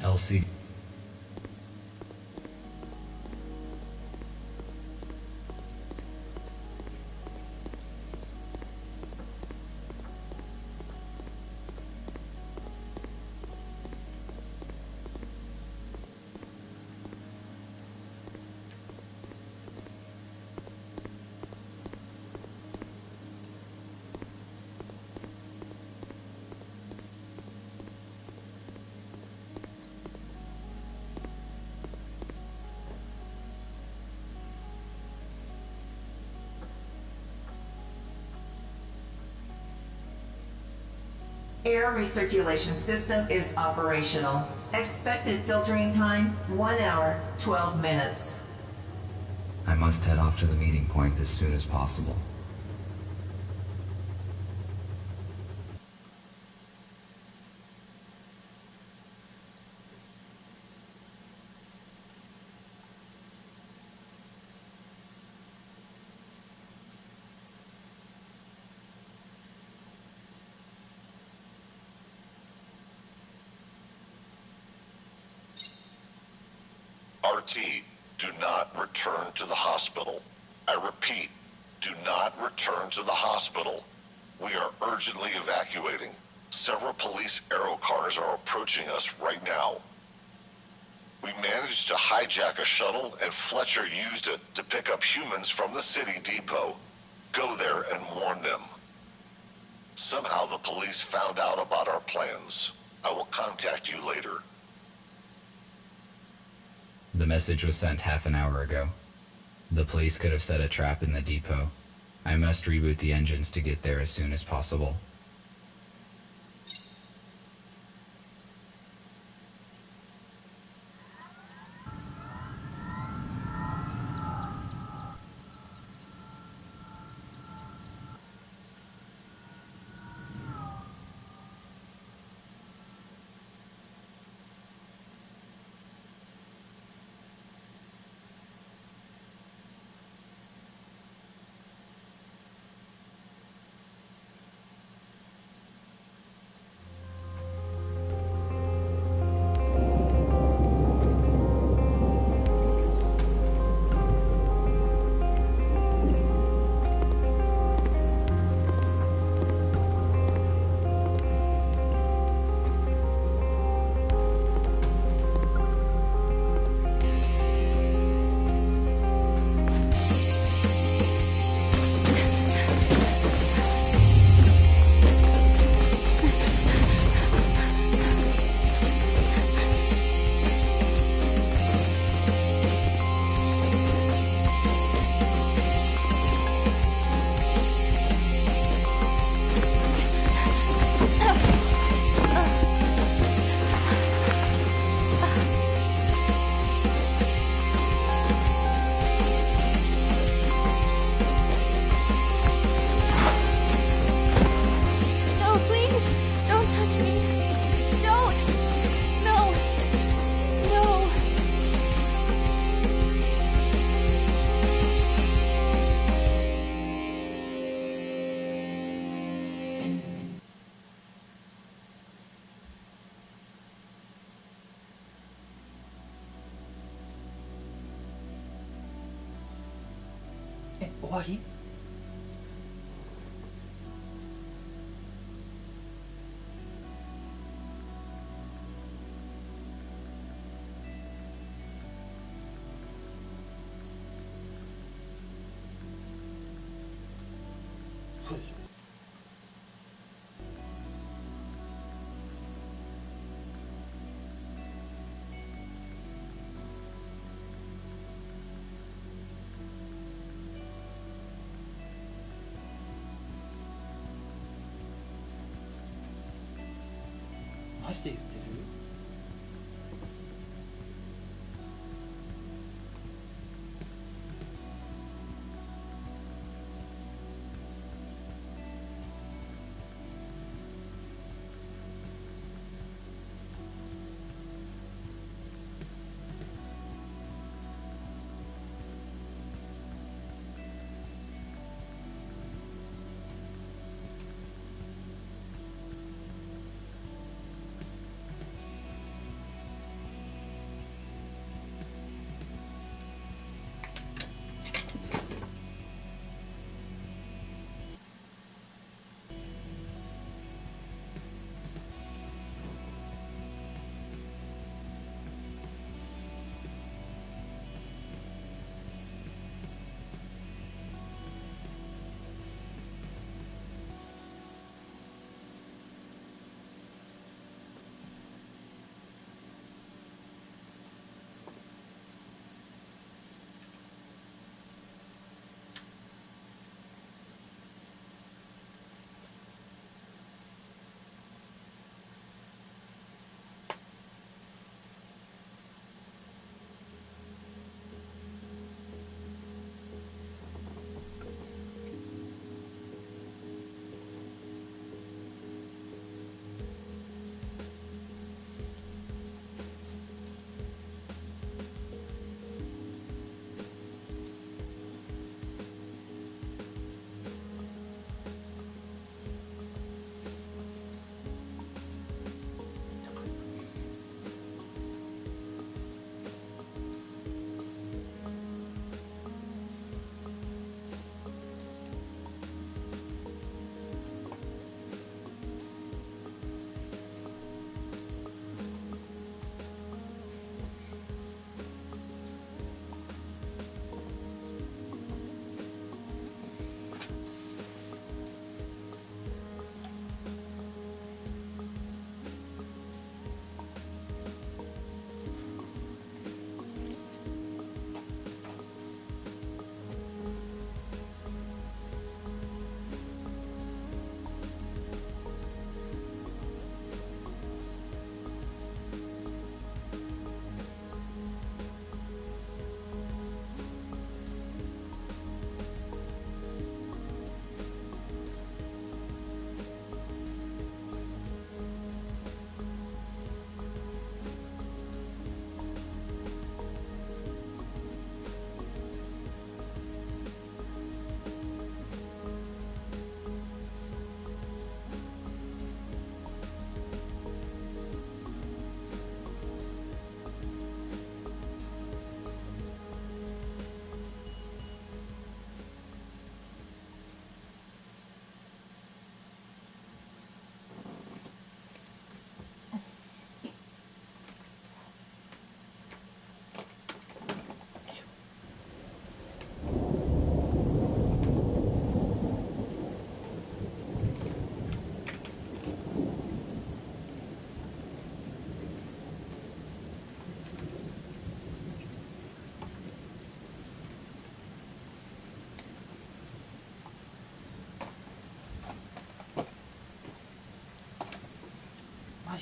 LCD. Air recirculation system is operational. Expected filtering time, 1 hour, 12 minutes. I must head off to the meeting point as soon as possible. RT, do not return to the hospital. I repeat, do not return to the hospital. We are urgently evacuating. Several police aero cars are approaching us right now. We managed to hijack a shuttle, and Fletcher used it to pick up humans from the city depot. Go there and warn them. Somehow the police found out about our plans. I will contact you later. The message was sent half an hour ago. The police could have set a trap in the depot. I must reboot the engines to get there as soon as possible.終わり？そうでしょ。マジで言ってる？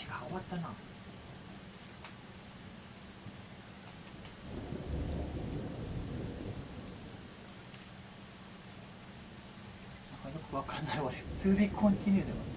終わったな。なんかよくわかんない俺。To be continued でも